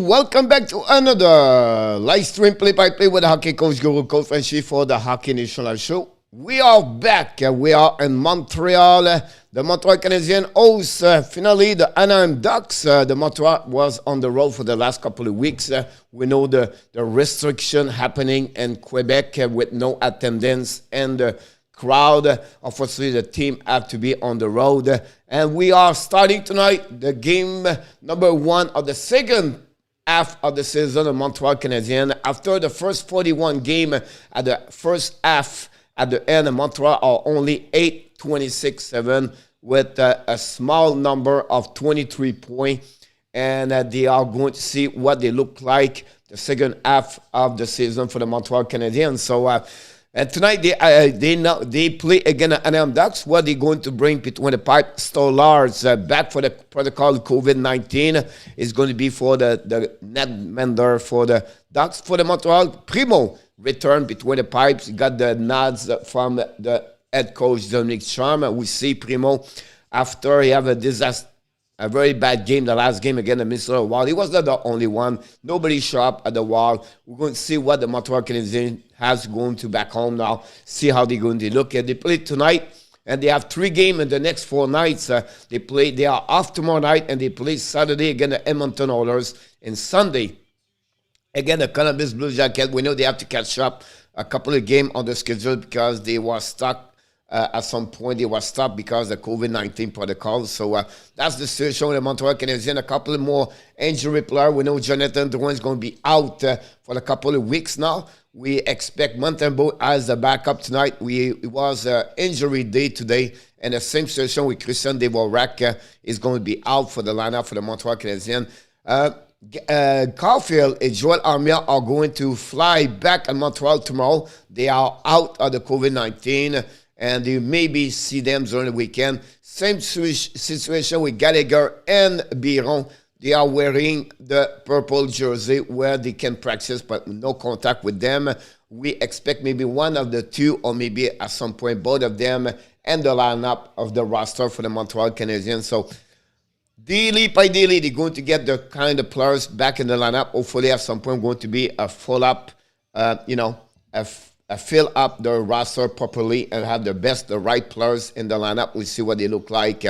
welcome back to another live stream play-by-play with the hockey coach Guru Coach FRENCHY for the Hockey National Show. We are back. We are in Montreal. The Montreal Canadiens host finally the Anaheim Ducks. The Montreal was on the road for the last couple of weeks. We know the restriction happening in Quebec with no attendance and the crowd. Unfortunately, the team had to be on the road. And we are starting tonight the game number 1 of the second half of the season of Montreal Canadiens. After the first 41 game at the first half, at the end, Montreal are only 8-26-7 with a small number of 23 points. And they are going to see what they look like the second half of the season for the Montreal Canadiens. So, and tonight they play again at Anaheim Ducks. What they're going to bring between the pipe, Stolarz back for the protocol COVID-19 is going to be for the net mender for the Ducks. For the Montreal, Primo return between the pipes. He got the nods from the head coach Dominic Charme. We see Primo after he have a very bad game, the last game against the Minnesota Wild. He was not the only one. Nobody showed up at the Wild. We're going to see what the Montreal Canadiens has going to back home now. See how they're going to look at. They play tonight, and they have 3 games in the next 4 nights. They are off tomorrow night, and they play Saturday against the Edmonton Oilers, and Sunday again the Columbus Blue Jackets. We know they have to catch up a couple of games on the schedule because they were stuck. At some point, they were stopped because of the COVID-19 protocol. So that's the situation with the Montreal Canadiens. A couple of more injury players. We know Jonathan Drouin is going to be out for a couple of weeks now. We expect Montembeault as a backup tonight. It was injury day today. And the same situation with Christian Dvorak is going to be out for the lineup for the Montreal Canadiens. Caulfield and Joel Armia are going to fly back in Montreal tomorrow. They are out of the COVID-19. And you maybe see them during the weekend. Same situation with Gallagher and Biron. They are wearing the purple jersey where they can practice, but no contact with them. We expect maybe one of the two, or maybe at some point both of them, and the lineup of the roster for the Montreal Canadiens. So daily by daily, they're going to get the kind of players back in the lineup. Hopefully, at some point, going to be a full up, fill up the roster properly and have the right players in the lineup. We'll see what they look like.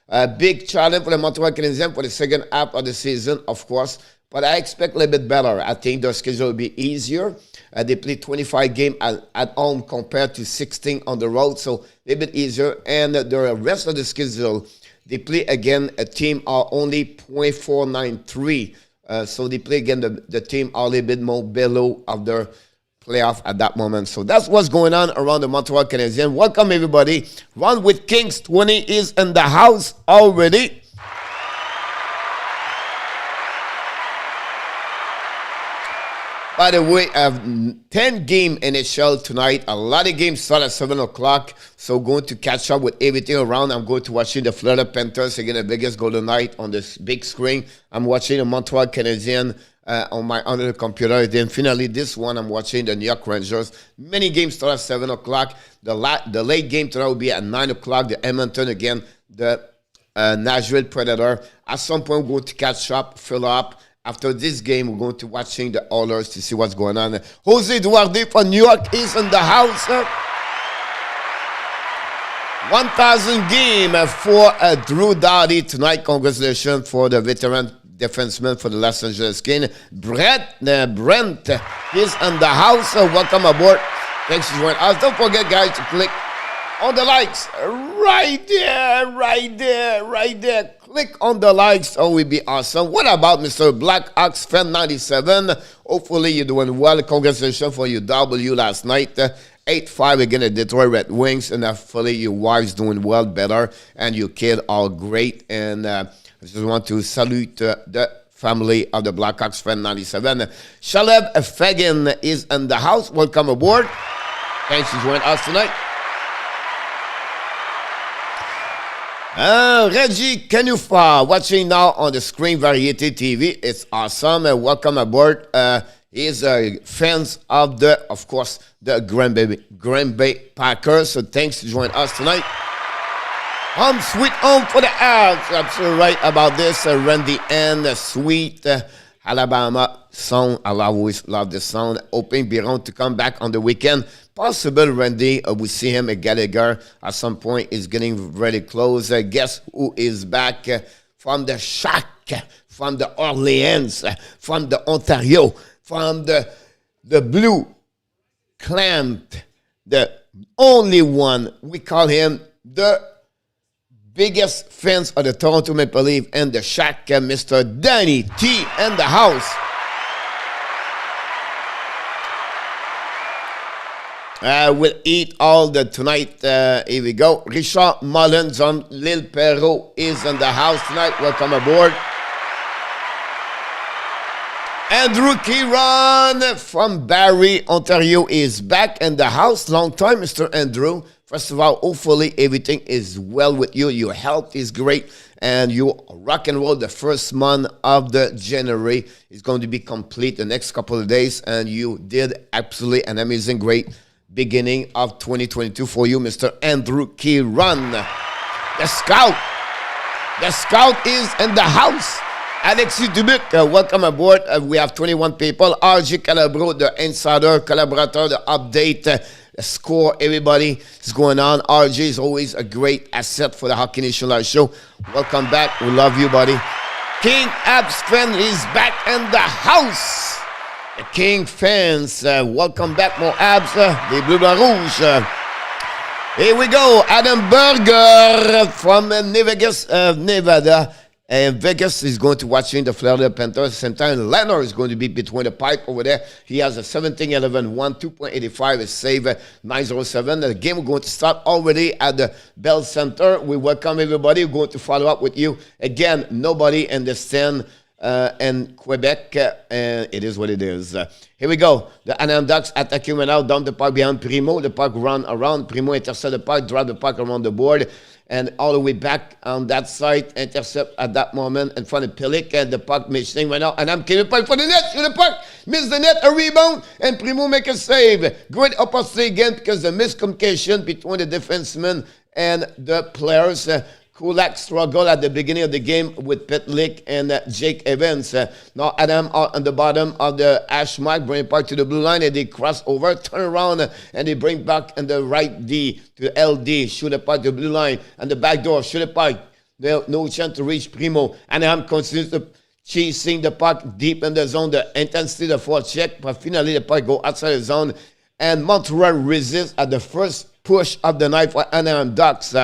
A big challenge for the Montreal Canadiens for the second half of the season, of course, but I expect a little bit better. I think their schedule will be easier. They play 25 games at home compared to 16 on the road, so a little bit easier. And the rest of the schedule, they play again a team are only .493. So they play again the team are a little bit more below of their playoff at that moment. So that's what's going on around the Montreal Canadiens. Welcome, everybody. Run with Kings 20 is in the house already. By the way, I have 10 game NHL tonight. A lot of games start at 7 o'clock. So going to catch up with everything around. I'm going to watching the Florida Panthers against the Vegas Golden Knights on this big screen. I'm watching the Montreal Canadiens on my other computer. Then finally, this one, I'm watching the New York Rangers. Many games start at 7 o'clock. The late game tonight will be at 9 o'clock. The Edmonton again, the Nashville Predator. At some point, we're going to catch up, fill up. After this game, we're going to watching the Oilers to see what's going on. Jose Duarte from New York is in the house. 1,000 game for Drew Doughty tonight. Congratulations for the veteran defenseman for the Los Angeles Kings. Brent is in the house. Welcome aboard. Thanks for joining us. Don't forget, guys, to click on the likes right there. Click on the likes. Oh, will be awesome. What about Mr. Black Ox Fan 97? Hopefully you're doing well. Congratulations for your W last night. 8-5 against the Detroit Red Wings. And hopefully your wife's doing well, better. And your kid are great. And I just want to salute the family of the Blackhawks Fan 97. Shalev Fagan is in the house. Welcome aboard. Thanks for joining us tonight. Reggie Canufa watching now on the screen, Variety TV. It's awesome. Welcome aboard. He's fans of of course, the Green Bay Packers. So thanks for joining us tonight. Home sweet home for the Avs. Absolutely right about this. Randy and Sweet Alabama sound. I'll always love the sound. Hoping Biron to come back on the weekend. Possible Randy, we see him at Gallagher at some point. Is getting very close. Guess who is back from the shack, from the Orleans, from the Ontario, from the Blue Clamp, the only one. We call him the biggest fans of the Toronto Maple Leafs and the shack, Mr. Danny T in the house. We'll eat all the tonight. Here we go. Richard Mullins on Lil Perrault is in the house tonight. Welcome aboard. Andrew Kiran from Barrie, Ontario is back in the house. Long time, Mr. Andrew. First of all, hopefully everything is well with you. Your health is great. And you rock and roll the first month of the January. Is going to be complete the next couple of days. And you did absolutely an amazing, great beginning of 2022 for you, Mr. Andrew Kiran. The scout. The scout is in the house. Alexis Dubuc, welcome aboard. We have 21 people. RG Calabro, the insider, collaborator, the update, the score, everybody is going on. RG is always a great asset for the Hockey Nation Live show. Welcome back. We love you, buddy. King Abs fan is back in the house. The King fans, welcome back, more Abs, les Bleus Blancs Rouges. Here we go. Adam Berger from Nevada. And Vegas is going to watching the Florida Panthers. At the same time, Leonard is going to be between the pipe over there. He has a 17-11-1, 2.85, a save, 907. The game is going to start already at the Bell Center. We welcome everybody. We're going to follow up with you. Again, nobody in the stand in Quebec, and it is what it is. Here we go. The Anaheim Ducks attacking right now down the park behind Primo. The park run around. Primo intercept the park, drive the park around the board. And all the way back on that side, intercept at that moment in front of Pilic, and the puck missing right now. And I'm killing the puck for the net, shoot the puck, miss the net, a rebound, and Primo make a save. Great opportunity again because the miscommunication between the defensemen and the players. Kulak struggled at the beginning of the game with Pitlick and Jake Evans. Now Adam on the bottom of the hash mark, bring it back to the blue line, and they cross over, turn around, and they bring back in the right D to LD, shoot it back to the blue line, and the back door, shoot it back. No chance to reach Primo. Anaheim continues to chasing the puck deep in the zone, the intensity, the forecheck, but finally the puck go outside the zone, and Montreal resists at the first push of the night for Anaheim Ducks.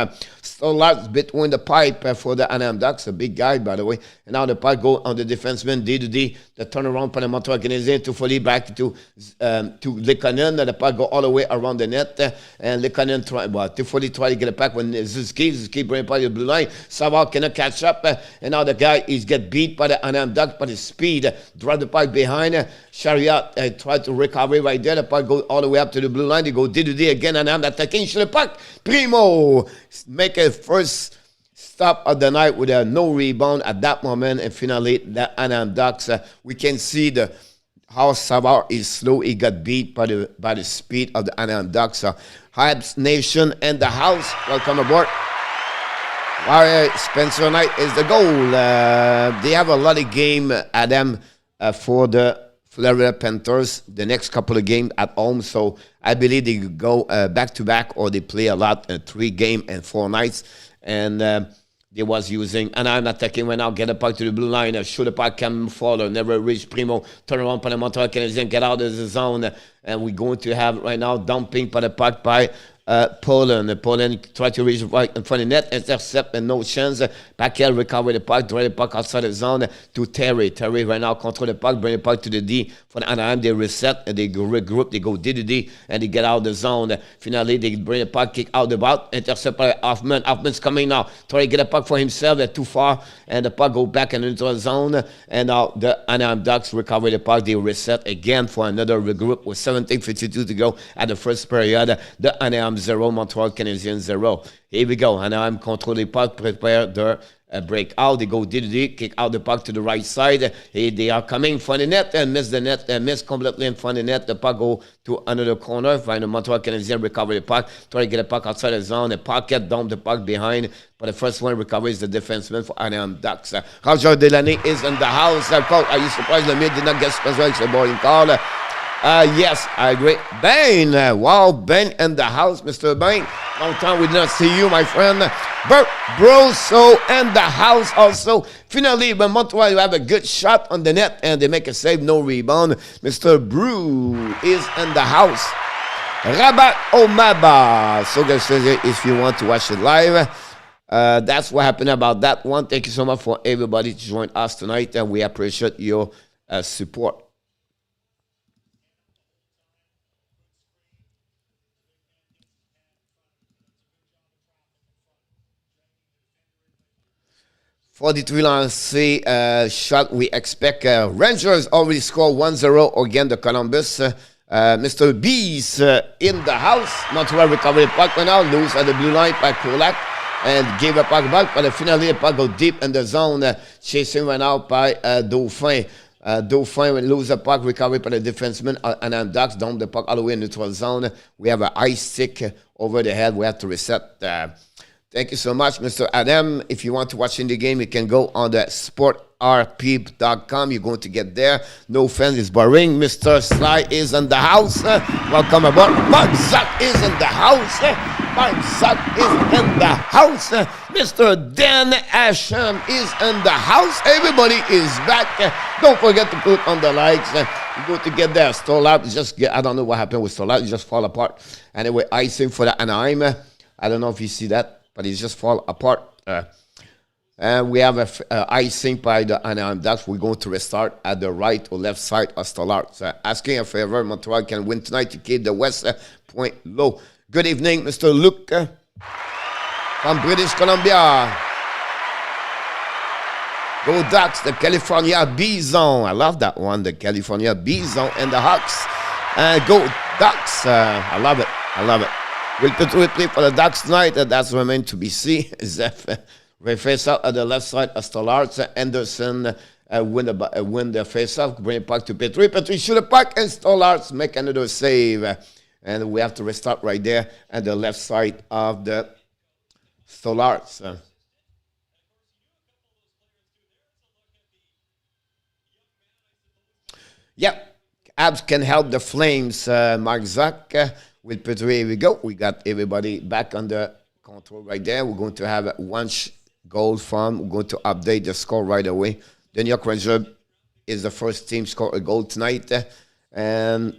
Stolarz between the pipe for the Anaheim Ducks, a big guy, by the way. And now the puck go on the defenseman, D to D, the turnaround for the Montreal Canadiens to fully back to Lekanen. The puck go all the way around the net. And Lekanen to fully try to get it back when Zuski bring it by the blue line. Savard cannot catch up. And now the guy is get beat by the Anaheim Ducks, by his speed. Drive the puck behind. Chariot try to recover right there. The puck go all the way up to the blue line. They go D to D again. Anaheim attacking. Shoot the puck. Primo make a first stop of the night with a no rebound at that moment, and finally the Anaheim Ducks. We can see how Savard is slow. He got beat by the speed of the Anaheim Ducks. Habs Nation in the house. Welcome aboard. Spencer Knight is the goal. They have a lot of game, Adam, for the Florida Panthers the next couple of games at home, so I believe they go back-to-back, or they play a lot, 3 games and 4 nights. And they was using, and I'm attacking right now, get a puck to the blue line, shoot a puck, come Fowler, never reach Primo, turn around for the Montreal Canadiens, get out of the zone, and we're going to have right now dumping for the puck by Poland. Poland try to reach right in front of the net, intercept, and no chance. Paquel recover the puck, drive the puck outside the zone to Terry. Terry right now control the puck, bring the puck to the D. For the Anaheim, they reset, and they regroup, they go D to D, and they get out of the zone. Finally, they bring the puck, kick out the bout, intercept by Hoffman. Hoffman's coming now, try to get a puck for himself, they're too far, and the puck go back and into the zone, and now the Anaheim Ducks recover the puck, they reset again for another regroup with 17:52 to go at the first period. The Anaheim 0, Montreal Canadiens 0. Here we go. Anaheim control the puck, prepare their break out. They go DDD, kick out the puck to the right side. They are coming from the net and miss the net, miss completely in front of the net. The puck go to another corner. Find the Montreal Canadiens recover the puck. Try to get the puck outside the zone. The pocket, dump the puck behind. But the first one recovers the defenseman for Anaheim Ducks. Roger Delaney is in the house. Coach, are you surprised the mid did not get special? It's a boarding call. Yes, I agree. Bain, wow, Bain in the house, Mr. Bain. Long time we did not see you, my friend. Bert Broso in the house also. Finally, when Montreal have a good shot on the net and they make a save, no rebound. Mr. Brew is in the house. Rabat Omaba. So guys, if you want to watch it live, that's what happened about that one. Thank you so much for everybody to join us tonight, and we appreciate your support. For the 3 lancé shot, we expect Rangers already scored 1-0 against the Columbus. Mr. Bees in the house. Montreal recovered the puck right now, lose at the blue line by Kulak and gave a puck back. But finally, the puck go deep in the zone, chasing right now by Dauphin. Dauphin will lose the puck, recovered by the defenseman, and Ducks dump the puck all the way in the neutral zone. We have an ice stick over the head. We have to reset. Thank you so much, Mr. Adam. If you want to watch in the game, you can go on the sportrp.com. You're going to get there. No offense, it's boring. Mr. Sly is in the house. Welcome aboard. Mark Zuck is in the house. Mark Zuck is in the house. Mr. Dan Asham is in the house. Everybody is back. Don't forget to put on the likes. You go to get there. Stolarz just get, I don't know what happened with Stolarz. It just fall apart. Anyway, icing for the Anaheim. I don't know if you see that, but it just fall apart. And we have a icing by the Anaheim Ducks. We're going to restart at the right or left side of Stolarz. Asking a favor, Montreal can win tonight to keep the West point low. Good evening, Mr. Luke from British Columbia. Go Ducks, the California Bison. I love that one, the California Bison and the Hawks. Go Ducks. I love it. I love it. Will Petru play for the Ducks tonight? That's remain to be seen. We face out at the left side of Stolarz. Anderson win the face-off, bring it back to Petru. Petru shoot a puck, and Stolarz make another save. And we have to restart right there at the left side of the Stolarz. Yeah, Abs can help the Flames. Mark Zuck with Petru. Here we go. We got everybody back under control right there. We're going to have one goal from. We're going to update the score right away. The New York Rangers is the first team score a goal tonight. And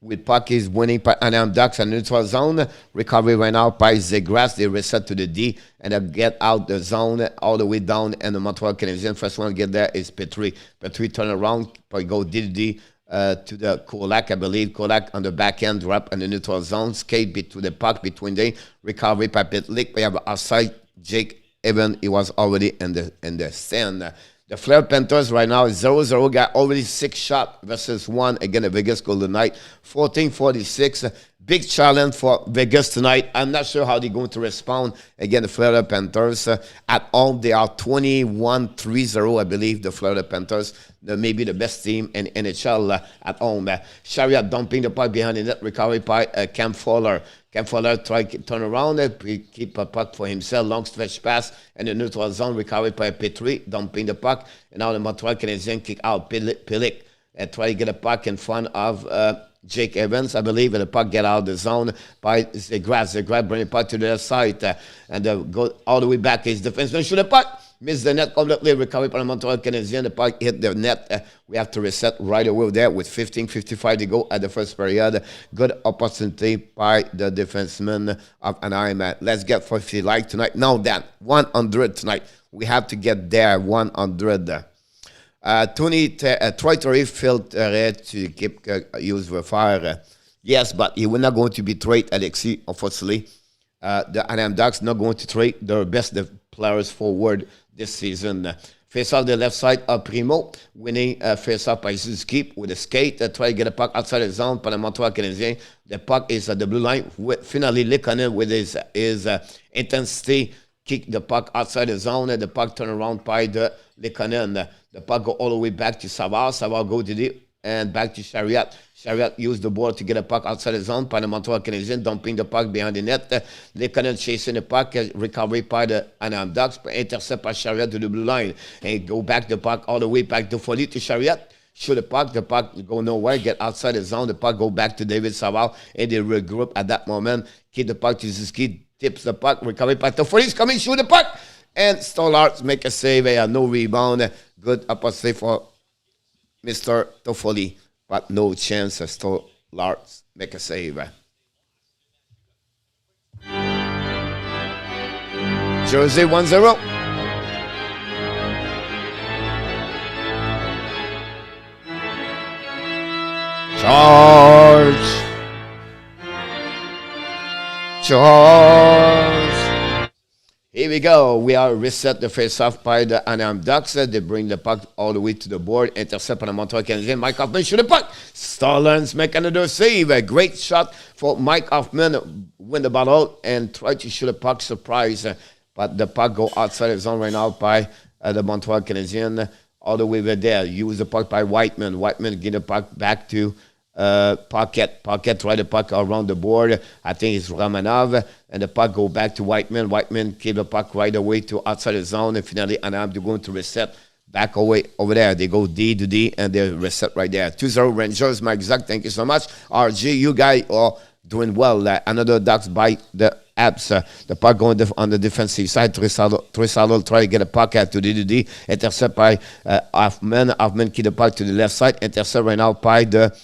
with puck is winning by Anaheim Ducks and neutral zone. Recovery right now by Zegras. They reset to the D and they get out the zone all the way down. And the Montreal Canadiens first one to get there is Petru. Petru turn around, probably go DD to the Kulak, I believe. Kulak on the back end, drop in the neutral zone. Skate to the puck between them. Recovery by Pitlick. We have outside Jake Evan. He was already in the stand. The Fleur Panthers right now is 0-0. Got already 6 shots versus 1 against the Vegas Golden Knight. 14-46. Big challenge for Vegas tonight. I'm not sure how they're going to respond against the Florida Panthers. At home, they are 21-3-0, I believe, the Florida Panthers. Maybe the best team in NHL at home. Chariot dumping the puck behind the net. Recovery by Cam Fowler. Cam Fowler try to turn around, keep a puck for himself. Long stretch pass and the neutral zone. Recovery by Petru, dumping the puck. And now the Montreal Canadiens kick out Pilic. Try to get a puck in front of Jake Evans, I believe, and the puck get out of the zone by Zegras. Zegras bring the puck to the other side and go all the way back. His defenseman shoot the puck. Miss the net completely. Recovered by the Montreal Canadiens. The puck hit the net. We have to reset right away there with 15:55 to go at the first period. Good opportunity by the defenseman of Anaheim. Let's get 50 like tonight. Now that 100 tonight. We have to get there 100. Troy Torrey felt to keep use the fire. Yes, but he will not going to be traded, Alexi, unfortunately. The Anaheim Ducks not going to trade their best players forward this season. Face off the left side of Primo, winning face off by Suzuki with a skate. Try to get a puck outside the zone by the Montreal Canadiens. The puck is at the blue line. Finally, Likonen with his intensity kick the puck outside the zone, and the puck turn around by the Lekonen. The puck go all the way back to Savard. Savard go to the and back to Chariot. Chariot used the board to get a puck outside the zone by the Montreal Canadiens, dumping the puck behind the net. Lekonen chasing the puck, recovery by the Anaheim Ducks, intercept by Chariot to the blue line, and go back the puck all the way back to Foley to Chariot. Shoot the puck go nowhere, get outside the zone, the puck go back to David Savard, and they regroup at that moment. Keep the puck to Ziski, tips the puck, recovery by Toffoli's coming, shoot the puck, and Stolarz make a save, no rebound. Good upper save for Mr. Toffoli, but no chance. Stolarz make a save. Jersey 1-0. Charge. Here we go. We are reset the face-off by the Anaheim Ducks. They bring the puck all the way to the board. Intercept on the Montreal Canadiens. Mike Hoffman shoot the puck. Stolarz make another save. A great shot for Mike Hoffman. Win the battle and try to shoot a puck. Surprise. But the puck go outside the zone right now by the Montreal Canadiens. All the way over there. Use the puck by Whiteman. Whiteman get the puck back to Pocket. Pocket try the puck around the board. I think it's Romanov. And the puck go back to Whiteman. Whiteman keep the puck right away to outside the zone. And finally, Anaheim, they're going to reset back away over there. They go D to D, and they reset right there. 2-0 Rangers. Mike Zuck, thank you so much. RG, you guys are doing well. Another Ducks by the Abs. The puck going on the defensive side. Trisalo try to get a puck out to D. Intercept by Hoffman. Hoffman keep the puck to the left side. Intercept right now by the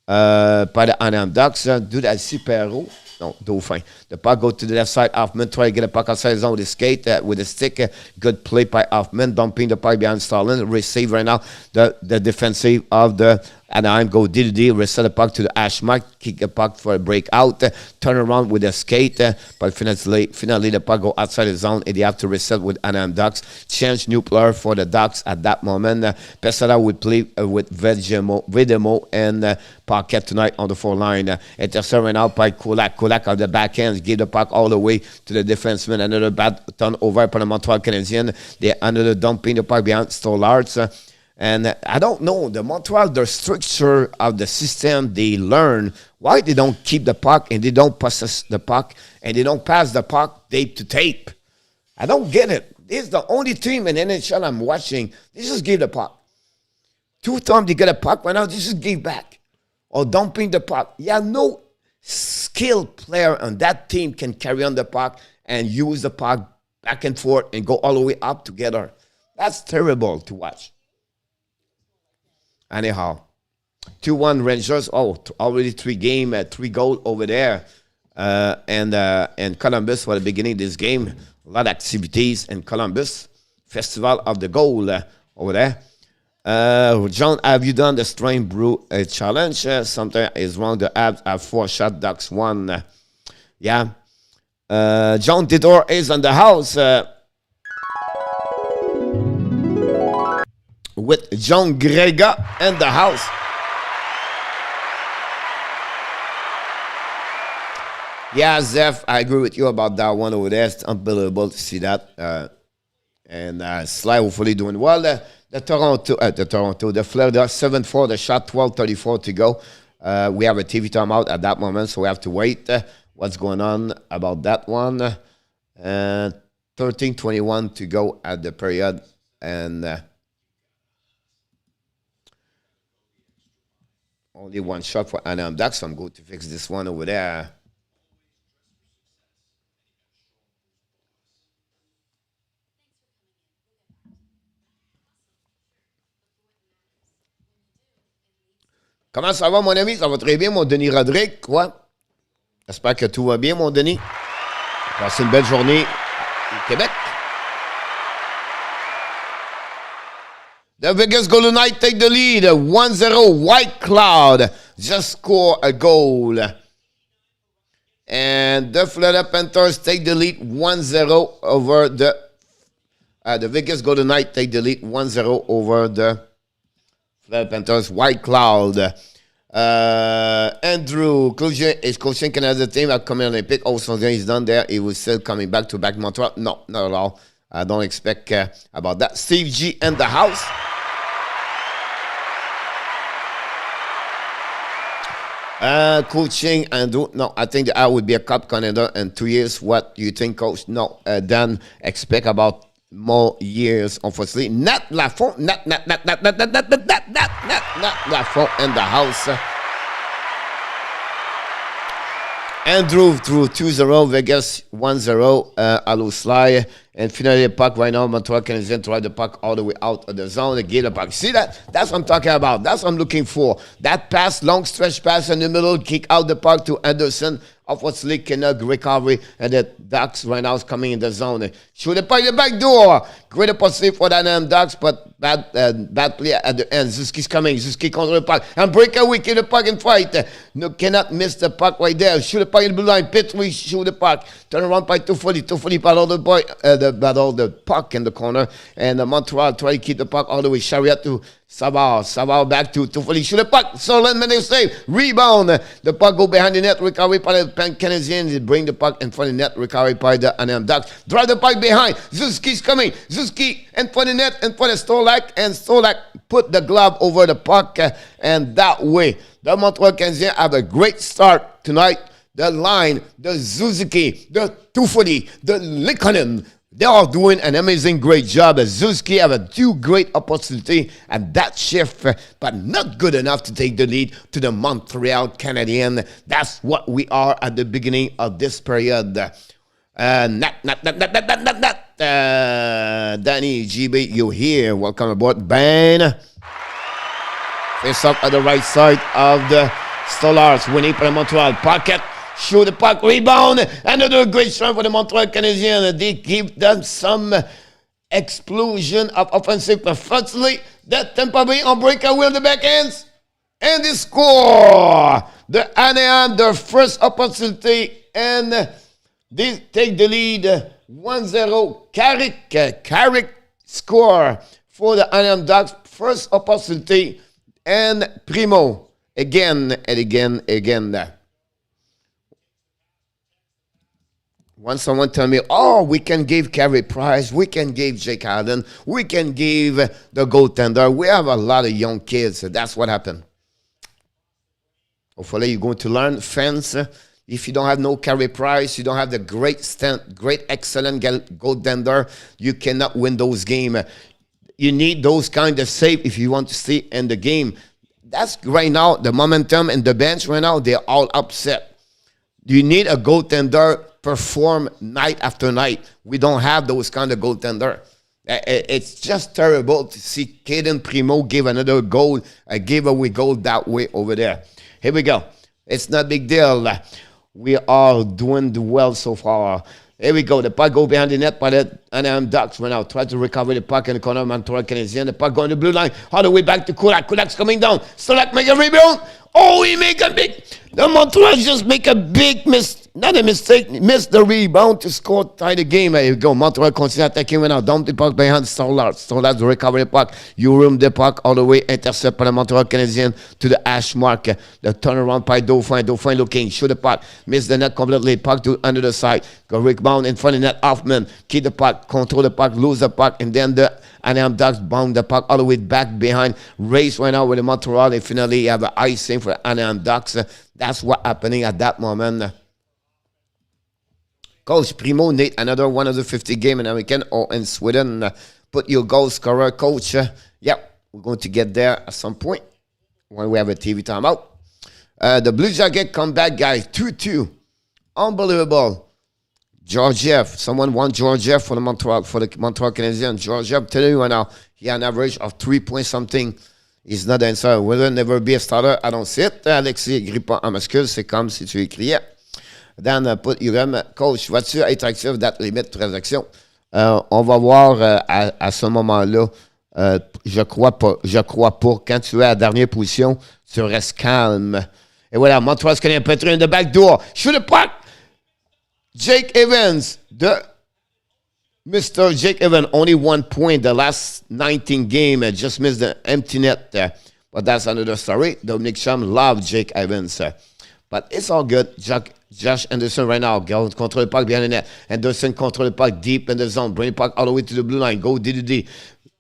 Anaheim Ducks. Do that super haut. No, Dauphin. The puck go to the left side. Hoffman try to get a puck outside the zone with a skate, with a stick. Good play by Hoffman, dumping the puck behind Stolarz. Receive right now the defensive of the Anaheim go D, reset the puck to the hash mark, kick the puck for a breakout, turn around with a skate, but finally the puck go outside the zone, and they have to reset with Anaheim Ducks. Change new player for the Ducks at that moment. Pesara would play with Vedemo and Parquet tonight on the 4 line. Intercept right now by Kulak. Kulak on the back end, give the puck all the way to the defenseman. Another bad turnover by the Montreal Canadiens. They another dumping the puck behind Stolarz. And I don't know, the Montreal, the structure of the system, they learn why they don't keep the puck and they don't possess the puck and they don't pass the puck tape to tape. I don't get it. This is the only team in NHL I'm watching. They just give the puck. 2 times they get a puck, right now they just give back. Or dumping the puck. Yeah, no skilled player on that team can carry on the puck and use the puck back and forth and go all the way up together. That's terrible to watch. Anyhow, 2-1 Rangers. Oh, already 3 goals over there. And Columbus for the beginning of this game. A lot of activities in Columbus. Festival of the Goal over there. John, have you done the Strain Brew challenge? Something is wrong. The Abs have 4 shot, Ducks 1. Yeah. John Tidor is on the house. With John Grega in the house. Yeah, Zeph, I agree with you about that one over there. It's unbelievable to see that. And Sly hopefully doing well. The Florida 7-4, the shot 12:34 to go. We have a TV timeout at that moment, so we have to wait. What's going on about that one? 13:21 to go at the period. And only 1 shot for Anaheim Ducks. So I'm going to fix this one over there. Comment ça va, mon ami? Ça va très bien, mon Denis Rodrigue, quoi? J'espère que tout va bien, mon Denis. Passez une belle journée au Québec. The Vegas Golden Knights take the lead. 1-0. White Cloud just score a goal. And the Florida Panthers take the lead 1-0 over the Vegas Golden Knights take the lead 1-0 over the Florida Panthers. White Cloud. Andrew Cloutier is coaching Canada team at Coming Olympic. Also, he's done there. He was still coming back to back Montreal. No, not at all. I don't expect about that. Steve G in the house. Coaching Andrew. No, I think I would be a cup contender in 2 years. What do you think, coach? No, Dan expect about more years, unfortunately. Not Lafont, not Lafont in the house. Andrew through 2-0, Vegas 1-0, Allo Sly. And finally, the puck right now, Montreal Canadiens drive the puck all the way out of the zone. They give the puck. See that? That's what I'm talking about. That's what I'm looking for. That pass, long stretch pass in the middle, kick out the puck to Anderson. Unfortunately, cannot recover. And the Ducks right now is coming in the zone. Shoot the puck in the back door. Great opportunity for the Anaheim Ducks, but bad play at the end. Zuski's coming. Zuski control the puck. And breakaway, keep the puck in fight. No, cannot miss the puck right there. Shoot the puck in the blue line. Petrie, shoot the puck. Turn around by 240. 240 battle the boy. Battle the puck in the corner. And Montreal try to keep the puck all the way. Chariot to Savard. Savard back to 240. Shoot the puck. Solon minute save. Rebound. The puck go behind the net. Recovery by the Canadiens. They bring the puck in front of the net. Recovery by the Anaheim Ducks. Drive the puck behind. Zuski's coming. Zuski in front of the net. In front of Stolarz. And Stolarz put the glove over the puck. And that way, the Montreal Canadiens have a great start tonight. The line, the Suzuki, the 240, the Likonen, they are doing an amazing, great job. Zuski have a 2 great opportunity at that shift, but not good enough to take the lead to the Montreal Canadiens. That's what we are at the beginning of this period. Danny GB, you here? Welcome aboard, Ben. Face up at the right side of the Stolarz, winning for the Montreal pocket. Shoot the puck, rebound. Another great strike for the Montreal Canadiens. They give them some explosion of offensive. Unfortunately, that Tampa Bay on breakaway on the backhands. And they score. The Anaheim, their first opportunity. And they take the lead 1-0. Carrick score for the Anaheim Ducks. First opportunity. And Primo again and again. Once someone tell me, oh, we can give Carey Price, we can give Jake Allen, we can give the goaltender. We have a lot of young kids. So that's what happened. Hopefully you're going to learn, fans. If you don't have no Carey Price, you don't have the great, excellent goaltender, you cannot win those games. You need those kind of save if you want to stay in the game. That's right now, the momentum and the bench right now, they're all upset. You need a goaltender perform night after night. We don't have those kind of goaltender. It's just terrible to see Caden Primo give another goal, a giveaway goal that way over there. Here we go. It's not a big deal. We are doing well so far. Here we go. The puck go behind the net by the Anaheim Ducks right now. Try to recover the puck in the corner of Montreal Canadiens. The puck going to the blue line. All the way back to Kulak. Kulak's coming down. Stolarz make a rebound. Oh, he make a big... The Montreal just make a big not a mistake, missed the rebound to score, tie the game. Here you go. Montreal continue attacking right now. Dump the puck behind Stolarz. Stolarz recover the puck. You room the puck all the way. Intercept by the Montreal Canadiens to the hash mark. The turnaround by Dauphin. Dauphin looking. Shoot the puck. Miss the net completely. Puck to under the side. Go rebound in front of the net. Hoffman. Keep the puck. Control the puck. Lose the puck. And then the Anaheim Ducks bound the puck all the way back behind. Race right now with the Montreal. And finally have an icing for the Anaheim Ducks. That's what happening at that moment. Coach Primo need another 150 game in American or in Sweden. Put your goal scorer, coach. Yep, we're going to get there at some point when we have a TV timeout. The Blue Jacket come back, guys. 2-2. Unbelievable. Georgiev. Someone want Georgiev for the Montreal Canadiens. Georgiev, I'm telling you right now, he had an average of 3 point something. He's not the answer. Will there never be a starter? I don't see it. Alexis écrit pas en masculin, c'est comme si tu écriais. Dan, put Uram, coach, vas-tu être actif date limite transaction? On va voir à ce moment-là. Je crois pas. Quand tu es à la dernière position, tu restes calme. Et voilà, Montreal Canadiens Petrie in the back door. Shoot the puck! Jake Evans, Mr. Jake Evans, only 1 point the last 19 games. Just missed the empty net. But that's another story. Dominic Cham loves Jake Evans. But it's all good. Josh Anderson right now. Control the puck behind the net. Anderson control the puck deep in the zone. Bring the puck all the way to the blue line. Go DDD.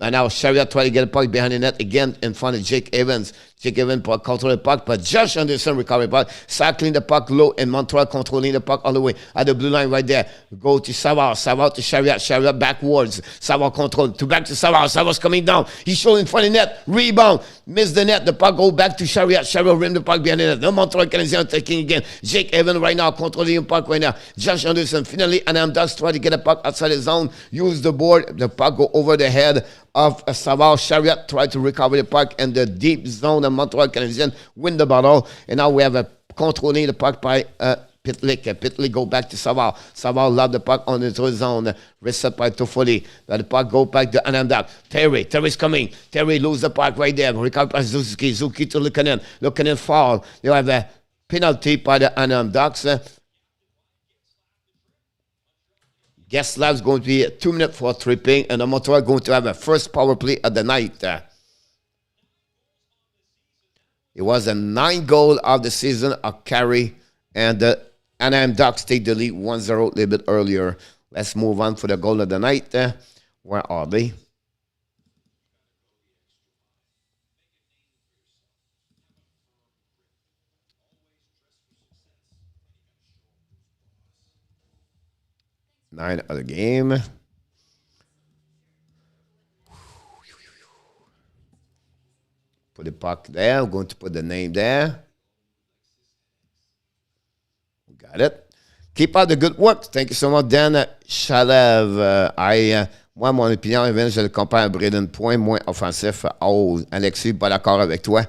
And now Chariot try to get the puck behind the net again in front of Jake Evans. Jake Evans control the puck, but Josh Anderson recover the puck, cycling the puck low, and Montreal controlling the puck all the way at the blue line right there. Go to Savard, Savard to Chariot, Chariot backwards, Savard control, to back to Savard, Savard's coming down, he's showing in front of the net, rebound, miss the net, the puck go back to Chariot, Chariot rim the puck behind the net, the Montreal Canadiens taking again, Jake Evans right now controlling the puck right now, Josh Anderson finally, Anaheim Ducks try to get the puck outside the zone, use the board, the puck go over the head of Savard, Chariot try to recover the puck in the deep zone. The Montreal Canadiens win the battle, and now we have a controlling the puck by Pitlick. Pitlick go back to Savard. Savard lob the puck on the zone. Reset by Toffoli. The puck go back to Anaheim Ducks. Terry's coming. Terry lose the puck right there. Recover by Zuzuki. Zuzuki to Lukanen. Lukanen fall. You have a penalty by the Anaheim Ducks. Getzlaf's going to be 2 minutes for tripping, and the Montreal going to have a first power play of the night. It was a 9th goal of the season, a carry, and the Anaheim Ducks take the lead 1-0 a little bit earlier. Let's move on for the goal of the night. Where are they? Nine of the game. Put the puck there. We're going to put the name there. We got it. Keep up the good work. Thank you so much, Dan Chalev. Moi, mon opinion, je le compare à Braden Point, moins offensif. Oh, Alexis, pas d'accord avec toi.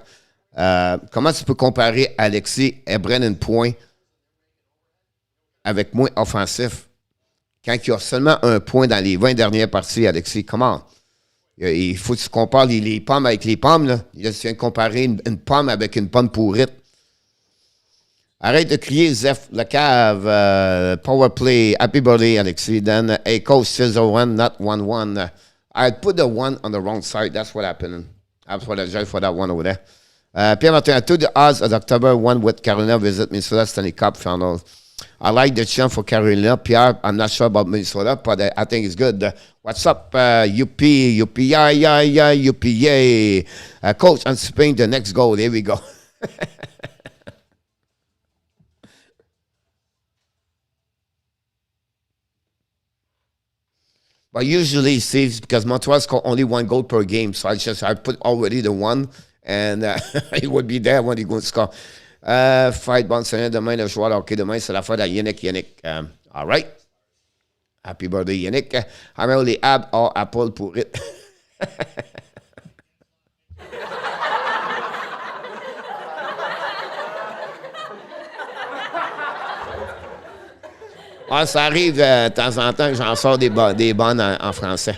Comment tu peux comparer Alexis et Braden Point avec moins offensif? Quand il y a seulement un point dans les 20 dernières parties, Alexis, comment? Il faut que tu compares les pommes avec les pommes. Là. Il vient de comparer une pomme avec une pomme pourrite. Arrête de crier, Zeph, le cave, power play, happy birthday, Alexis. Then, a coach says 0-1, not 1-1. I put the 1 on the wrong side. That's what happened. I apologize for that one over there. Pierre Martin, to the odds of October 1 with Carolina visit Minnesota Stanley Cup finals. I like the chant for Carolina. Pierre, I'm not sure about Minnesota, but I think it's good. What's up, UP, UPA. Coach, anticipating the next goal. There we go. But usually, Steve, because Montreal score only 1 goal per game, so I put already the 1, and it would be there when he going to score. Fight bonne semaine demain, le joueur de hockey demain, c'est la fête à Yannick. All right. Happy birthday, Yannick. How many ab or apple pour it? Ça arrive de temps en temps que j'en sors des bonnes en français.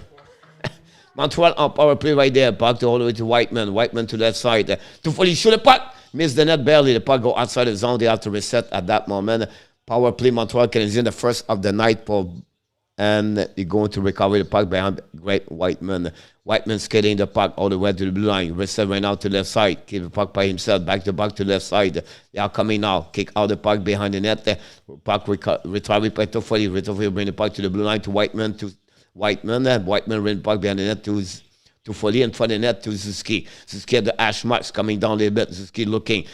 Montreal on power play right there. Puck all the way to Whiteman. Whiteman to left side. Toffoli shoot the puck. Miss the net barely. The puck go outside the zone. They have to reset at that moment. Power play Montreal Canadiens, the first of the night. And they're going to recover the puck behind great Whiteman. Whiteman skating the puck all the way to the blue line. Reset right now to left side. Keep the puck by himself. Back to left side. They are coming now. Kick out the puck behind the net. Puck retrieve by Toffoli. Toffoli bring the puck to the blue line to Whiteman. Whiteman ran the puck behind the net to Foley in front of the net to Zuzuki. Zuzuki at the ash marks coming down a little bit. Zuzuki looking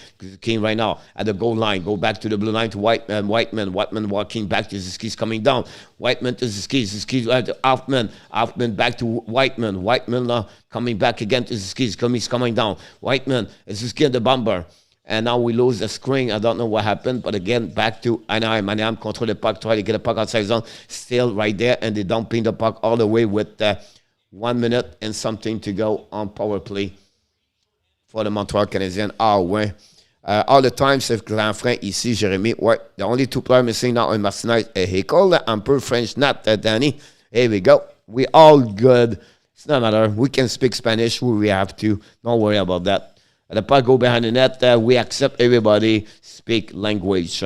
right now at the goal line. Go back to the blue line to Whiteman. Whiteman walking back to Zuzuki's coming down. Whiteman to Zuzuki. Zuzuki to Hoffman. Hoffman back to Whiteman. Whiteman coming back again to Zuzuki. He's coming down. Whiteman. Zuzuki at the bomber. And now we lose the screen. I don't know what happened. But again, back to Anaheim. Anaheim control the puck. Try to get the puck outside zone. Still right there. And they dumping the puck all the way with 1 minute and something to go on power play for the Montreal Canadiens. Ah ouais. All the time, c'est Glanfrin ici, Jérémy. Ouais. The only 2 players missing now in Martinez and Hickle. I'm per French, not Danny. Here we go. We all good. It's not matter. We can speak Spanish where we have to. Don't worry about that. The puck go behind the net. We accept everybody speak language.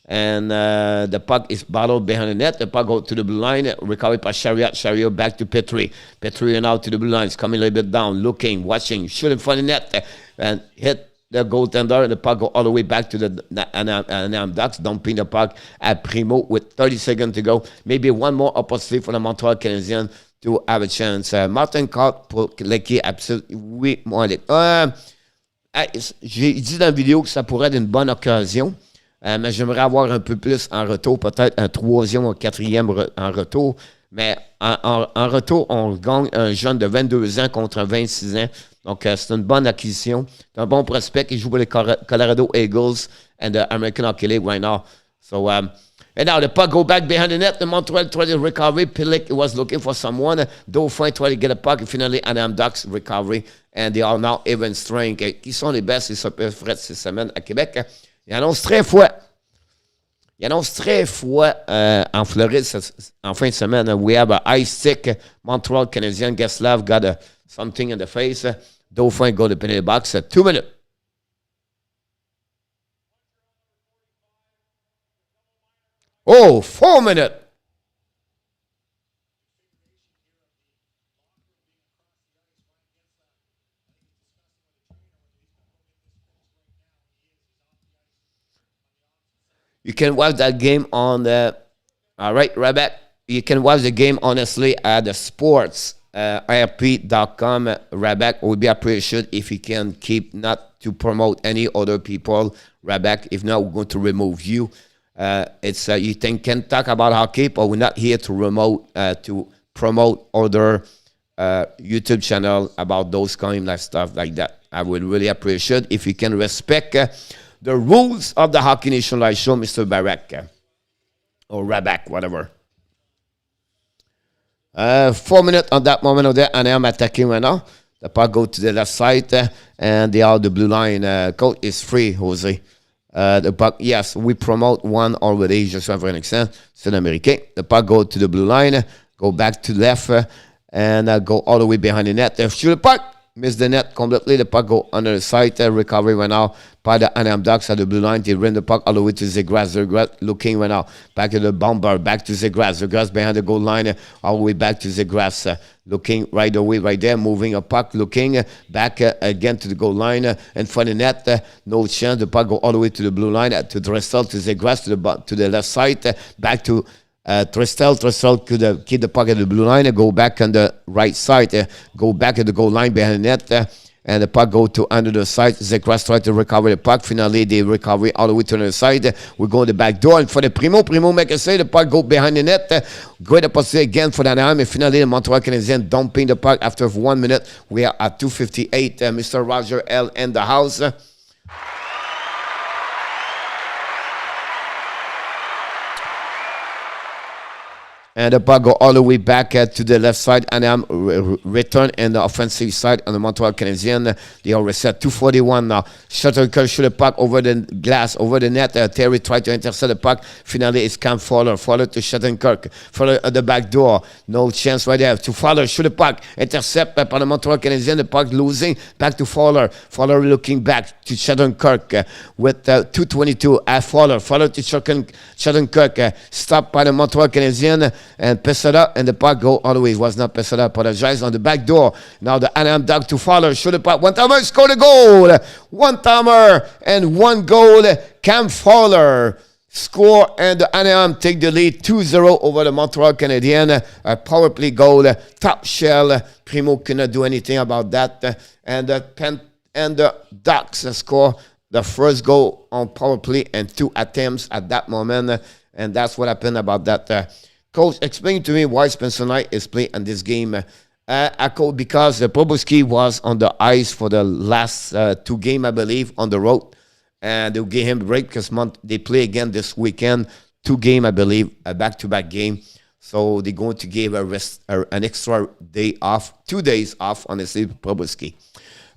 And the puck is battled behind the net. The puck goes to the blue line. Recovered by Chariot. Chariot back to Petrie. Petrie now to the blue line. It's coming a little bit down. Looking, watching, shooting for the net. And hit the goaltender. The puck go all the way back to the Anaheim Ducks. Dumping the puck at Primo with 30 seconds to go. Maybe one more opportunity for the Montreal Canadiens to have a chance. Martin Cott pour l'équipe absolument. Oui, moi, j'ai dit dans la vidéo que ça pourrait être une bonne occasion. Mais j'aimerais avoir un peu plus en retour, peut-être un troisième ou un quatrième en retour. Mais en retour, on gagne un jeune de 22 ans contre un 26 ans. Donc, c'est une bonne acquisition. C'est un bon prospect qui joue pour les Colorado Eagles and the American Hockey League right now. So, and now the puck go back behind the net. The Montreal tried to recover. Pilic was looking for someone. Dauphin tried to get a puck. Finally, Anaheim Ducks recovery. And they are now even strength. Qui sont les best? Ils sont prêts cette semaine à Québec. Il annonce très froid. En Floride en fin de semaine. We have an ice stick. Montreal Canadiens. Geslav got something in the face. Dauphin go to the penalty box. 2 minutes. Oh, 4 minutes. You can watch that game on the, all right, Rebecca. You can watch the game, honestly, at the sports, rp.com. Rebecca would be appreciated if you can keep not to promote any other people, Rebecca. If not, we're going to remove you. It's you can talk about hockey, but we're not here to promote other YouTube channel about those kind of stuff like that. I would really appreciate if you can respect the rules of the Hockey Nation Live Show, Mr. Barak, or Rabak, whatever. 4 minutes on that moment of that, and I'm attacking right now. The puck go to the left side, and they are the blue line. Coach is free, Jose. The puck, yes, we promote one already, just for an extent. C'est l'Américain. The puck go to the blue line, go back to left, and go all the way behind the net. Shoot the puck. Miss the net completely. The puck go under the side. Recovery right now by the Anaheim Ducks at the blue line. They run the puck all the way to Zegras. Zegras looking right now. Back to the bomber. Back to Zegras. Zegras behind the goal line. All the way back to Zegras. Looking right away right there. Moving a puck. Looking back again to the goal line. And for the net. No chance. The puck go all the way to the blue line. To Dressel. To Zegras. To the left side. Back to Tristel could keep the puck at the blue line and go back on the right side. Go back at the goal line behind the net. And the puck go to under the side. Zegras try to recover the puck. Finally, they recover all the way to the side. We go to the back door. And for the Primo make a save. The puck go behind the net. Great opportunity again for the Anaheim. And finally, the Montreal Canadiens dumping the puck after 1 minute. We are at 2:58. Mr. Roger L. in the house. And the puck go all the way back to the left side. And I'm return in the offensive side on the Montreal Canadiens. They are reset 2:41 now. Shuttlecock shoot the puck over the glass, over the net. Terry tried to intercept the puck. Finally, it's Cam Fowler. Fowler to Shuttlecock. Fowler at the back door. No chance right there. To Fowler, shoot the puck. Intercept by the Montreal Canadiens. The puck losing. Back to Fowler. Fowler looking back to Shuttlecock with 2:22 at Fowler. Fowler to Shuttlecock. Stopped by the Montreal Canadiens. And Pesada and the puck go all the way. It was not Pesada, apologize, on the back door. Now the Anaheim Ducks to Fowler. Shoot the puck. One-timer, score the goal. One-timer and one goal. Cam Fowler score and the Anaheim take the lead 2-0 over the Montreal Canadiens. A power play goal. Top shell. Primo cannot do anything about that. And the Ducks score the first goal on power play and 2 attempts at that moment. And that's what happened about that. Coach, explain to me why Spencer Knight is playing in this game. Because Proboski was on the ice for the last 2 games, I believe, on the road. And they'll give him a break because they play again this weekend. 2 games, I believe, a back-to-back game. So they're going to give an extra day off, 2 days off, honestly, Proboski.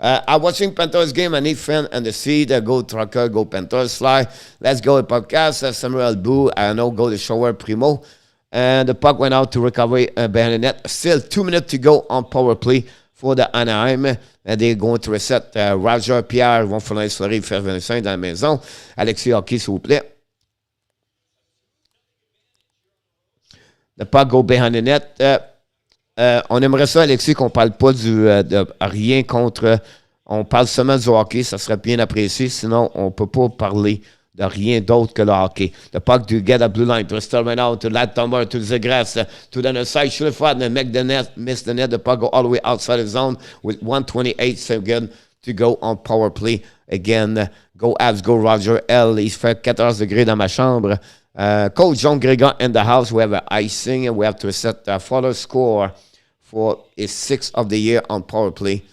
I'm watching Panthers game. I need fan and the seed. Go Trucker, go Panthers, fly. Let's go podcast. Samuel Boo. I know, go the shower, Primo. And the puck went out to recovery behind the net. Still 2 minutes to go on power play for the Anaheim. And they're going to reset. Roger, Pierre vont faire l'instaurer, faire 25 dans la maison. Alexis Hockey, s'il vous plaît. Ne pas go behind the net. On aimerait ça, Alexis, qu'on parle pas de rien contre. On parle seulement du hockey, ça serait bien apprécié. Sinon, on peut pas parler de rien d'autre que le hockey. The puck to get a blue line, to start right now, to Lat Tumber, to Zegras, to the other side, shoot it flat, and make the net, miss the net. The puck go all the way outside the zone with 1:28 seconds to go on power play. Again, go Avs, go Roger L. Il fait 14 degrés dans ma chambre. Coach John Gregor in the house. We have an icing, and we have to set a Fowler score for his 6th of the year on power play.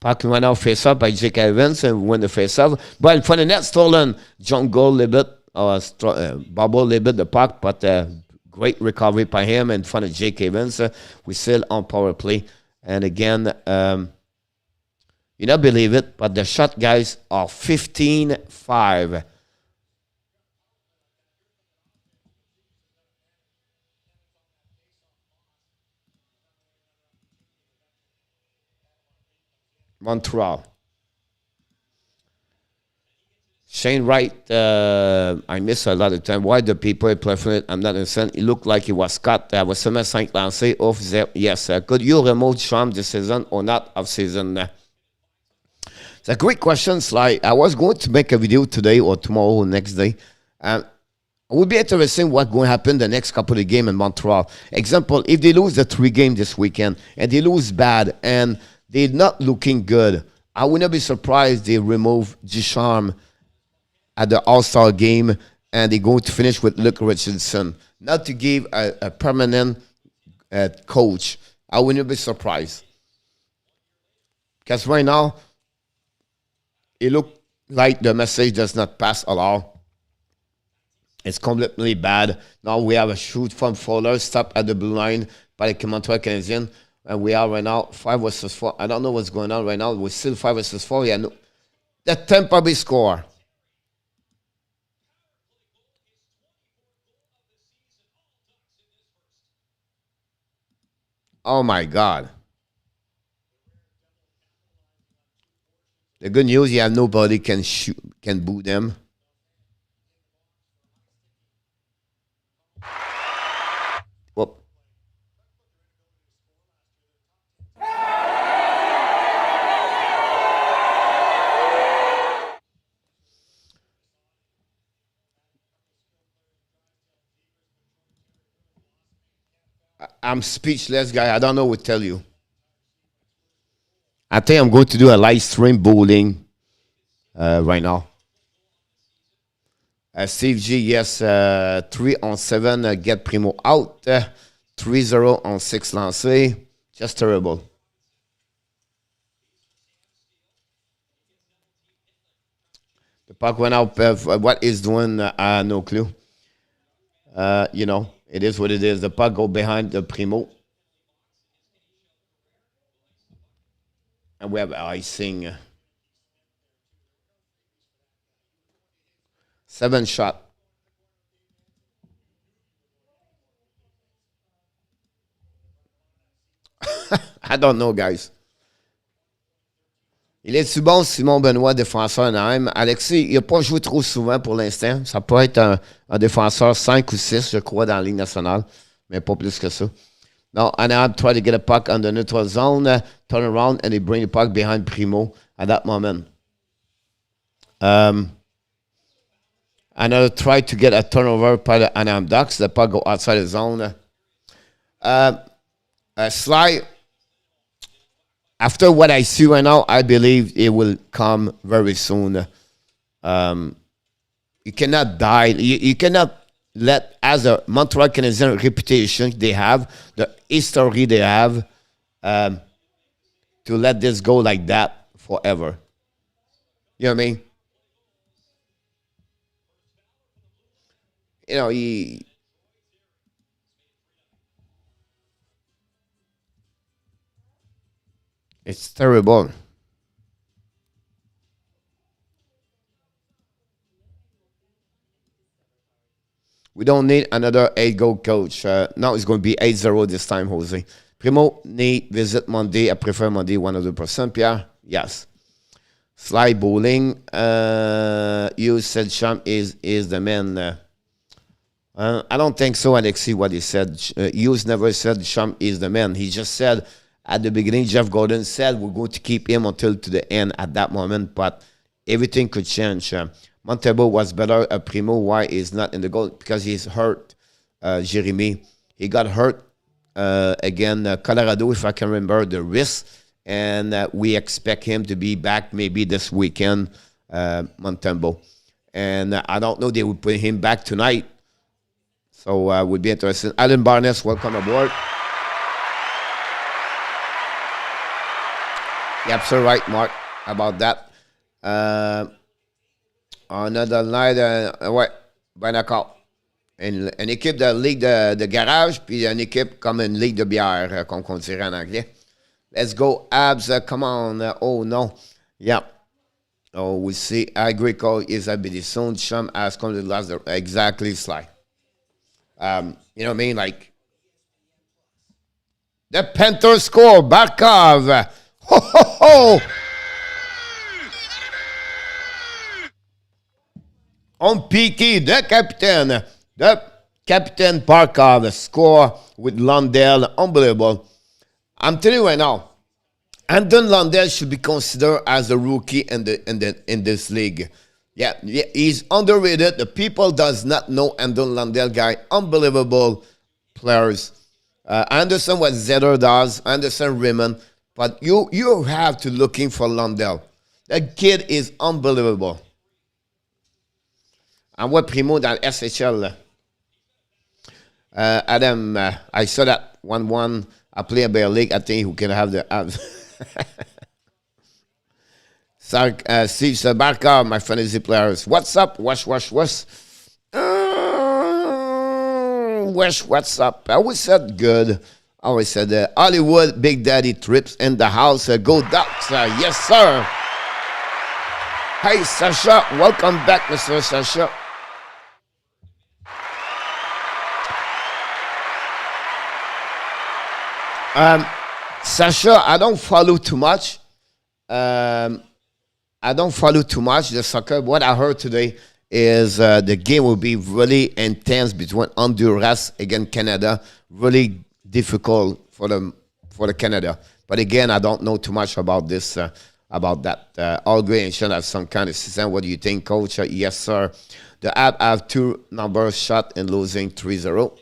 Puck went out face-off by Jake Evans and win the face-off. But in front of net, stolen. John Gold a little bit, bobble a little bit the puck, but great recovery by him in front of Jake Evans. We still on power play. And again, you don't believe it, but the shot guys are 15-5. Montreal. Shane Wright, I miss a lot of time. Why do people play for it? I'm not understand. It looked like he was cut. Was seulement 5 lancés off. Yes. Could you remove Schramm this season or not of season? It's a great question, Sly. I was going to make a video today or tomorrow or next day. It would be interesting what's going to happen the next couple of games in Montreal. Example, if they lose the 3 games this weekend and they lose bad and they're not looking good, I would not be surprised they remove Ducharme at the All-Star game and they're going to finish with Luke Richardson. Not to give a permanent coach. I would not be surprised. Because right now, it looks like the message does not pass at all. It's completely bad. Now we have a shoot from Fowler, stop at the blue line by the Montreal Canadiens. And we are right now 5 versus 4. I don't know what's going on right now. We're still 5 versus 4. Yeah, no. The Tampa Bay score. Oh my God. The good news, yeah, nobody can shoot, can boo them. Whoop. I'm speechless, guy. I don't know what to tell you. I think I'm going to do a live stream bowling right now. Steve G, yes, 3 on 7, get Primo out. 3-0 on 6 lancés. Just terrible. The puck went out. What is doing? No clue. You know, it is what it is. The puck go behind the Primo. And we have icing. 7 shot. I don't know, guys. Il est-tu bon, Simon Benoît, défenseur Anaheim? Alexis, il n'a pas joué trop souvent pour l'instant. Ça peut être un défenseur 5 ou 6, je crois, dans la Ligue nationale, mais pas plus que ça. Now, Anaheim try to get a puck on the neutral zone, turn around, and they bring the puck behind Primo at that moment. Another try to get a turnover by the Anaheim Ducks. The puck go outside the zone. Sly, after what I see right now, I believe it will come very soon. You cannot die. You cannot let, as a Montreal Canadiens reputation they have, the history they have, to let this go like that forever. You know what I mean? You know, it's terrible. We don't need another 8-goal coach. Now it's going to be 8-0 this time, Jose. Primo, need visit Monday. I prefer Monday 100%, Pierre. Yes. Sly Bowling. You said Sham is the man. I don't think so, Alexi, what he said. Hughes never said Sham is the man. He just said at the beginning, Jeff Gordon said we're going to keep him until to the end at that moment, but everything could change. Montebo was better. Primo, why is not in the goal? Because he's hurt, Jeremy. He got hurt again. Colorado, if I can remember, the wrist, and we expect him to be back maybe this weekend, Montembeault. And I don't know, they will put him back tonight. So would be interesting. Alan Barnes, welcome aboard. You're absolutely right, Mark, about that. Another night, ouais, ben d'accord. Une équipe de ligue de garage, puis une équipe comme une ligue de bière, comme on dirait en anglais. Let's go, Abs, come on. Oh, no. Yeah. Oh, we see. I agree, Cole. Is a bit soon. Sham has come to the last. Exactly, Sly. You know what I mean? Like, the Panthers score. Barkov. Ho, ho, ho. On piqué, the captain Barkov score with Lundell. Unbelievable. I'm telling you right now, Anton Lundell should be considered as a rookie in this league. Yeah, he's underrated. The people does not know Anton Lundell guy. Unbelievable players. I understand what Zetter does. I understand Raymond. But you have to looking for Lundell. That kid is unbelievable. And what Primo dans SHL. Adam, I saw that 1-1. I play a better league. I think who can have the abs. Steve Barker, my fantasy players. What's up? What's up? I always said good. I always said Hollywood, Big Daddy Trips in the house. Go Ducks. Yes, sir. Hey, Sasha. Welcome back, Mr. Sasha. Sasha, I don't follow too much. The soccer. What I heard today is the game will be really intense between Honduras against Canada. Really difficult for the Canada. But again, I don't know too much about this, about that. All great should have some kind of system. What do you think, Coach? Yes, sir. The app have 2 numbers shot and losing 3-0.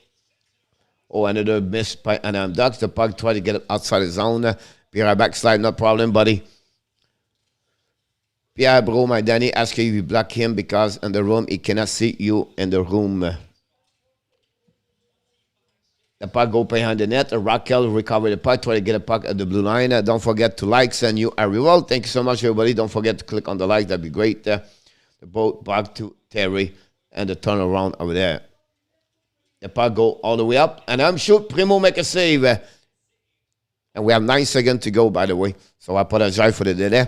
Oh, another miss by Anaheim Ducks. The puck tried to get it outside the zone. Pierre backslide, no problem, buddy. Pierre, bro, my Danny, ask you if you block him because in the room he cannot see you in the room. The puck go behind the net. Raquel recover the puck, try to get a puck at the blue line. Don't forget to like, send you a reward. Thank you so much, everybody. Don't forget to click on the like. That'd be great. The boat back to Terry and the turnaround over there. The puck go all the way up. And I'm sure Primo make a save. And we have 9 seconds to go, by the way. So I apologize for the delay.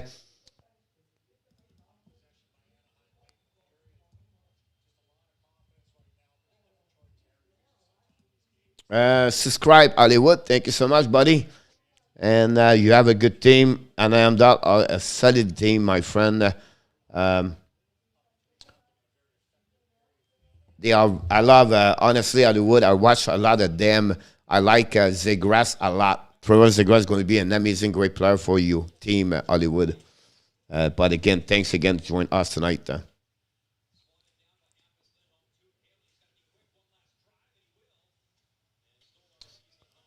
Subscribe, Hollywood. Thank you so much, buddy. And you have a good team. And I am a solid team, my friend. I love, honestly, Hollywood. I watch a lot of them. I like Zegras a lot. Trevor Zegras is going to be an amazing, great player for you, team Hollywood. But again, thanks again for joining us tonight.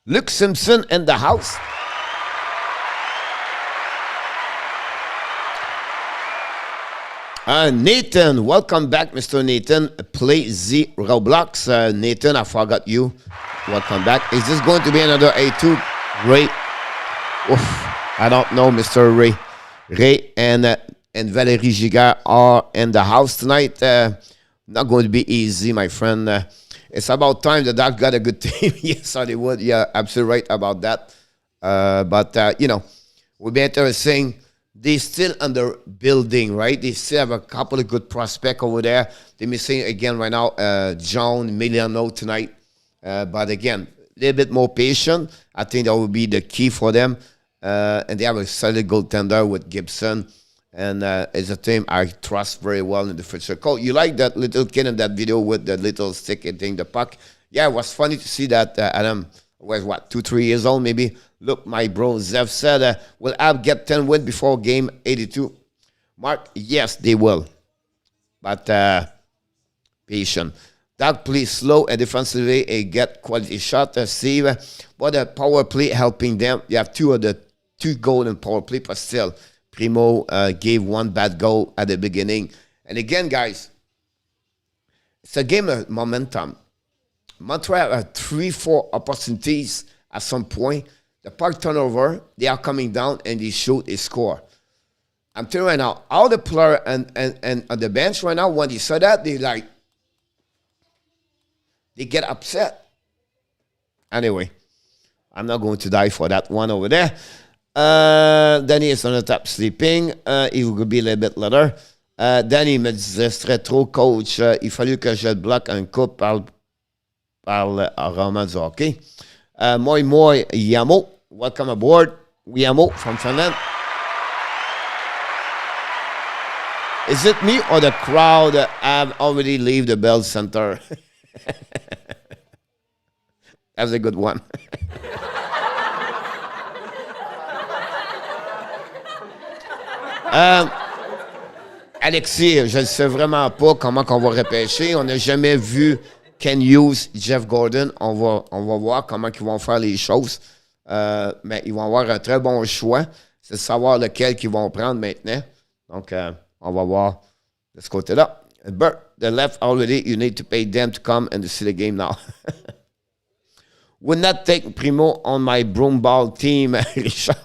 Luke Simpson in the house. Nathan, welcome back, Mr. Nathan. Play the Roblox. Nathan, I forgot you. Welcome back. Is this going to be another A2? Ray. Oof, I don't know, Mr. Ray. Ray and Valerie Giga are in the house tonight. Not going to be easy, my friend. It's about time the Ducks got a good team. Yes, Hollywood. Yeah, absolutely right about that. But, you know, will be interesting. they still under building, right? They still have a couple of good prospects over there. They're missing again right now, John Miliano tonight. But again, a little bit more patient. I think that will be the key for them. And they have a solid goaltender with Gibson. And it's a team I trust very well in the future. Cole, you like that little kid in that video with the little stick hitting the puck? Yeah, it was funny to see that Adam was, 2-3 years old maybe. Look, my bro Zev said, will Ab get 10 wins before game 82? Mark, yes, they will. But patient. That play slow and defensively and get quality shot. Steve, but the power play helping them. You have two goals in power play, but still, Primo gave one bad goal at the beginning. And again, guys, it's a game of momentum. Montreal have 3-4 opportunities at some point. The puck turnover, they are coming down and they shoot, they score. I'm telling you right now, all the players and on the bench right now, when they saw that, they get upset. Anyway, I'm not going to die for that one over there. Danny is on the top sleeping. He will be a little bit later. Danny me disait, c'est très trop, coach. Il fallut que je le bloque un coup par le roman du hockey. Moi, Yamo. Welcome aboard. Yamo from Finland. Is it me or the crowd have already leave the Bell Center? That's a good one. Alexis, je ne sais vraiment pas comment on va repêcher. On n'a jamais vu Ken Hughes, Jeff Gordon. On va voir comment ils vont faire les choses. Mais ils vont avoir un très bon choix. C'est de savoir lequel qu'ils vont prendre maintenant. Donc, on va voir de ce côté-là. Bert, they left already. You need to pay them to come and to see the game now. Would not take Primo on my broom ball team, Richard.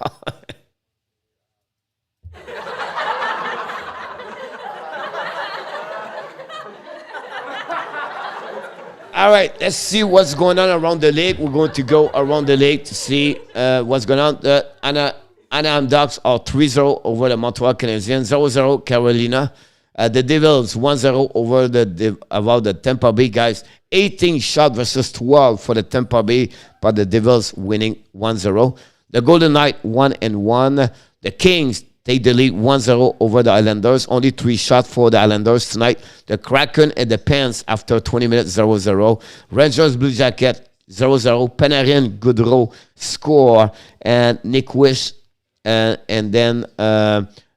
All right, let's see what's going on around the league. We're going to go around the league to see what's going on. The Anaheim Ducks are 3-0 over the Montreal Canadiens, 0-0 Carolina. The Devils 1-0 over the Tampa Bay guys. 18 shots versus 12 for the Tampa Bay, but the Devils winning 1-0. The Golden Knights 1-1. The Kings take the lead 1-0 over the Islanders. Only 3 shots for the Islanders tonight. The Kraken and the Pens after 20 minutes 0-0. Rangers Blue Jacket 0-0. Panarin Goodrow score. And Nick Wish and then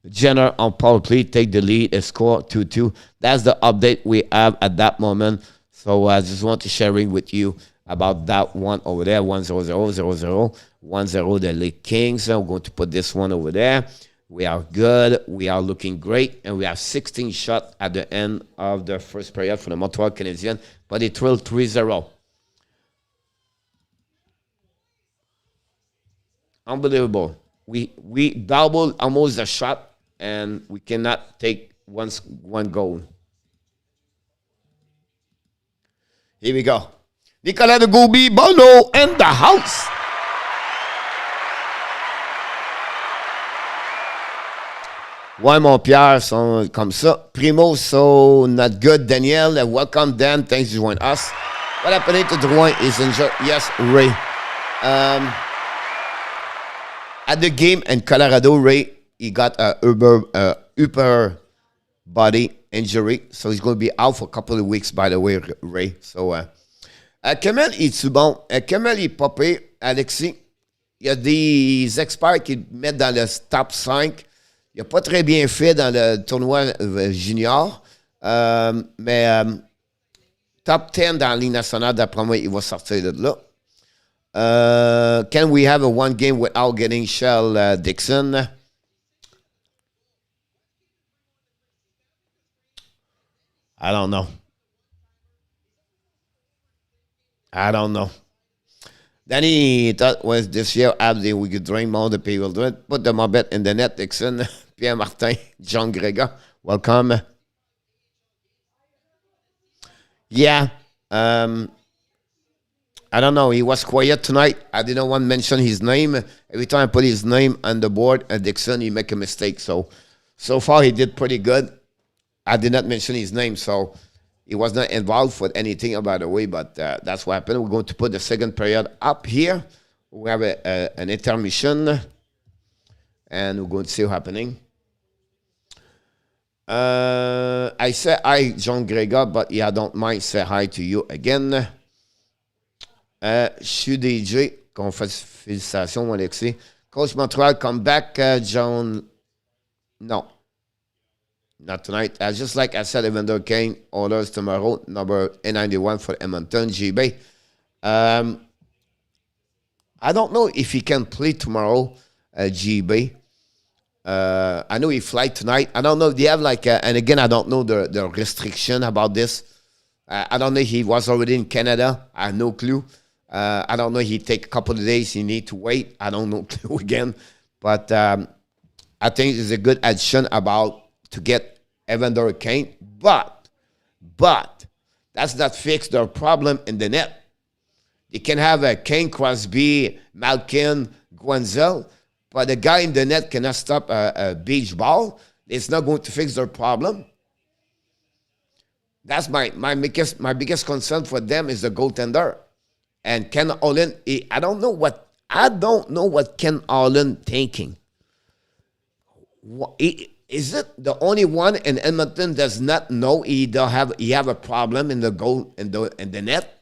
Jenner on power play take the lead and score 2-2. That's the update we have at that moment. So I just want to sharing with you about that one over there. 1-0, 0-0, 1-0 the Lake Kings. I'm going to put this one over there. We are good. We are looking great. And we have 16 shots at the end of the first period for the Montreal Canadiens. But it trailed 3-0. Unbelievable. We doubled almost a shot, and we cannot take one goal. Here we go. Nicolas de Gouby, Bono in the house. Ouais, mon Pierre, sont comme ça. Primo, so not good. Daniel, welcome, Dan. Thanks for joining us. What happened to Drouin is injured. Yes, Ray. At the game in Colorado, Ray, he got a upper body injury, so he's going to be out for a couple of weeks, by the way, Ray. So, Kamel est-tu bon? Kamel est popé, Alexis. Il y a des experts qui le mettent dans le top 5. Il n'a pas très bien fait dans le tournoi junior, mais top 10 dans la Ligue nationale, d'après moi, il va sortir de là. Can we have a one game without getting Shell Dixon? I don't know. Danny thought was this year we could drain more the people do it. Put them a bet in the net, Dixon. Pierre Martin, John Gregor, welcome. Yeah. I don't know. He was quiet tonight. I didn't want to mention his name. Every time I put his name on the board at Dixon, he make a mistake. So far he did pretty good. I did not mention his name, so he was not involved with anything, by the way. But that's what happened. We're going to put the second period up here. We have an intermission, and we're going to see what's happening. I said hi, John Gregor, but yeah, I don't mind say hi to you again. Je suis DJ. Félicitations, mon Alexis. Coach Montreal, come back, John. No, not tonight. Just like I said, Evander Kane, orders tomorrow, number 91 for Edmonton, GB. I don't know if he can play tomorrow, GB. I know he fly tonight. I don't know if they have and again, I don't know the restriction about this. I don't know if he was already in Canada. I have no clue. I don't know if he take a couple of days. He need to wait. I don't know clue again. But I think it's a good addition to get Evander Kane. But that's not fix their problem in the net. They can have a Kane, Crosby, Malkin, Guenzel, but the guy in the net cannot stop a beach ball. It's not going to fix their problem. That's my biggest concern for them is the goaltender. And Ken Holland, I don't know what Ken Holland thinking. Is it the only one in Edmonton does not know he have a problem in the goal in the net?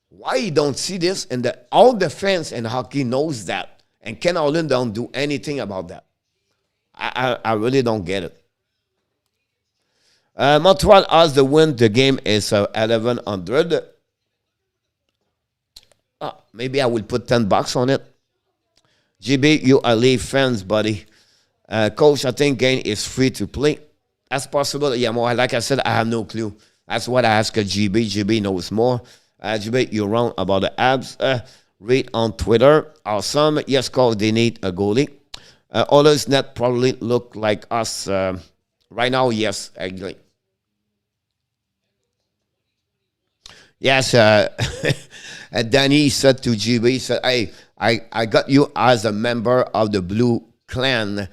Why you don't see this? And all the fans in hockey knows that, and Ken Holland don't do anything about that. I really don't get it. Montreal has the win. The game is 1100. Maybe I will put $10 on it. GB, you are Leaf fans, buddy. Coach, I think game is free to play. That's possible. Yeah, more like I said, I have no clue. That's what I asked GB. GB knows more. GB, you're wrong about the abs. Read on Twitter. Awesome. Yes, Coach, they need a goalie. Others net probably look like us. Right now, yes, actually. Yes, Danny said to GB, he said, hey, I got you as a member of the Blue Clan,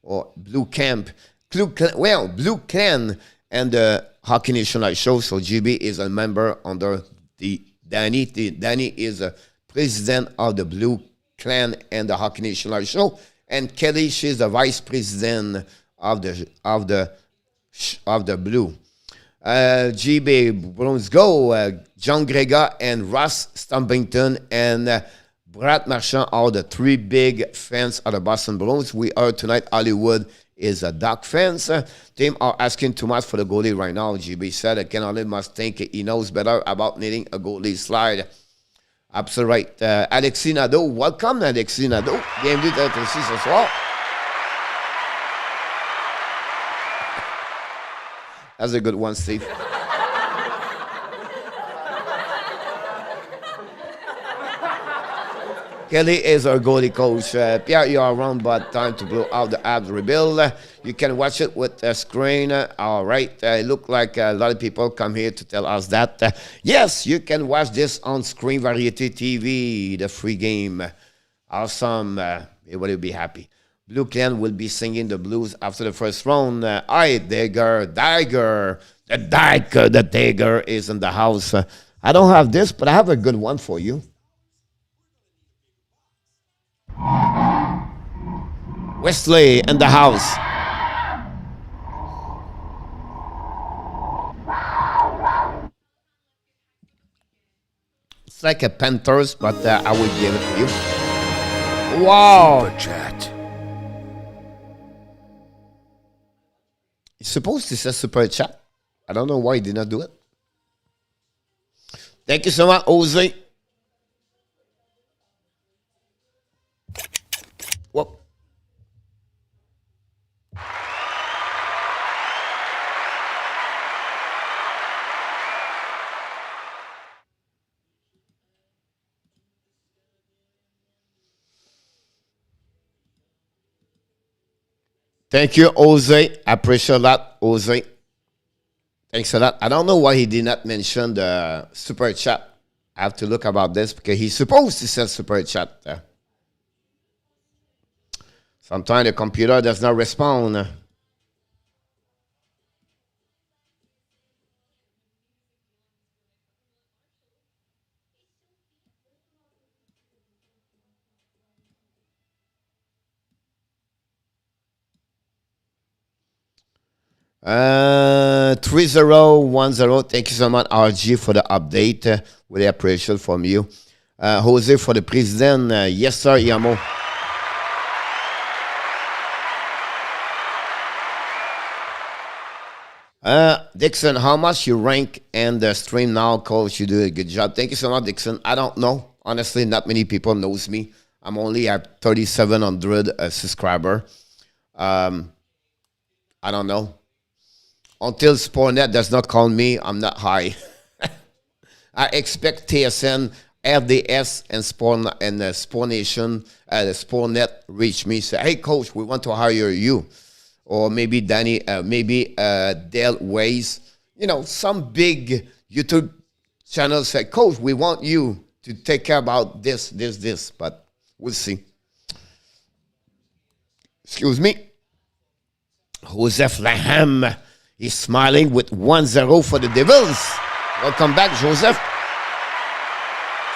or Blue Camp. Blue Clan and the Hockey National Show. So GB is a member under the Danny. Danny is a president of the Blue Clan and the Hockey National Show. And Kelly, she's the vice president of the Blue. GB Bruins go. John Gregor and Ross Stumpington and Brad Marchand are the three big fans of the Boston Bruins. We are tonight. Hollywood is a Duck fans. Team are asking too much for the goalie right now. GB said Ken Holland must think he knows better about needing a goalie slide. Absolutely right. Alexis Nadeau, welcome Alexis Nadeau. Bienvenue d'être ici ce soir. That's a good one, Steve. Kelly is our goalie coach. Pierre, you are around, but time to blow out the abs rebuild. You can watch it with a screen. All right. It look like a lot of people come here to tell us that. Yes, you can watch this on Screen Variety TV, the free game. Awesome. Everybody will be happy. Blue Clan will be singing the blues after the first round. Aye, Dagger. The Dagger is in the house. I don't have this, but I have a good one for you. Wesley in the house. It's like a Panthers, but I will give it to you. Wow. Super chat. It's supposed to say super chat. I don't know why he did not do it. Thank you so much, Jose. Whoop. Thank you, Jose. I appreciate that, Jose. Thanks a lot. I don't know why he did not mention the super chat. I have to look about this because he's supposed to send super chat. Sometimes the computer does not respond. Uh, 3010. Thank you so much, RG, for the update. Really appreciate from you. Jose for the president. Yes, sir, Yamo. Dixon, how much you rank and the stream now, coach? You do a good job. Thank you so much, Dixon. I don't know. Honestly, not many people knows me. I'm only at 3,700 subscriber. I don't know. Until Sportnet does not call me, I'm not high. I expect TSN, RDS, and Sport Nation, the Sportnet reach me, say, "Hey, coach, we want to hire you," or maybe Danny, maybe Dale Ways. You know, some big YouTube channels say, "Coach, we want you to take care about this." But we'll see. Excuse me. Joseph Laham. He's smiling with 1-0 for the Devils. Welcome back, Joseph.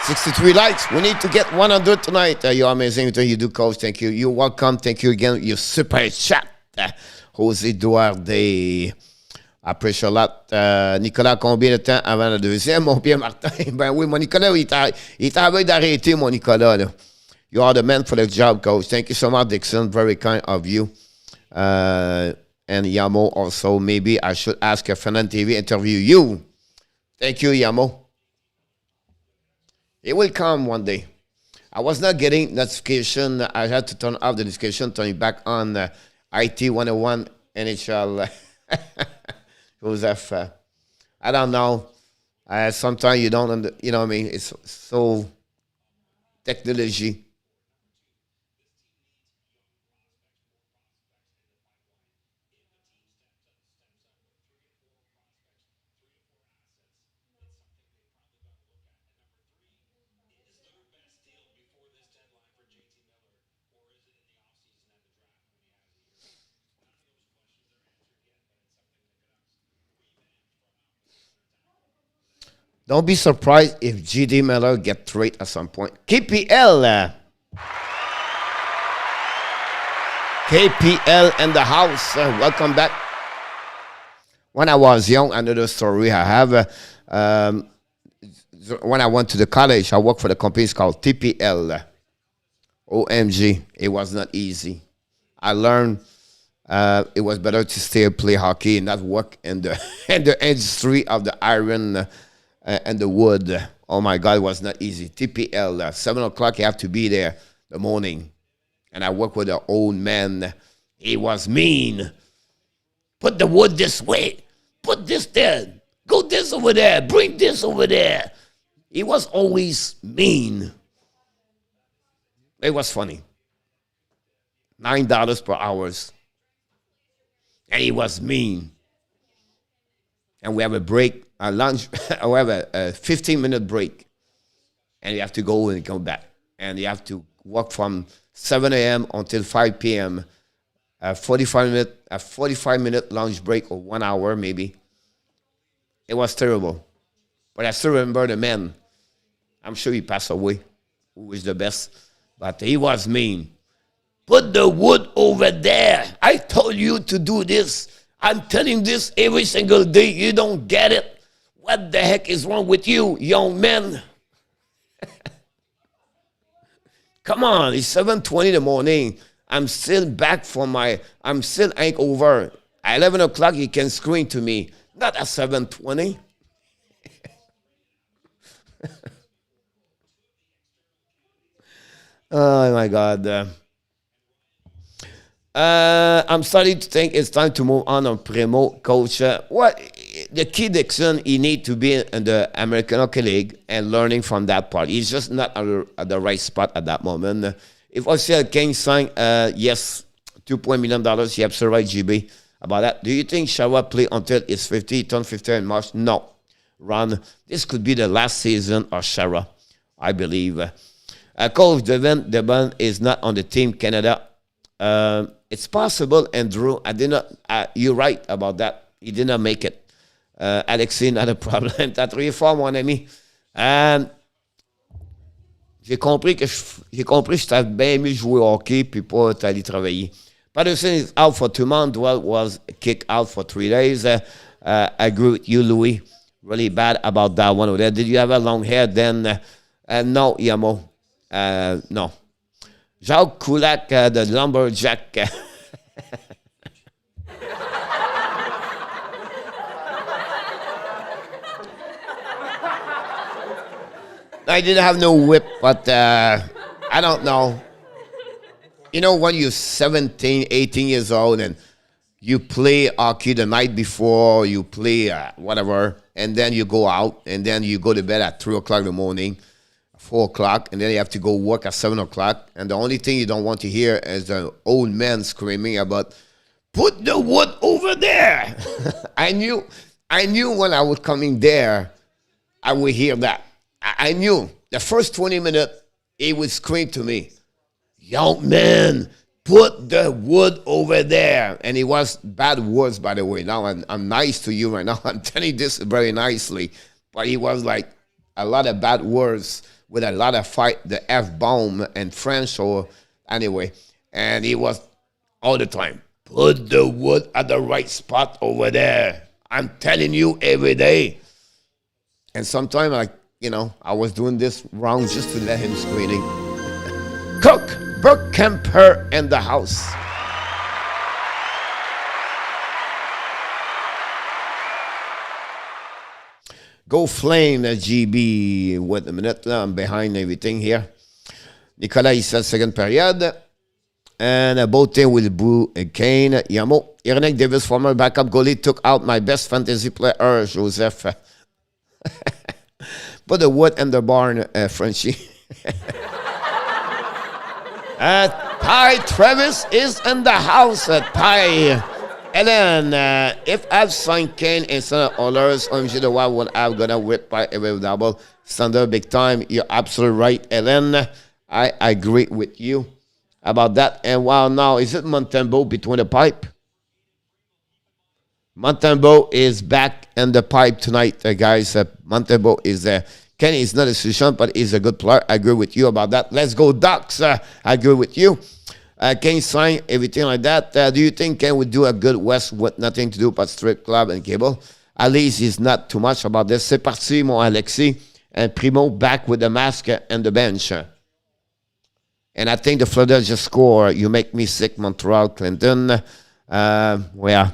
63 likes. We need to get 100 tonight. You're amazing. You do, coach. Thank you. You're welcome. Thank you again. You're super chat. José Duarte. Appreciate a lot. Nicolas, combien de temps avant la deuxième, mon Pierre Martin? Ben oui, mon Nicolas, il travaille d'arrêter, mon Nicolas. Là. You are the man for the job, coach. Thank you so much, Dixon. Very kind of you. And Yamo also, maybe I should ask a Fernand TV interview you. Thank you, Yamo. It will come one day. I was not getting notification. I had to turn off the notification, turn it back on IT 101 NHL. Joseph, I don't know. Sometimes you don't, you know what I mean? It's so technology. Don't be surprised if GD Miller get traded at some point. KPL. KPL in the house. Welcome back. When I was young, another story I have. When I went to the college, I worked for the company called TPL. OMG. It was not easy. I learned it was better to stay and play hockey and not work in the in the industry of the iron and the wood. Oh my God, it was not easy. TPL, 7 o'clock, you have to be there the morning. And I work with an old man. He was mean. Put the wood this way. Put this there. Go this over there. Bring this over there. He was always mean. It was funny. $9 per hour. And he was mean. And we have a break. A lunch, we have a 15-minute break, and you have to go and come back, and you have to work from 7 a.m. until 5 p.m. A 45-minute lunch break or 1 hour maybe. It was terrible, but I still remember the man. I'm sure he passed away, who was the best, but he was mean. Put the wood over there. I told you to do this. I'm telling this every single day. You don't get it. What the heck is wrong with you, young man? Come on, it's 7:20 in the morning. I'm still back from I'm still ain't over. At 11 o'clock, you can scream to me. Not at 7:20. Oh, my God. I'm starting to think it's time to move on Primo, coach. What the kid Dixon, he need to be in the American Hockey League and learning from that part. He's just not at the right spot at that moment. If OCL can sign, yes, $2 million, you absolutely right, GB, about that. Do you think Shawa play until it's 50, turn 50 in March? No. run. This could be the last season of Shara, I believe. Coach Devon is not on the Team Canada. It's possible, Andrew. I did not. You're right about that. He did not make it. Alexis, not a problem. T'as trouvé fort, mon ami. J'ai compris que j'étais bien mieux jouer au hockey puis pas aller travailler. Patterson is out for 2 months. Well, was kicked out for 3 days. I agree with you, Louis. Really bad about that one over there. Did you have a long hair then? No, Yamo. No. Jacques Kulak, the lumberjack. I didn't have no whip, but I don't know. You know, when you're 17, 18 years old and you play hockey the night before, you play whatever, and then you go out, and then you go to bed at 3 o'clock in the morning, 4 o'clock, and then you have to go work at 7 o'clock. And the only thing you don't want to hear is the old man screaming about, put the wood over there. I knew when I was coming there, I would hear that. I knew the first 20 minutes, he would scream to me, young man, put the wood over there. And it was bad words, by the way. Now I'm nice to you right now. I'm telling you this very nicely. But he was like a lot of bad words with a lot of fight, the F-bomb and French or anyway. And he was all the time, put the wood at the right spot over there. I'm telling you every day. And sometimes I was doing this wrong just to let him screaming. Cook, Burke Kemper in the house. Go Flame, GB. Wait a minute, I'm behind everything here. Nicolas, he said second period. And both team will boo Kane. Yamo. Ironic Davis, former backup goalie, took out my best fantasy player, Joseph. Put the wood in the barn, Frenchy. Ty Travis is in the house. Ty. Ellen, if I've signed Kane instead of Stolarz, I'm sure the Wild would have gonna whip by every double. Thunder big time. You're absolutely right, Ellen. I agree with you about that. And wow, now is it Montembeault between the pipe? Montembeault is back in the pipe tonight, guys. Montembeault is Ken is not a solution, but he's a good player. I agree with you about that. Let's go Ducks. I agree with you. Ken sign everything like that. Do you think Ken would do a good West with nothing to do but strip club and cable? At least he's not too much about this. C'est parti, mon Alexis. And Primo back with the mask and the bench. And I think the Florida just score. You make me sick, Montreal, Clinton. Where?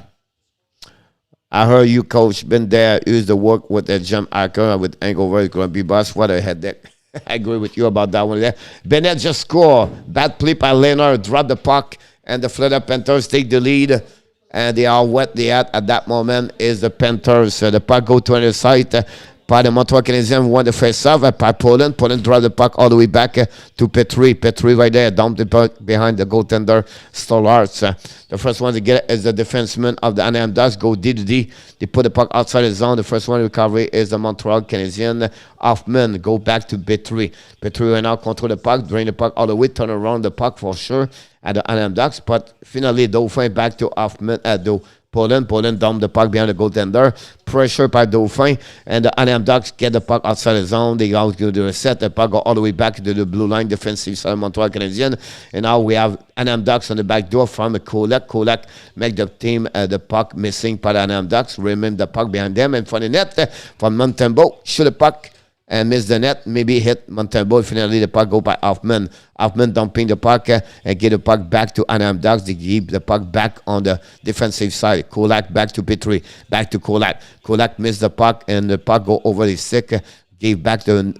I heard you, coach, been there, used the work with the jump hacker with Angover. It's going to be bust. What a headache. I agree with you about that one there. Bennett just score. Bad play by Leonard. Drop the puck. And the Florida Panthers take the lead. And they are what they at that moment is the Panthers. The puck go to the side. By the Montreal Canadiens won the face-off by Poland. Poland drive the puck all the way back to Petrie. Petrie right there, dumped the puck behind the goaltender, Stolarz. The first one to get it is the defenseman of the Anaheim Ducks, go D. They put the puck outside the zone. The first one to recover is the Montreal Canadiens. Hoffman go back to Petrie. Petrie right now control the puck, drain the puck all the way, turn around the puck for sure at the Anaheim Ducks. But finally, Dauphin back to Hoffman at Poland dumped the puck behind the goaltender. Pressure by Dauphin. And the Anaheim Ducks get the puck outside the zone. They go to the reset. The puck go all the way back to the blue line defensive side of Montreal Canadiens. And now we have Anaheim Ducks on the back door from Kolak. Kolak make the team the puck missing by the Anaheim Ducks. Remember the puck behind them. And for the net from Montembeault. Shoot the puck and miss the net. Maybe hit Montembeault. Finally the puck go by Hoffman. Hoffman dumping the puck and get the puck back to Anaheim Ducks. They keep the puck back on the defensive side. Kolak back to Petrie. Back to Kolak. Kolak missed the puck and the puck go over the stick. Gave back the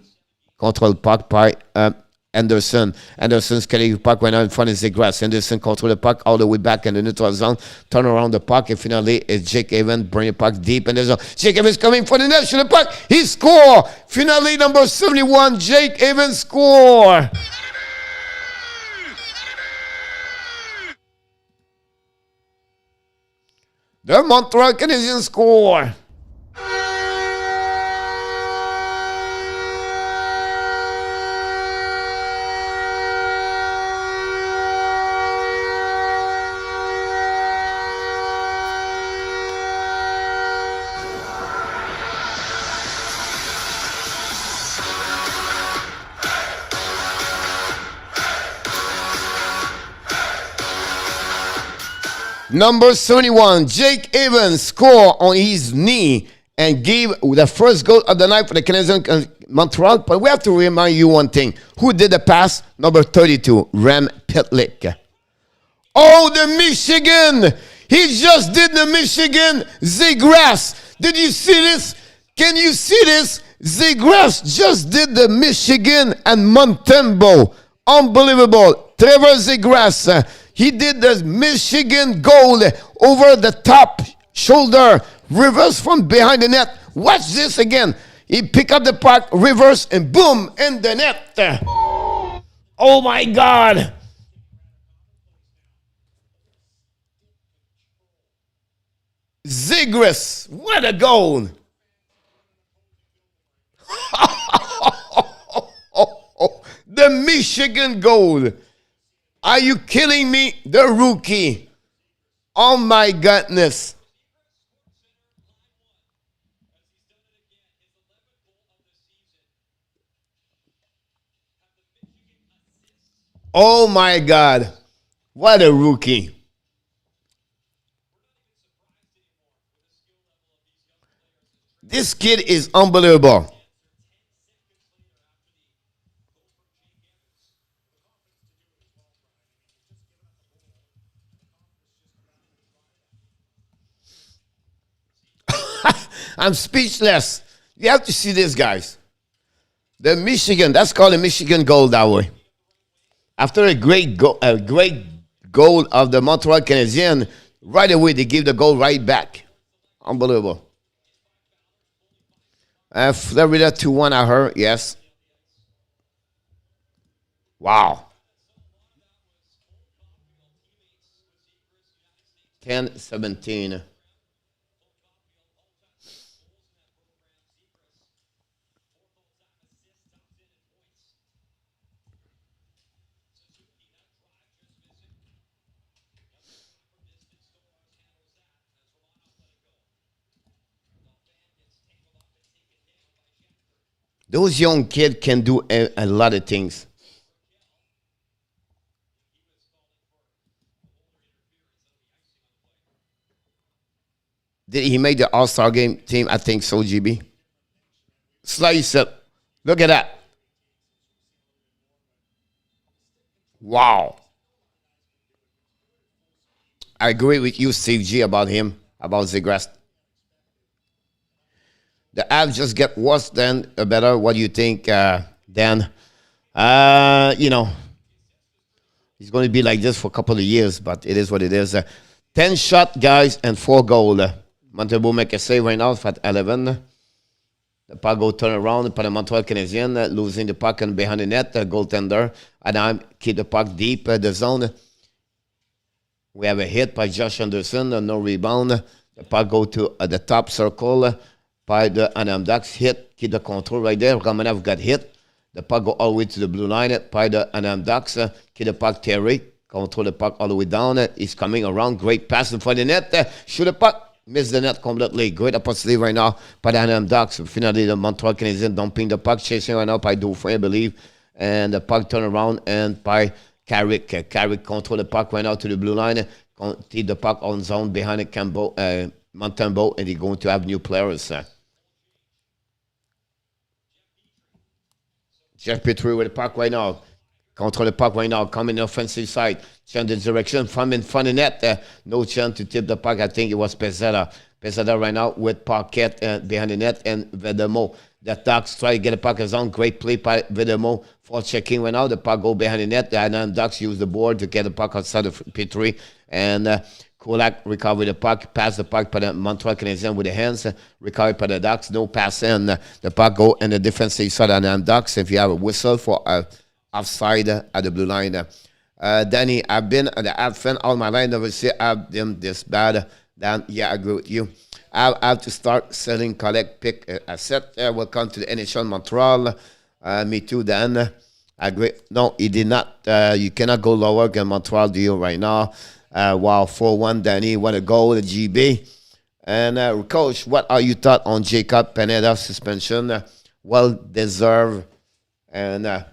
control puck by Anderson. Anderson's carrying the puck right now in front of Zegras. Anderson control the puck all the way back in the neutral zone. Turn around the puck and finally it's Jake Evans bring the puck deep in the zone. Jake Evans coming for the net. Shoot the puck. He score. Finally number 71. Jake Evans score. The Montreal Canadiens score. Number 71, Jake Evans scored on his knee and gave the first goal of the night for the Canadiens Montreal. But we have to remind you one thing. Who did the pass? Number 32, Rem Pitlick. Oh, the Michigan! He just did the Michigan Zegras. Did you see this? Can you see this? Zegras just did the Michigan and Montembeault. Unbelievable. Trevor Zegras. He did the Michigan goal over the top shoulder. Reverse from behind the net. Watch this again. He pick up the puck, reverse, and boom, in the net. Oh my God. Zegras, what a goal. The Michigan goal. Are you kidding me? The rookie. Oh my goodness. Oh my God. What a rookie. This kid is unbelievable. I'm speechless. You have to see this, guys. The Michigan, that's called a Michigan goal that way. After a great goal of the Montreal Canadiens, right away they give the goal right back. Unbelievable. Florida 2-1, I heard. Yes. Wow. 10-17. Those young kids can do a lot of things. Did he make the All-Star game team? I think so, GB. Slice it. Look at that. Wow. I agree with you, Steve G, about him, about Zegras. The ads just get worse than better. What do you think, Dan? You know, he's going to be like this for a couple of years, but it is what it is. 10 shot, guys, and 4 goal. Montembeault make a save right now at 11. The puck go turn around for the Montreal Canadiens, losing the puck and behind the net, goaltender. Anaheim keep the puck deep the zone. We have a hit by Josh Anderson, no rebound. The puck go to the top circle by the Anaheim Ducks. Hit, keep the control right there. Romanov got hit. The puck go all the way to the blue line by the Anaheim Ducks. Keep the puck, Terry. Control the puck all the way down. He's coming around. Great pass in front of the net. Shoot the puck. Miss the net completely. Great opportunity right now by the Anaheim Ducks. Finally, the Montreal Canadiens dumping the puck. Chasing right now by Dauphin, I believe. And the puck turn around and by Carrick. Carrick control the puck right now to the blue line. Keep the puck on zone behind the Montembeault. And they're going to have new players. Jeff Petrie with the puck right now. Control the puck right now. Coming offensive side. Change the direction from in front of net. No chance to tip the puck. I think it was Pezzetta. Pezzetta right now with Paquette behind the net and Vedemo. The Ducks try to get the puck on. Great play by Vedemo for checking right now. The puck go behind the net. The Ducks use the board to get the puck outside of Petrie. And Kulak recovered the puck. Pass the puck by the Montreal Canadiens with the hands. Recovered by the Ducks. No pass in. The puck go in the defensive side of the Ducks. If you have a whistle for offside at the blue line. Danny, I've been the ad fan all my life. Never see I've been this bad. Dan, yeah, I agree with you. I have to start selling, collect, pick a set. Welcome to the NHL Montreal. Me too, Dan. I agree. No, he did not. You cannot go lower than Montreal deal right now. Wow, 4-1, Danny. What a goal, the GB. And Coach, what are you thought on Jacob Pineda suspension? Well deserved. And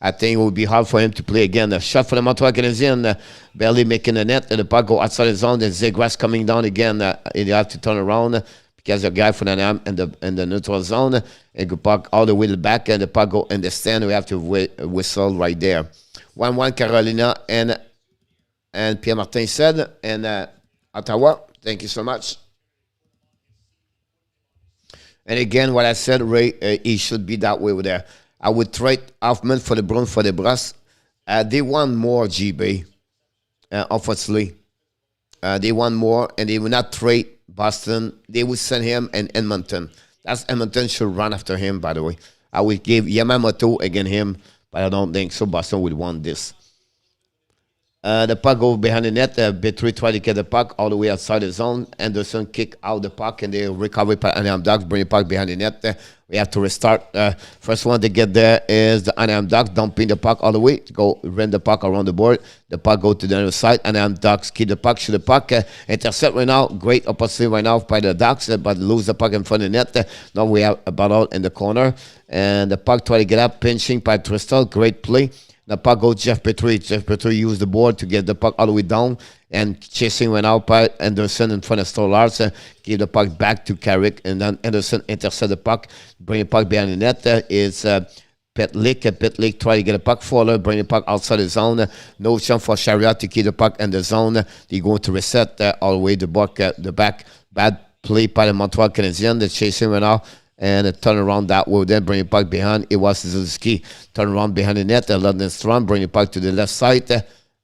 I think it would be hard for him to play again. A shot for the Montreal Canadiens, barely making the net, and the puck go outside the zone. Then Zegras coming down again. You have to turn around because the guy from Anaheim in the neutral zone, and the puck all the way to the back, and the puck go in the stand. We have to whistle right there. 1-1 Carolina and Pierre Martin said, and Ottawa. Thank you so much. And again, what I said, Ray, he should be that way over there. I would trade Hoffman for the Brun for the Brass. They want more, GB, unfortunately. They want more, and they will not trade Boston. They will send him in Edmonton. That's Edmonton should run after him, by the way. I would give Yamamoto against him, but I don't think so. Boston would want this. The puck go behind the net. Betry try to get the puck all the way outside the zone. Anderson kick out the puck, and they recover by Anaheim Ducks, bring the puck behind the net. We have to restart. First one to get there is the Anaheim Ducks, dumping the puck all the way to go run the puck around the board. The puck go to the other side. Anaheim Ducks keep the puck, shoot the puck. Intercept right now. Great opportunity right now by the Ducks, but lose the puck in front of the net. Now we have a battle in the corner. And the puck try to get up, pinching by Tristel. Great play. The puck goes Jeff Petrie. Jeff Petrie used the board to get the puck all the way down, and chasing went out by Anderson in front of Stolarz. Give the puck back to Carrick, and then Anderson intercept the puck, bring the puck behind the net. It's Petlick. Petlick try to get the puck Fowler, bring the puck outside the zone. No chance for Chariot to keep the puck in the zone. They're going to reset all the way the back. Bad play by the Montreal Canadiens. The chasing went out. And a turn around that way, then bring it back behind. It was Suzuki. Turn around behind the net. London Strong bring it back to the left side.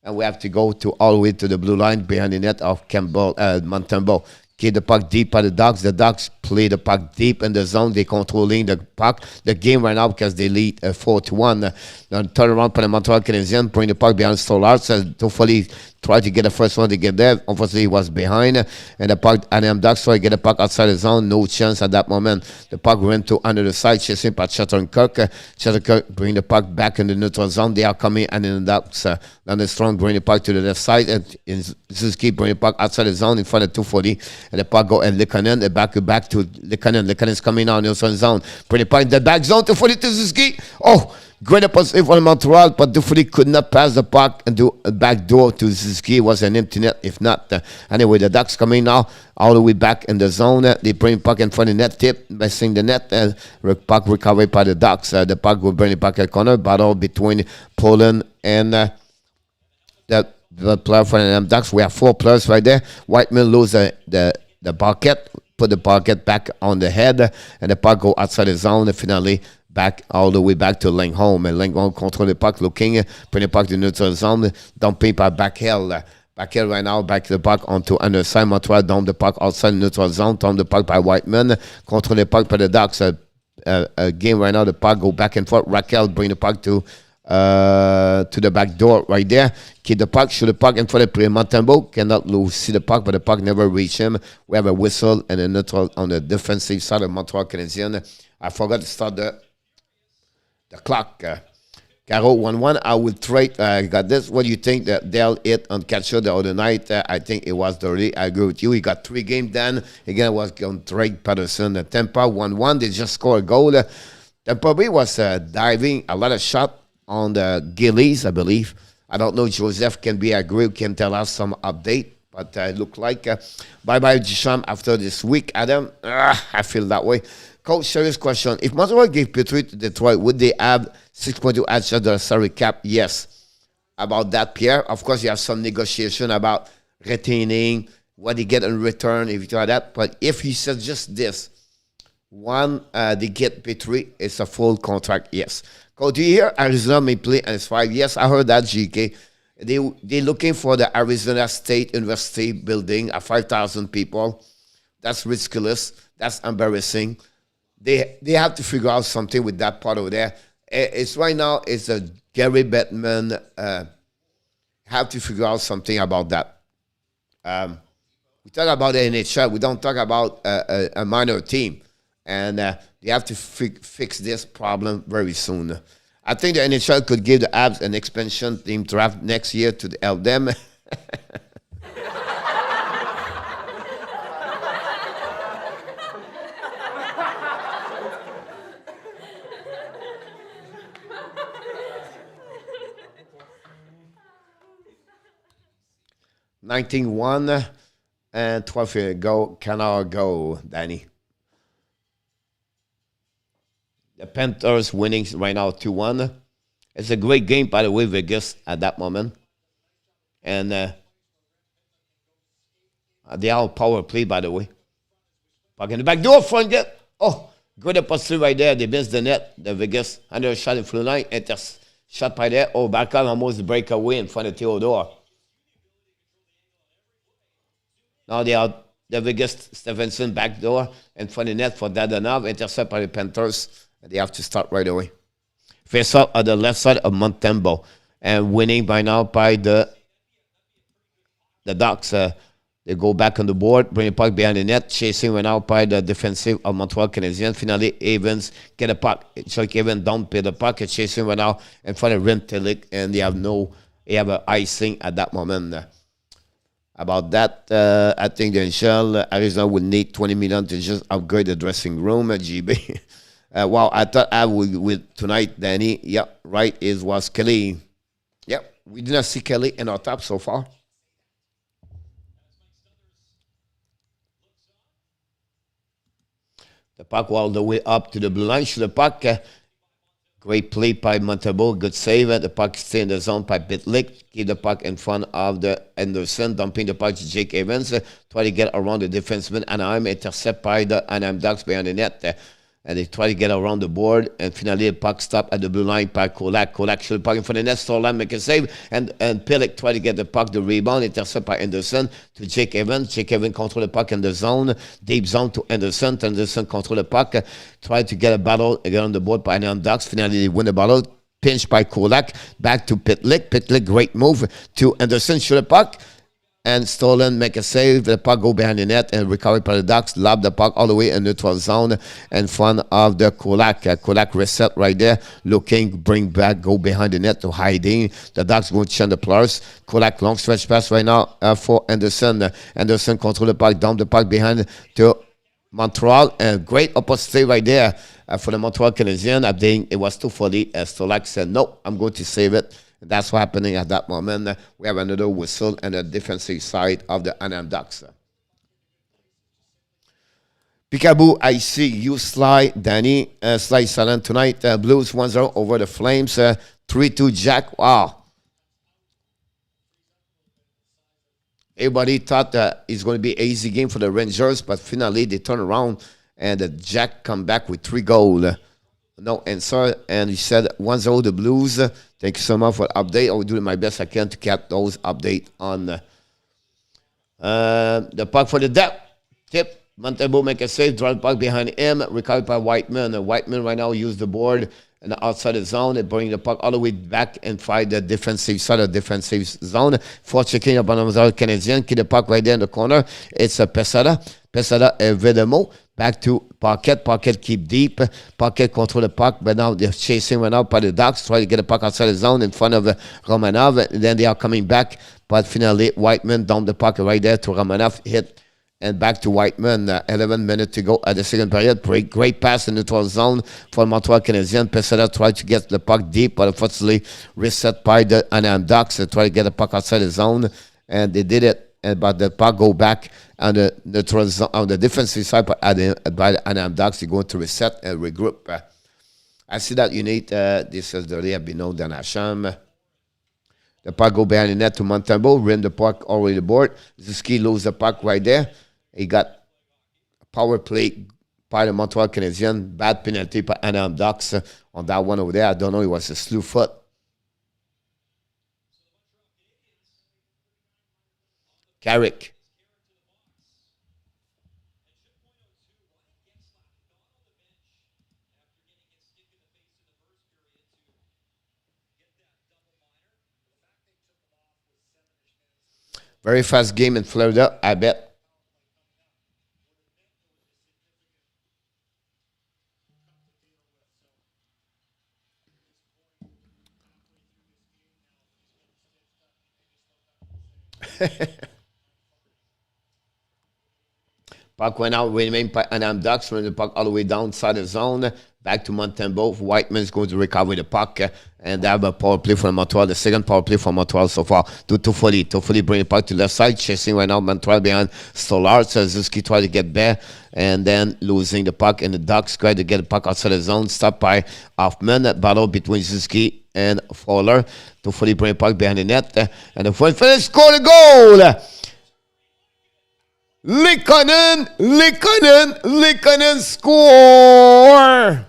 And we have to go to all the way to the blue line behind the net of Campbell, Montembeau. Keep the puck deep by the Ducks. The Ducks play the puck deep in the zone. They controlling the puck. The game right now because they lead 4-1. Then turn around by the Montreal Canadiens. Bring the puck behind Stolarz. Hopefully try to get the first one to get there. Unfortunately, he was behind. And the puck, Anaheim Ducks try to get the puck outside the zone. No chance at that moment. The puck went to under the side, chasing by Shattenkirk. Shattenkirk bring the puck back in the neutral zone. They are coming, and then the Ducks, London Strong bring the puck to the left side. And Suzuki bring the puck outside the zone in front of 240. And the puck go and Likanen. The back to Likanen. Likanen is coming out in the neutral zone. Bring the puck in the back zone. 240 to Suzuki. Oh! Great opportunity for Montreal, but Duffy could not pass the puck and do a back door to Suzuki. It was an empty net, if not. Anyway, the Ducks coming now all the way back in the zone. They bring puck in front of the net tip, missing the net. Puck recovered by the Ducks. The puck will bring the puck at corner. Battle between Poland and the player from the Ducks. We have 4 players right there. Whiteman lose the bucket, put the bucket back on the head, and the puck go outside the zone. And finally, back all the way back to Lingholm. And Lingholm control the puck, looking, bring the puck to the neutral zone, dumping by Backhill. Backhill right now, back the puck onto underside. Montreal dump the puck outside the neutral zone, dump the puck by Whiteman, control the puck by the Ducks. Game right now, the puck go back and forth. Raquel bring the puck to the back door right there. Keep the puck, shoot the puck in front of play. Montembeau cannot see the puck, but the puck never reach him. We have a whistle and a neutral on the defensive side of Montreal Canadiens. I forgot to start the clock. Caro 1-1. I will trade. Got this. What do you think that Dell hit on catcher the other night? I think it was dirty. I agree with you. He got 3 games done. Again, I was going to trade Patterson. Tampa 1-1. They just scored a goal. Tampa Bay was diving a lot of shot on the Gillies, I believe. I don't know. Joseph can be agree. Can tell us some update. But it looked like bye-bye Duchamp after this week. Adam, I feel that way. Coach, serious question. If Montreal gave Petrie to Detroit, would they have 6.2 extra the salary cap? Yes. About that, Pierre, of course, you have some negotiation about retaining, what they get in return, if you try that. But if he says just this, they get Petrie, it's a full contract, yes. Coach, do you hear Arizona may play and it's 5? Yes, I heard that, GK. They're looking for the Arizona State University building at 5,000 people. That's ridiculous. That's embarrassing. They have to figure out something with that part over there. It's right now, it's a Gary Bettman. Have to figure out something about that. We talk about the NHL. We don't talk about a minor team. And they have to fix this problem very soon. I think the NHL could give the Abs an expansion team draft next year to help them. 19-1 and 12 go. Canada go, Danny. The Panthers winning right now 2-1. It's a great game, by the way, Vegas at that moment. And they are power play, by the way. Puck in the back door, front get. Oh, good opportunity right there. They missed the net. The Vegas under shot in front line. Shot by there. Oh, back on almost break away in front of Theodore. Now they are the Vegas Stephenson back door in front of the net for Dadonov. Intercept by the Panthers. They have to start right away. Face up at the left side of Montembeault. And winning by now by the Ducks. They go back on the board, bring the puck behind the net, chasing right now by the defensive of Montreal Canadiens. Finally, Evans get a puck. Chuck Evans don't pay the puck, chasing right now in front of Rimtelik, and they have an icing at that moment. About that, I think the NHL, Arizona will need $20 million to just upgrade the dressing room at GB. Wow, I thought I would with tonight, Danny. Yep, right, it was Kelly. Yep, we did not see Kelly in our top so far. The puck all the way up to the blue line. Shoot the puck. Great play by Montembeault. Good save. The puck stay in the zone by Pitlick. Keep the puck in front of the Anderson. Dumping the puck to Jake Evans. Try to get around the defenseman. Anaheim intercept by the Anaheim Ducks behind the net. And they try to get around the board. And finally, the puck stopped at the blue line by Kolak. Kolak shoot the puck in front of the net. Stolarz make a save. And Pitlick try to get the puck, the rebound. Intercept by Anderson to Jake Evans. Jake Evans control the puck in the zone. Deep zone to Anderson. Anderson control the puck. Try to get a battle again on the board by Anaheim Ducks. Finally, they win the battle. Pinched by Kolak. Back to Pitlick. Pitlick, great move to Anderson. Shoot the puck. And Stolarz make a save. The puck go behind the net and recovered by the Ducks. Lob the puck all the way in neutral zone in front of the Kolak. Kolak reset right there. Looking, bring back, go behind the net to hiding. The Ducks going to send the players. Kolak long stretch pass right now for Anderson. Anderson control the puck, down the puck behind to Montreal. And great opportunity right there for the Montreal Canadiens. I think it was 240. Stolarz said, no, I'm going to save it. That's what's happening at that moment. We have another whistle on the defensive side of the Anaheim Ducks. Peekaboo, I see you slide, Danny. Slide silent tonight. Blues 1-0 over the Flames. 3-2 Jack. Wow. Everybody thought it's going to be an easy game for the Rangers, but finally they turn around and the Jack come back with 3 goals. No answer, and he said 1-0 the Blues. Thank you so much for the update. I will do my best I can to get those updates on the puck for the depth. Tip. Montembeault make a save, draw the puck behind him, recovered by Whiteman. Whiteman right now use the board in the outside of the zone and bring the puck all the way back and fight the defensive side of the defensive zone. For checking up on the Montreal Canadiens, keep the puck right there in the corner. It's a Pesada and Vedemo. Back to Pocket. Pocket keep deep. Pocket control the puck, but now they're chasing right now by the Ducks. Try to get the puck outside the zone in front of Romanov. And then they are coming back, but finally Whiteman down the puck right there to Romanov. Hit and back to Whiteman. 11 minutes to go at the second period. Great pass in the neutral zone for Montreal Canadiens. Pesada tried to get the puck deep, but unfortunately reset by the Anaheim Ducks. They tried to get the puck outside the zone, and they did it. But the puck go back on the neutral zone, on the defensive side by the Anaheim Ducks. They're going to reset and regroup. I see that you need, this is the Réabino d'Anacham. The puck go behind the net to Montembeault. Rim the puck all the way to the board. Zuski lose the puck right there. He got a power play by the Montreal Canadiens. Bad penalty by Anaheim Ducks on that one over there. I don't know. It was a slew foot. Carrick. Very fast game in Florida, I bet. Puck went out, remain by Anaheim Ducks, run the puck all the way downside the zone. Back to Montembeault. Whiteman's going to recover the puck. And they have a power play from Montreal. The second power play from Montreal so far to Toffoli. Toffoli bring the puck to left side. Chasing right now Montreal behind Stolarz. Zuski try to get back. And then losing the puck. And the Ducks try to get the puck outside the zone. Stopped by Hoffman. Battle between Zuski and Fowler. Toffoli bring the puck behind the net. And the first finish score the goal. Likkonen score!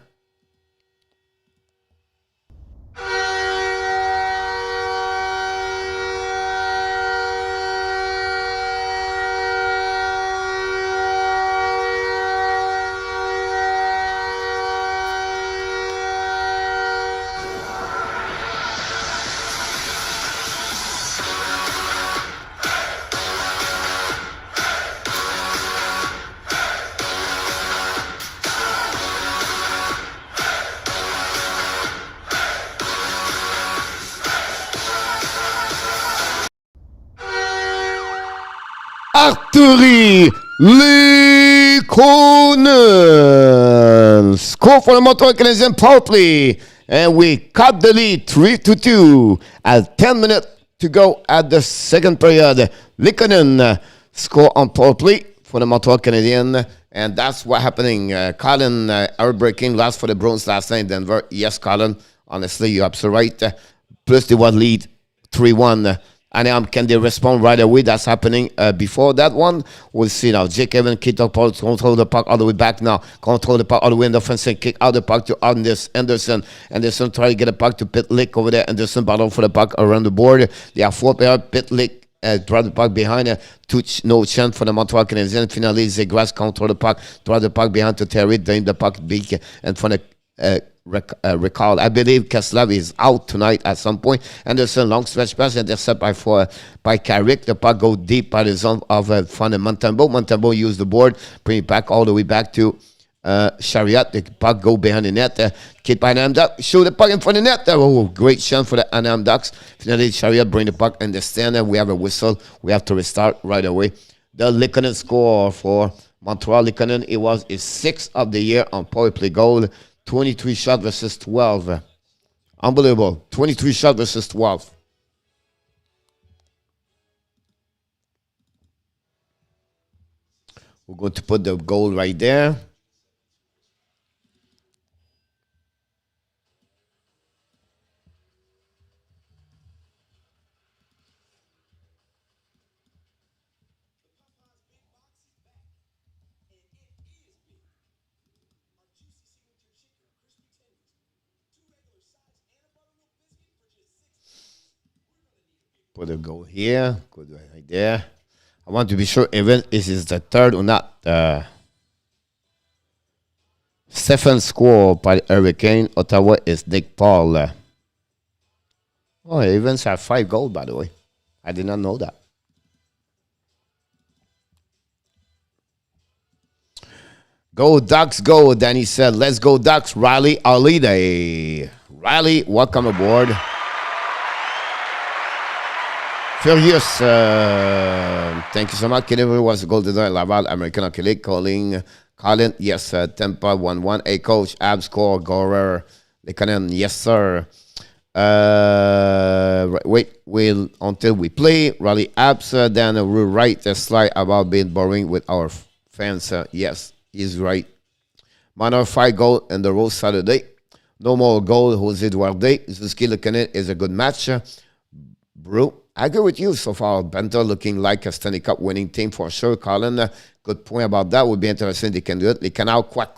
Arturi Likkonen score for the Montreal Canadiens power play, and we cut the lead 3-2 at 10 minutes to go at the second period. Likkonen score on power play for the Montreal Canadiens, and that's what happening. Colin, error breaking last for the Bruins last night in Denver. Yes, Colin, honestly, you're absolutely right. Plus they would lead 3-1. And can they respond right away? That's happening before that one. We'll see now. Jake Evans, Keith Paul control the puck all the way back now. Control the puck all the way in the offense and kick out the puck to Anderson. Anderson try to get a puck to Pitlick over there. Anderson battle for the puck around the board. They have 4 players. Pitlick drive the puck behind. No chance for the Montreal Canadiens. Finally, Zegras control the puck. Drive the puck behind to Terry. Drain the puck big. And for the recall, I believe Keslev is out tonight at some point. Anderson long stretch pass intercept by Carrick. The puck go deep by the zone of Montembeault. Montembeault use the board, bring it back all the way back to Chariot. The puck go behind the net. Keep by Anaheim Ducks. Show the puck in front of the net. Oh, great chance for the Anaheim Ducks. Finally, Chariot bring the puck in the stand. We have a whistle. We have to restart right away. The Likkonen score for Montreal. Likkonen, it was his 6th of the year on power play goal. 23 shot versus 12. Unbelievable. 23 shot versus 12. We're going to put the goal right there. Put a goal here. Good right there. I want to be sure even if it's the third or not. Second score by the Hurricane. Ottawa is Nick Paul. Oh, Evans have 5 goals, by the way. I did not know that. Go Ducks, go, Danny said. Let's go Ducks. Riley Holiday. Riley, welcome aboard. Furious, thank you so much. Kennedy was a goal today. Laval, American Hockey Colin, yes, Tampa 1-1. Hey, coach, Abs score, Gorer, Likkonen, yes, sir. Wait, until we play. Rally Abs, then we'll write a slide about being boring with our fans. Yes, he's right. Minor 5 goal in the row Saturday. No more goal, Jose Duarte. Zuski Likkonen is a good match. Brew. I agree with you so far. Benter looking like a Stanley Cup winning team for sure. Colin, good point about that. Would be interesting. They can do it. They can out quack.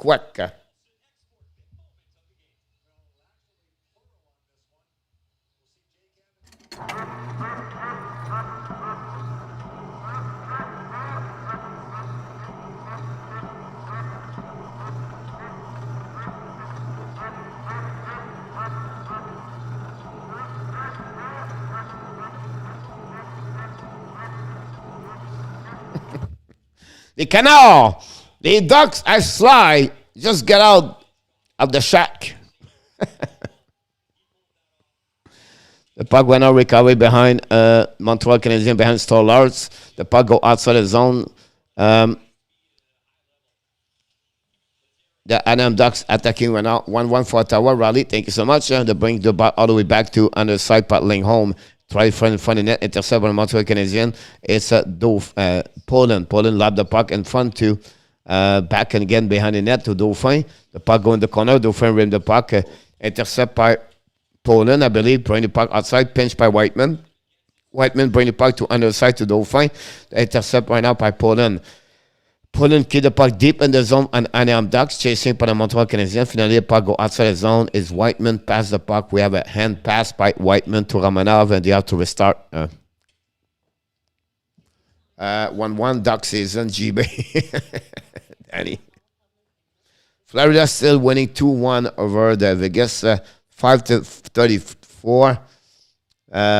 The canal, the Ducks are sly. Just get out of the shack. The puck went out recovery behind Montreal Canadiens behind Stolarz. The puck go outside the zone. The Anaheim Ducks attacking right now. 1-1 for Ottawa. Raleigh, thank you so much. They bring the ball all the way back to underside paddling home. Try front of net. Intercept by the Montreal Canadiens. It's Poland. Poland lobbed the puck in front to back and again behind the net to Dauphin. The puck go in the corner. Dauphin rim the puck. Intercept by Poland, I believe. Bring the puck outside. Pinch by Whiteman. Whiteman bring the puck to underside to Dauphin. The intercept right now by Poland. Poland keep the puck deep in the zone and Anaheim Ducks chasing by the Montreal Canadiens. Finally, the puck go outside the zone. Is Whiteman pass the puck? We have a hand pass by Whiteman to Romanov, and they have to restart. 1-1 Duck season, GB. Danny. Florida still winning 2-1 over the Vegas, 5-34.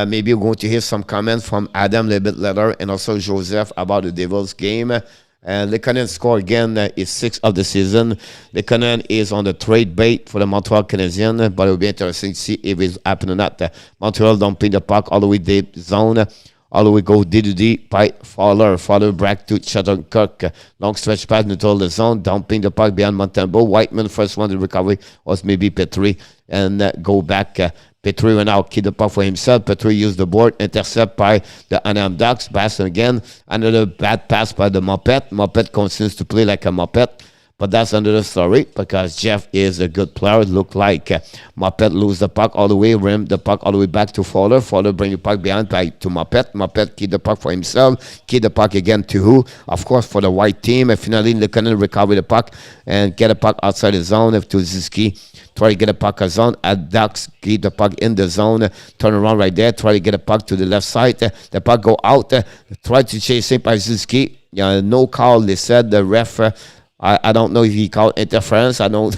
Maybe we're going to hear some comments from Adam a little bit later and also Joseph about the Devils game. Lekonen score again is 6th of the season. Lekonen is on the trade bait for the Montreal Canadiens, but it will be interesting to see if it's happening or not. Montreal dumping the puck all the way deep zone. All the way go D by Fowler. Fowler back to Shattenkirk. Long stretch pass neutral the zone. Dumping the puck behind Montembeau. Whiteman first one to recovery was maybe Petrie. And go back. Petrie went out. Keep the puck for himself. Petrie used the board. Intercept by the Anaheim Ducks. Pass again. Another bad pass by the Muppet. Muppet continues to play like a Muppet. But that's another story because Jeff is a good player. It looked like Muppet lose the puck all the way, rim the puck all the way back to Fowler. Fowler bring the puck behind to Muppet. Muppet keep the puck for himself. Keep the puck again to who? Of course, for the white team. And finally, Lekonen recover the puck and get the puck outside the zone. If to Ziski, try to get a puck a zone. At Ducks, keep the puck in the zone. Turn around right there. Try to get a puck to the left side. The puck go out. Try to chase it by Ziski. No call. They said the ref. I don't know if he called interference. I know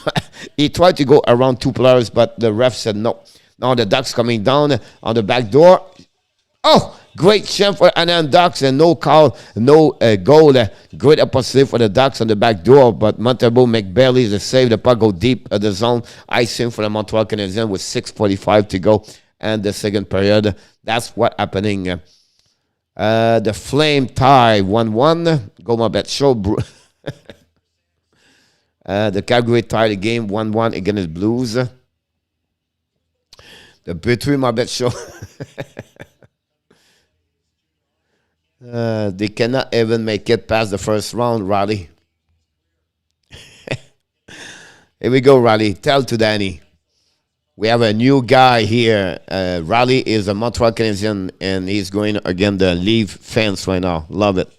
he tried to go around two players, but the ref said no. Now the Ducks coming down on the back door. Oh, great chance for Anaheim Ducks and no call, no goal. Great opportunity for the Ducks on the back door, but Montembeau make barely the save. The puck go deep at the zone. Icing for the Montreal Canadiens with 6:45 to go and the second period. That's what happening. The Flame tie 1-1. Go my bet show. The Calgary tied the game 1-1 against Blues. The Petrie, my bet show. They cannot even make it past the first round, Raleigh. Here we go, Raleigh. Tell to Danny. We have a new guy here. Raleigh is a Montreal Canadian, and he's going against the Leaf fans right now. Love it.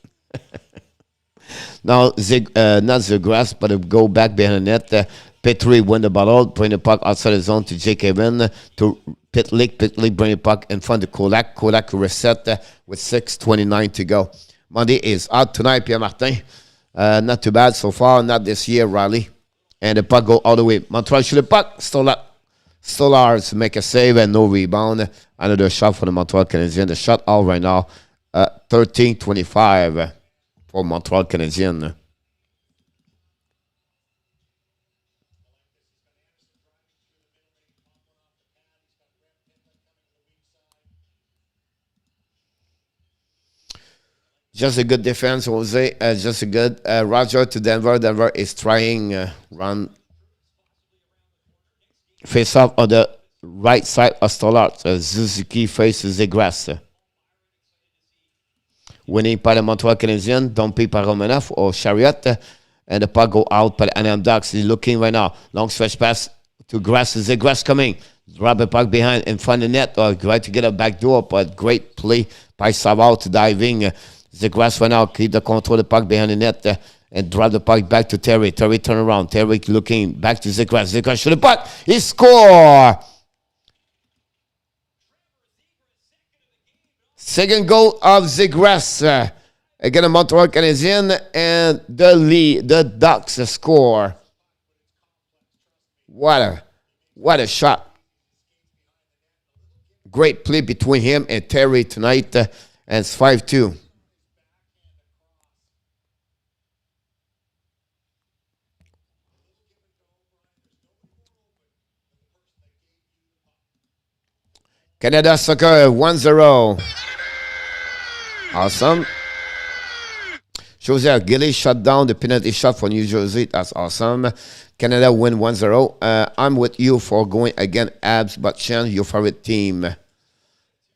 Now, not Zegras, but go back behind the net. Petrie win the ball out, bring the puck outside the zone to Jake Evan, to Pitlick. Pitlick bring the puck in front of Kolak. Kolak reset with 6:29 to go. Monday is out tonight, Pierre Martin. Not too bad so far, not this year, Raleigh. And the puck go all the way. Montreal shoot the puck. Stolarz make a save and no rebound. Another shot for the Montreal Canadiens. The shot out right now, 13:25. For Montreal Canadiens. Just a good defense, Jose. Just a good Roger to Denver. Denver is trying run face off on the right side of Stolarz. Suzuki faces Zegras. Winning by the Montreal Canadiens, dumping by Romanov or Chariot, and the puck go out by the Anaheim Ducks. He's looking right now. Long stretch pass to Grass. Zegras coming. Drop the puck behind in front of the net. Or try to get a back door, but great play by Savard diving. Zegras right now. Keep the control the puck behind the net and drop the puck back to Terry. Terry turn around. Terry looking back to Zegras. Zegras shoot the puck. He score! Second goal of Zegras. Again, a Montreal Canadiens and the Ducks score. What a shot. Great play between him and Terry tonight. And it's 5-2. Canada Soccer 1-0. Awesome. Joseph Gilly shut down the penalty shot for New Jersey. That's awesome. Canada win 1-0. I'm with you for going against Abs, but change your favorite team.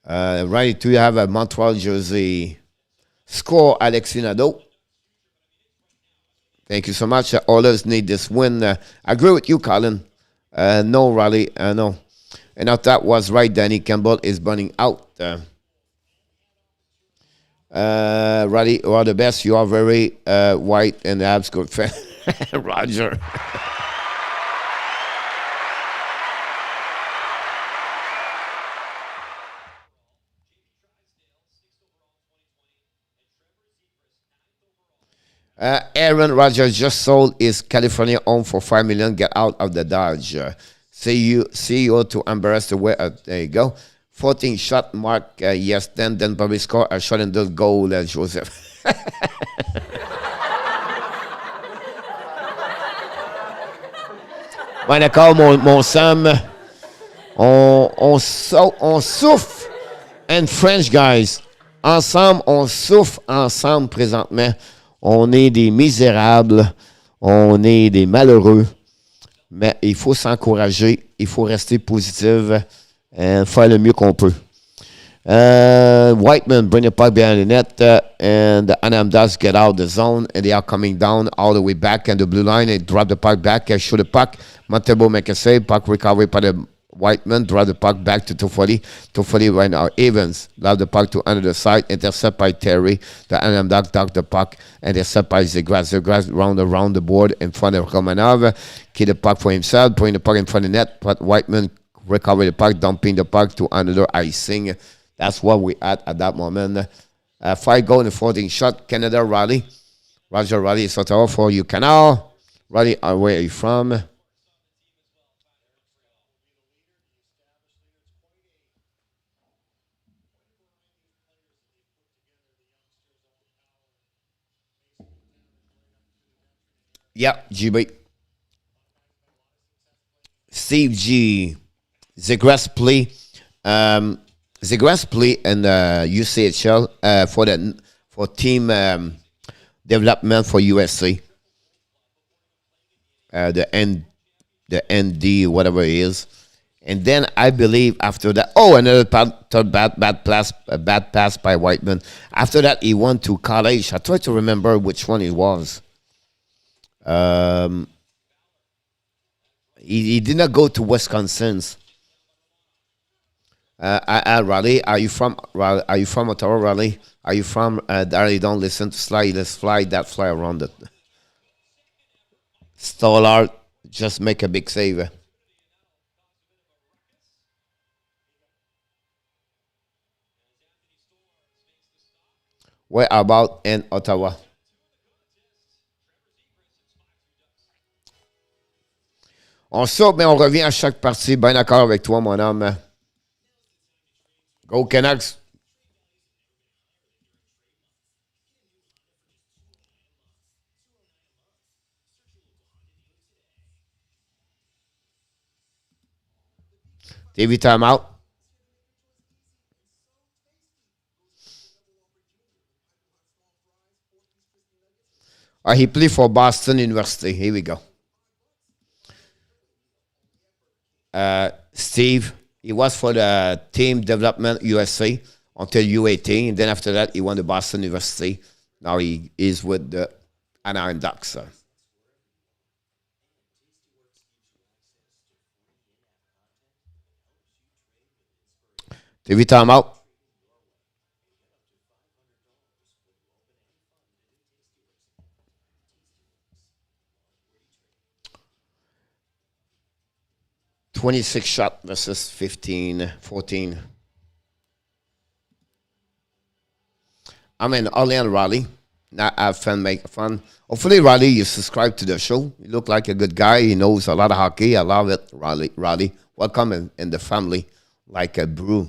Right, do you have a Montreal jersey? Score, Alexis Nadeau. Thank you so much. Oilers need this win. I agree with you, Colin. No, Raleigh, no. And now that was right. Danny Campbell is burning out. Raleigh, you are the best. You are very white and abs good fan. Roger. Aaron Rodgers just sold his California home for $5 million. Get out of the Dodge. CEO to embarrass the way. There you go. 14 shot mark. Yes, then probably score a shot and the goal. Joseph. Bon, d'accord, mon Sam. On souffre. And French guys. Ensemble, on souffre ensemble présentement. On est des misérables, on est des malheureux, mais il faut s'encourager, il faut rester positif et faire le mieux qu'on peut. Whiteman bring the puck behind the net, and the Anaheim Ducks get out of the zone, and they are coming down all the way back in the blue line. They drop the puck back, shoot the puck. Montebo make a save, puck recovery by the Whiteman, drop the puck back to Toffoli. Toffoli right now, Evans, drop the puck to under the side, intercept by Terry. The Anaheim Ducks duck the puck, intercept by Zegras. Zegras around the board in front of Romanov. Keep the puck for himself, putting the puck in front of the net, but Whiteman recover the puck, dumping the puck to another icing. That's what we at that moment. 5 goal and 14 shot. Canada, Raleigh. Roger, Raleigh, is Ottawa for you. Canal. Raleigh, where are you from? Yeah, GB. Steve G. Zegras play. Zegras play in UCHL for team development for USA. The ND, whatever it is. And then I believe after that, another bad pass by Whiteman. After that, he went to college. I try to remember which one it was. He did not go to Wisconsin. Raleigh, are you from Ottawa, Raleigh? Are you from Raleigh? Don't listen to Sly. Let's fly around it. Stolarz, just make a big save. Where about in Ottawa? On sort, mais on revient à chaque partie. Bien d'accord avec toi, mon homme. Go Canucks. TV time out. He played for Boston University. Here we go. Steve, he was for the team development USA until U18. And then after that, he went to Boston University. Now he is with the Anaheim Ducks. TV time out. $26 shot versus 14. I'm in Orleans, Raleigh. Not have fun, make fun. Hopefully, Raleigh, you subscribe to the show. You look like a good guy. He knows a lot of hockey. I love it, Raleigh. Welcome in the family, like a brew.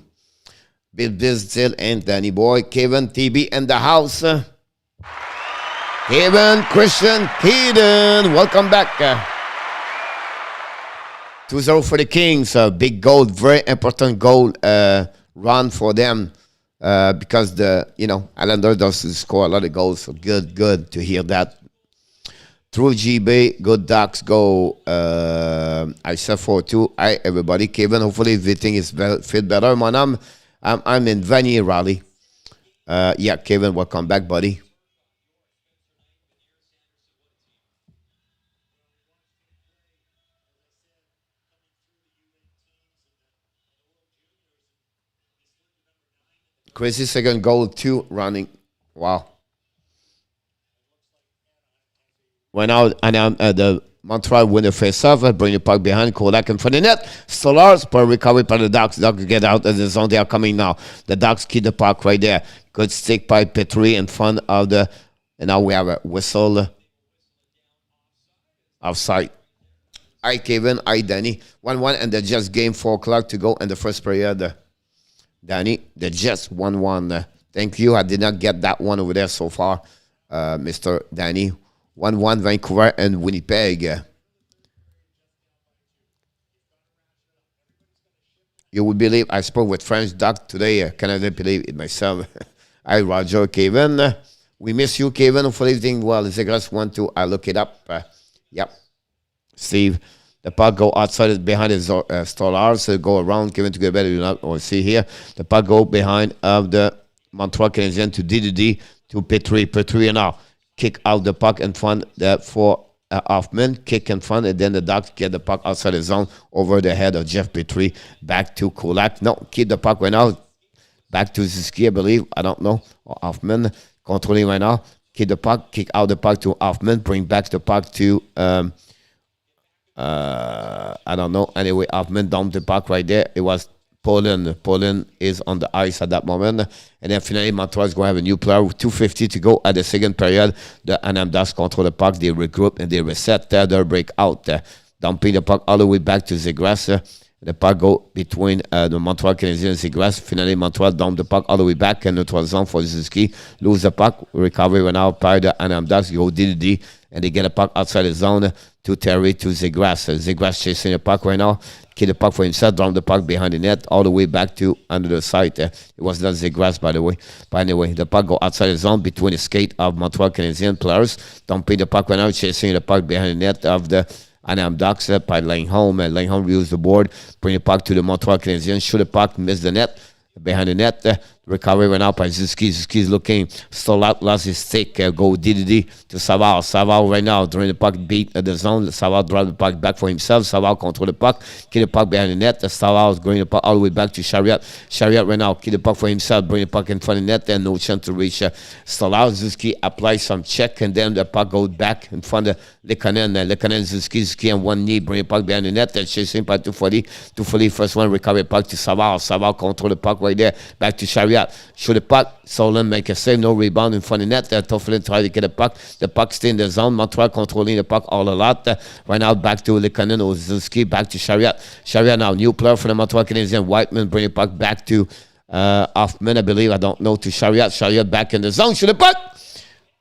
Bill Still and Danny Boy. Kevin, TB in the house. Kevin, Christian, Keaton. Welcome back. 2-0 for the Kings. Big goal, very important goal run for them. because Islanders does score a lot of goals. So good to hear that. Through GB, good Ducks go. I said 4-2. Hi, everybody. Kevin, hopefully everything is fit better. I'm in Vanier Raleigh. Yeah, Kevin, welcome back, buddy. Crazy second goal, 2 running. Wow. Right now, the Montreal win the face-off, bring the puck behind, Kolak in front of the net. Stolarz, per recovery by the Ducks. Ducks get out of the zone. They are coming now. The Ducks keep the puck right there. Good stick by Petrie in front of the... And now we have a whistle offside. Hi, Kevin. Hi, Danny. 1-1, and they just game 4 o'clock to go in the first period. Danny, they just 1-1. Thank you. I did not get that one over there so far, Mr. Danny. 1-1 Vancouver and Winnipeg. You would believe I spoke with French Duck today. Canada believe it myself. Hi, Roger, Kevin. We miss you, Kevin. Hopefully everything well. Zegras 1-2. I look it up. Yep. Steve. The puck go outside behind his Stolarz. So go around. Kevin to get better. You not or see here. The puck go behind of the Montreal Canadiens to DDD to Petrie. Petrie now. Kick out the puck in front for Hoffman. Kick in front, and then the Ducks get the puck outside the zone over the head of Jeff Petrie. Back to Kulak. No, keep the puck right now. Back to Ziski, I believe. I don't know. Or Hoffman. Controlling right now. Keep the puck. Kick out the puck to Hoffman. Bring back the puck to... I don't know. Anyway, Hoffman dumped the puck right there. It was Poland. Poland is on the ice at that moment. And then finally, Montreal is going to have a new player. 2:50 to go at the second period. The Anaheim Ducks control the puck. They regroup and they reset their breakout. Dumping the puck all the way back to Zegras. The puck go between the Montreal Canadiens and Zegras. Finally, Montreal dump the puck all the way back in neutral zone for Ziski. Lose the puck. Recovery right now by the Anaheim Ducks. Go DDD. And they get a puck outside the zone to Terry to Zegras. Zegras chasing the puck right now. Keep the puck for himself. Dump the puck behind the net all the way back to under the side. It was not Zegras, by the way. But anyway, the puck go outside the zone between the skate of Montreal Canadiens players. Dumping the puck right now. Chasing the puck behind the net of the Anaheim Ducks by Langholm. Langholm use the board. Bring the puck to the Montreal Canadiens. Shoot the puck. Miss the net. Behind the net, recovery went out by Ziski. Ziski's looking, stole out, lost his stick, go DDD to Savard. Savard right now, during the puck beat the zone. Savard drive the puck back for himself. Savard control the puck, keep the puck behind the net. Savard is going the puck all the way back to Chariot. Chariot right now, keep the puck for himself, bring the puck in front of the net, and no chance to reach Stolarz. Ziski applies some check, and then the puck goes back in front of Lekanen. Lekanen, Ziski on one knee, bring the puck behind the net, and chasing by 240. 240, first one, recovery puck to Savard. Savard control the puck right there, back to Chariot. Shoot the puck. Solon make a save. No rebound in front of the net. Tofflin try to get the puck. The puck stay in the zone. Montreal controlling the puck all a lot. Right now back to Lekanen. Ozinski back to Chariot. Chariot now new player for the Montreal Canadiens. Whiteman bring the puck back to Hoffman, I believe. I don't know, to Chariot. Chariot back in the zone. Shoot the puck.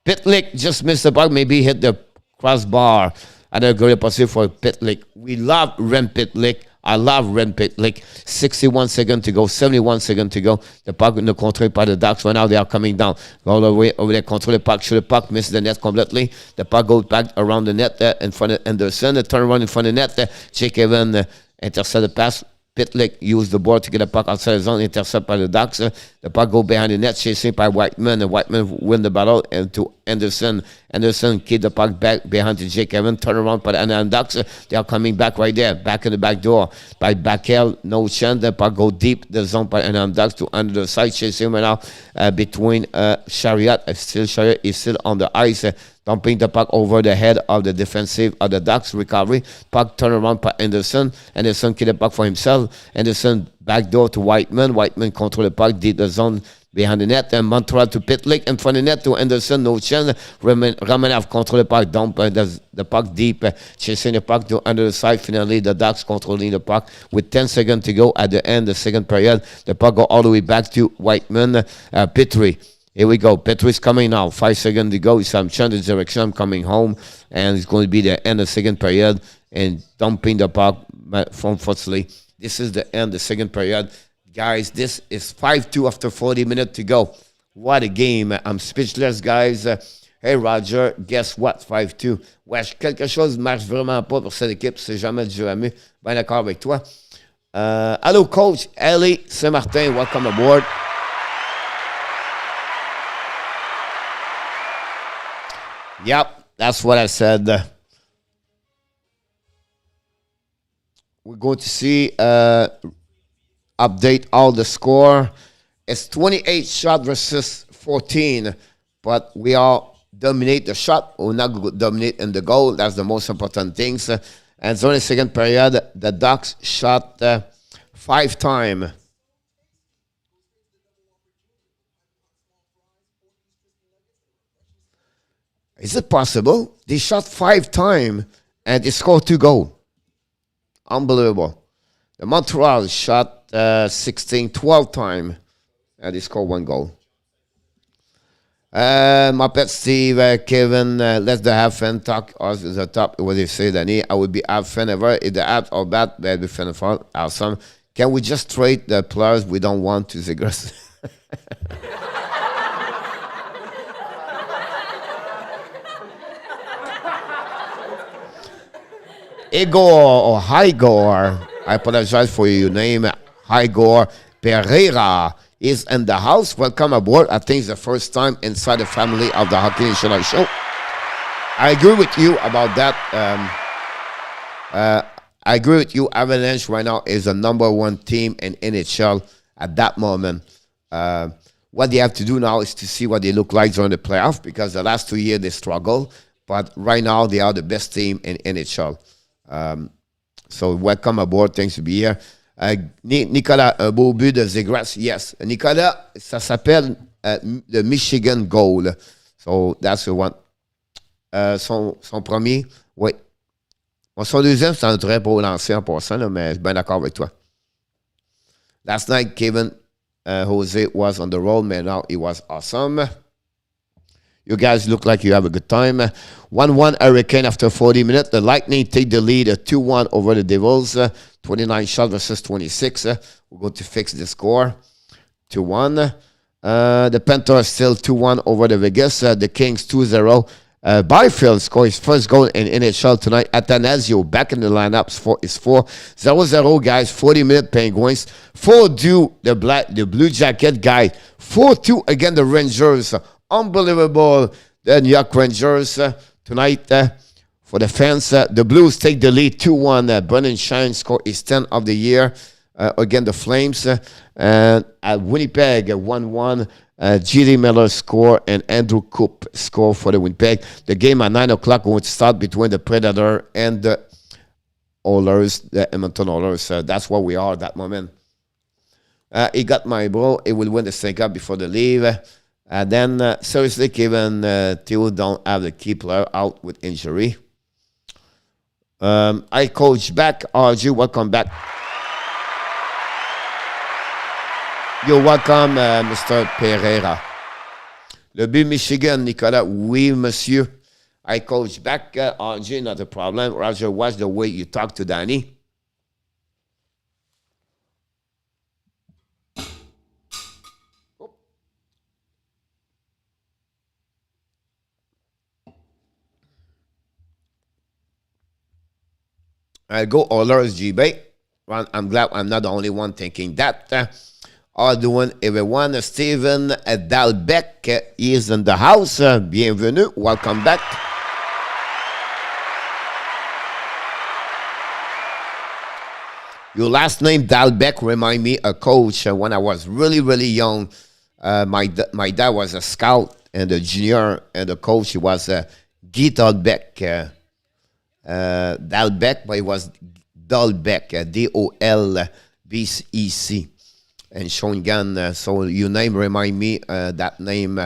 Pitlick just missed the puck. Maybe hit the crossbar. And a great possible for Pitlick. We love Rem Pitlick. I love Ren Pitlick. 61 seconds to go, 71 seconds to go. The puck in the control by the Ducks. Right now they are coming down. Go all the way over there, control the puck, shoot the puck, miss the net completely. The puck goes back around the net in front of Anderson. The turn around in front of the net. Jake Evan intercept the pass. Pitlick used the board to get the puck outside the zone, intercept by the Ducks. The puck go behind the net, chasing by Whiteman. And Whiteman win the battle and to Anderson. Anderson keep the puck back behind to Jake Evans. Turn around by the Anaheim Ducks. They are coming back right there, back in the back door. By Bakel, no chance. The puck go deep the zone by Anaheim Ducks to under the side, chasing right now between Chariot. Chariot is still on the ice. Dumping the puck over the head of the defensive of the Ducks. Recovery. Puck turn around by Anderson. Anderson keep the puck for himself. Anderson back door to Whiteman. Whiteman control the puck deep the zone behind the net. And Montreal to Pitlick in front of the net to Anderson. No chance. Ramanav control the puck. Dump the puck deep. Chasing the puck to under the side. Finally, the Ducks controlling the puck with 10 seconds to go at the end of the second period. The puck go all the way back to Whiteman. Petrie. Here we go. Petrie's coming now. 5 seconds to go. He's change direction. I'm coming home. And it's going to be the end of the second period. And dumping the puck from Futzley. This is the end of the second period. Guys, this is 5-2 after 40 minutes to go. What a game. I'm speechless, guys. Hey, Roger, guess what? 5-2. Ouais, quelque chose ne marche vraiment pas pour cette équipe. C'est jamais du jamais. Bien d'accord avec toi. Hello, Coach Ellie Saint-Martin. Welcome aboard. Yep, that's what I said. We're going to see update all the score. It's 28 shot versus 14, but we all dominate the shot. We're not going to dominate in the goal. That's the most important things. And so in the second period, the Ducks shot 5 times. Is it possible? They shot 5 times and they scored 2 goals. Unbelievable. The Montreal shot 12 times and they scored 1 goal. My pet Steve, Kevin, let's the half fan talk. Us is the top. What they say, Danny? I would be half fan ever. If the apps are bad, they'll be fan for awesome. Can we just trade the players we don't want to Zegras? Igor or Igor, I apologize for your name. Igor Pereira is in the house. Welcome aboard. I think it's the first time inside the family of the Hockey National Show. I agree with you about that. I agree with you. Avalanche right now is the number 1 team in NHL at that moment. What they have to do now is to see what they look like during the playoff, because the last 2 years they struggled. But right now they are the best team in NHL. So welcome aboard. Thanks to be here. Nicolas, un beau but de Zegras. Yes. Nicolas, ça s'appelle le Michigan goal. So that's the one. Son premier, oui. Bon, son deuxième, c'est un très beau lancer en passant, là, mais je suis bien d'accord avec toi. Last night, Kevin Jose was on the roll, man. Now he was awesome. You guys look like you have a good time. 1-1 Hurricane after 40 minutes. The Lightning take the lead 2-1 over the Devils. 29 shots versus 26. We're going to fix the score. 2-1. The Panthers still 2-1 over the Vegas. The Kings 2-0. Byfield scored his first goal in NHL tonight. Atanasio back in the lineups for his 4-0, guys. 40-minute Penguins. 4-2 the Blue Jacket guys. 4-2 against the Rangers. Unbelievable. The New York Rangers tonight for the fans. The Blues take the lead 2-1. Brennan Shine scored his 10th of the year against the Flames. And at Winnipeg 1-1. G.D. Miller score and Andrew Coop score for the Winnipeg. The game at 9 o'clock will start between the Predator and the Oilers, the Edmonton Oilers. That's where we are at that moment. He got my bro. He will win the Stanley Cup before the leave. Then, seriously, Kevin Theo don't have the key player out with injury. I coach back. RG, welcome back. You're welcome, Mr. Pereira. Le but Michigan, Nicolas. Oui, monsieur. I coach back. RG, not a problem. Roger, watch the way you talk to Danny. I'll go Oilers, GB. I'm glad I'm not the only one thinking that. All doing everyone. Steven Dalbec is in the house. Bienvenue. Welcome back. Your last name, Dalbec, remind me a coach when I was really, really young. My dad was a scout and a junior, and the coach was Guy Dalbec. Dalbec, but it was Dalbec, D-O-L-B-E-C. And Shongan, so your name remind me that name.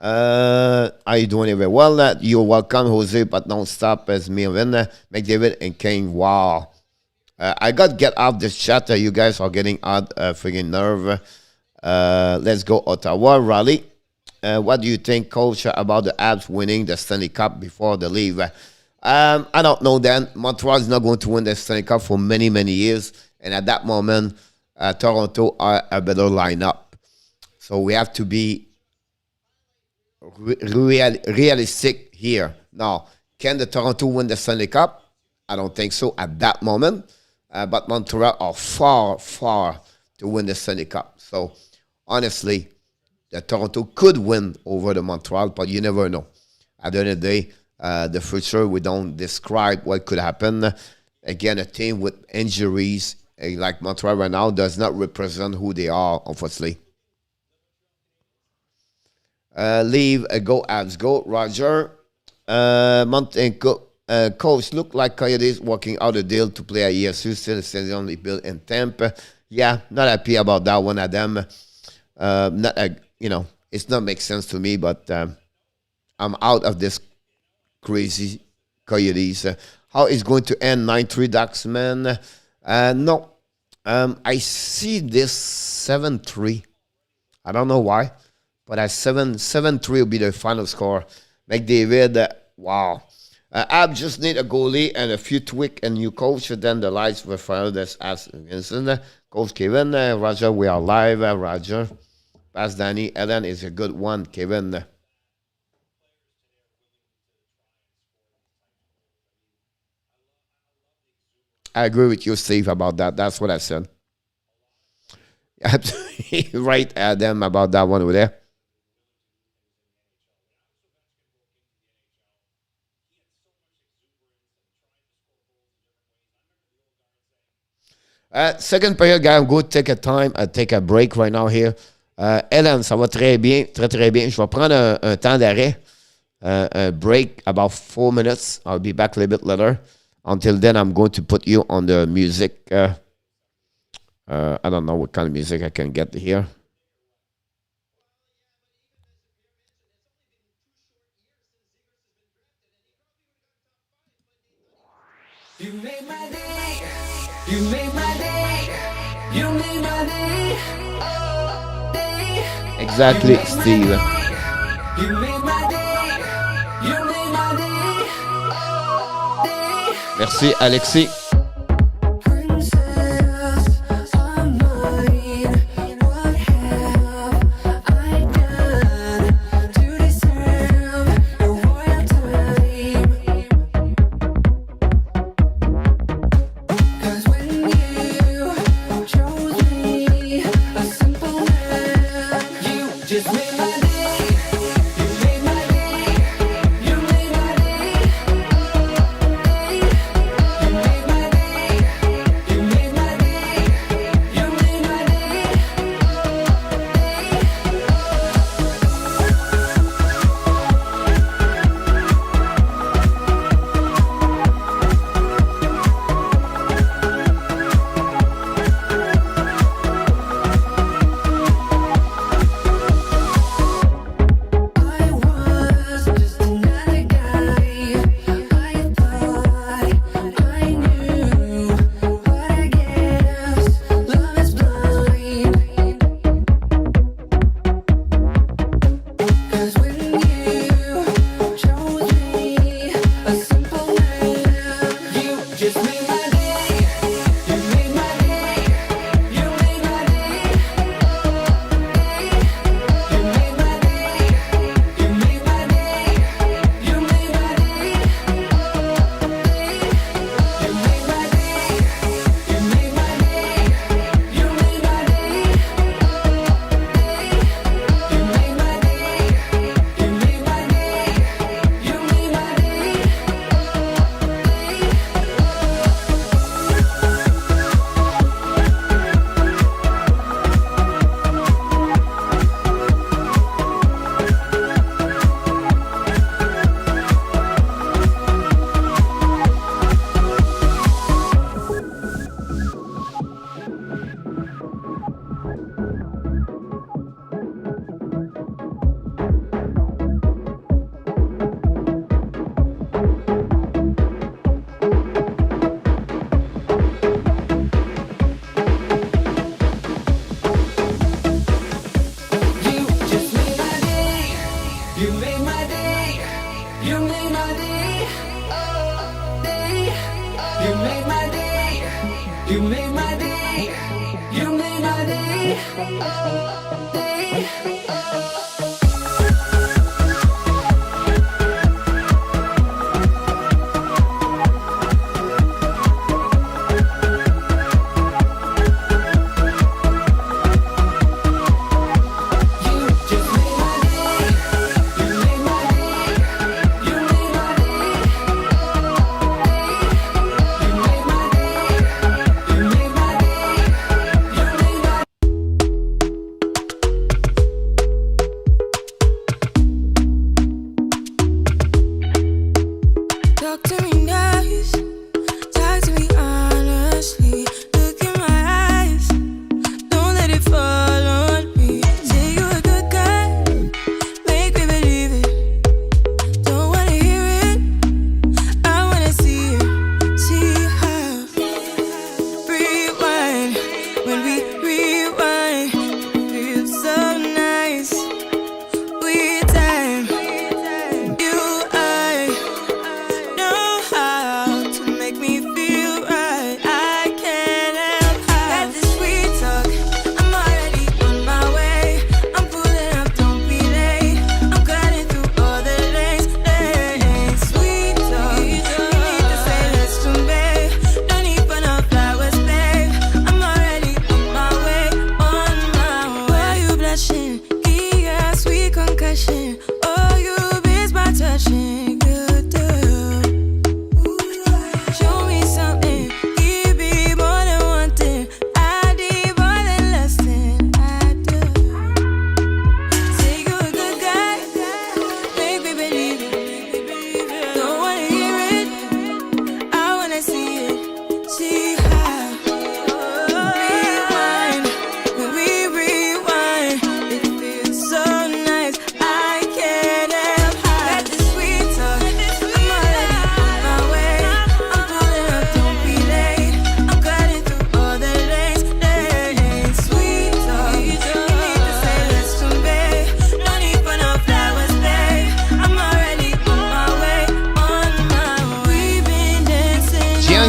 Are you doing it very well? You're welcome, Jose, but don't stop as me and McDavid and Kane. Wow. I got to get off this chat. You guys are getting out freaking nerve. Let's go Ottawa, Raleigh. What do you think, Coach, about the Abs winning the Stanley Cup before the leave? I don't know, Dan. Montreal is not going to win the Stanley Cup for many, many years. And at that moment, Toronto are a better lineup. So we have to be realistic here. Now, can the Toronto win the Stanley Cup? I don't think so at that moment. But Montreal are far, far to win the Stanley Cup. So, honestly, the Toronto could win over the Montreal, but you never know. At the end of the day, the future, we don't describe what could happen. Again, a team with injuries like Montreal right now does not represent who they are, unfortunately. Leave, go, Abs, go, Roger. Coach, look like Coyotes working out a deal to play at ESU, still standing on the bill in Tampa. Yeah, not happy about that one, Adam. It's not make sense to me, but I'm out of this crazy Coyotes. How is going to end 9-3 Ducks, man? No. I see this 7-3. I don't know why, but 7-3 will be the final score. McDavid, wow. Ab just need a goalie and a few tweak and new coach. Then the lights were fired. That's as Vincent. Coach Kevin, Roger, we are live. Roger. Pass Danny. Ellen is a good one. Kevin. I agree with you, Steve, about that. That's what I said. Absolutely right, Adam, about that one over there. Second period, guys, I'm going to take a time, take a break right now here. Hélène, ça va très bien, très, très bien. Je vais prendre un temps d'arrêt, a break, about 4 minutes. I'll be back a little bit later. Until then, I'm going to put you on the music. I don't know what kind of music I can get here. You made my day. You made my day. You made my day. Oh, day. Exactly, Steve. You made my day. You made my day. Oh, day. Merci, Alexis. You made my day. You made my day. You made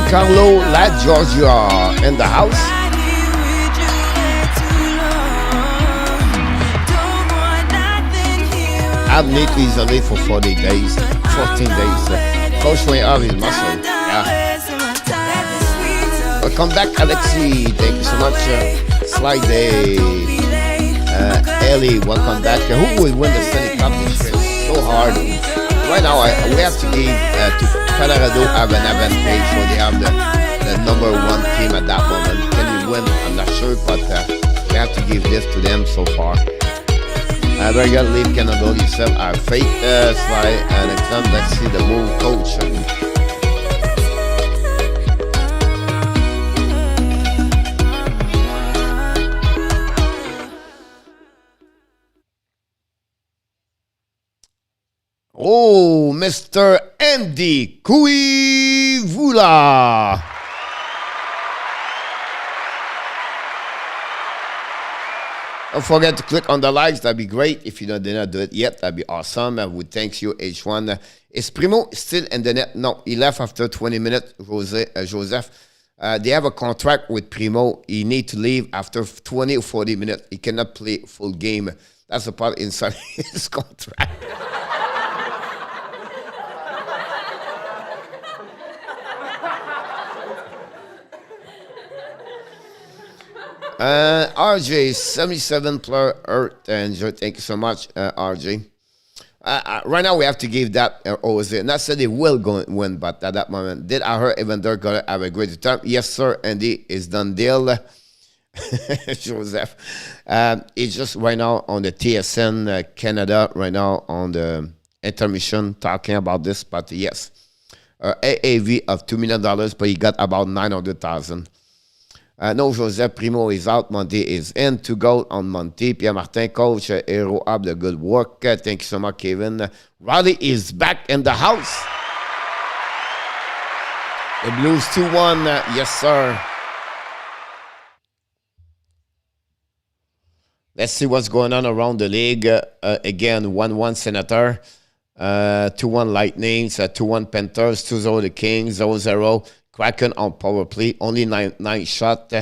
Carlo La Georgia in the house. I've need to isolate for 40 days, 14 days. Coach went out his muscle. Yeah. Welcome back, Alexi. Thank you so much. Slide Day. Ellie, welcome back. Who will win the Stanley Cup this year? It's so hard. Right now, we have to give to Colorado have an advantage, so they have the number one team at that moment. Can you win? I'm not sure, but we have to give this to them so far. Very good, leave Canada yourself. Our faith, Sly, and let's see the move, coach. Oh, Mr. Andy Kuivula. Don't forget to click on the likes. That'd be great. If you did not do it yet, that'd be awesome. I would thank you, H1. Is Primo still in the net? No, he left after 20 minutes, Joseph. They have a contract with Primo. He needs to leave after 20 or 40 minutes. He cannot play full game. That's the part inside his contract. RJ, 77 player Earth Danger. Thank you so much, RJ. Right now, we have to give that Jose. Not said they will go and win, but at that moment, did I hear Evander gonna have a great time? Yes, sir. Andy is done deal. Joseph. It's just right now on the TSN Canada, right now on the Intermission, talking about this. But yes, AAV of $2 million, but he got about 900,000. No, Joseph Primo is out. Monty is in. To go on Monty. Pierre Martin, coach. Hero up the good work. Thank you so much, Kevin. Riley is back in the house. The Blues 2-1. Yes, sir. Let's see what's going on around the league. Again, 1-1 Senator. 2-1 Lightnings. 2-1 Panthers. 2-0 the Kings. 0-0. Kraken on power play, only nine shot.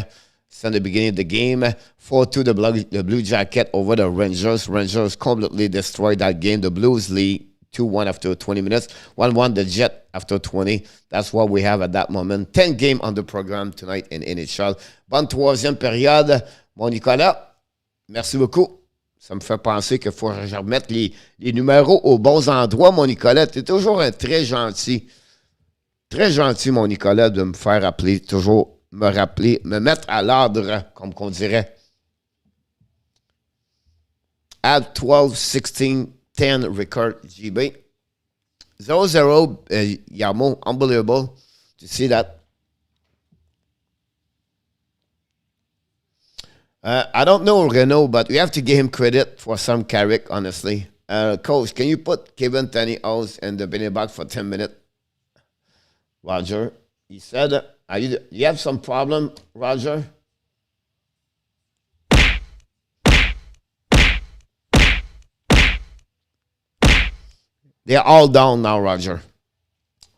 since the beginning of the game. 4-2 the Blue Jacket over the Rangers. Rangers completely destroyed that game. The Blues lead 2-1 after 20 minutes. 1-1 the Jet after 20. That's what we have at that moment. 10 games on the programme tonight in NHL. Bonne troisième période. Mon Nicolas, merci beaucoup. Ça me fait penser qu'il faut que je remette les numéros aux bons endroits, mon Nicolas. Tu es toujours un très gentil, mon Nicolas, de me faire appeler, toujours me rappeler, me mettre à l'ordre, comme qu'on dirait. Add 12, 16, 10 record GB. 0-0, Yamo, unbelievable to see that. I don't know Renault, but we have to give him credit for some carrick, honestly. Coach, can you put Kevin Tany House and the Benny back for 10 minutes? Roger, he said, you have some problem, Roger? They're all down now, Roger.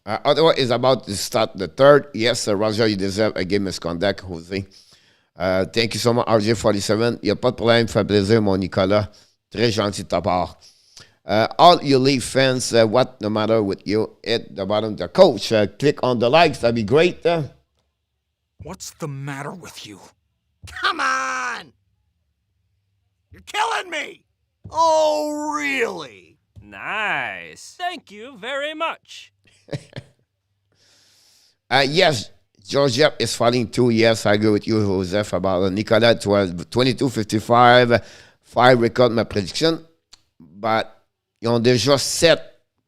Ottawa is about to start the third. Yes, Roger, you deserve a game misconduct, Jose. Thank you so much, RJ47. Il n'y a pas de problème, ça fait plaisir, mon Nicolas. Très gentil de ta part. All you Leaf fans, what the matter with you? At the bottom, the coach. Click on the likes, that'd be great. What's the matter with you? Come on! You're killing me! Oh, really? Nice. Thank you very much. Yes. Georgia is falling too. Yes, I agree with you, Joseph, about Nicolas. 22-55, 5 record ma prédiction. But ils ont déjà 7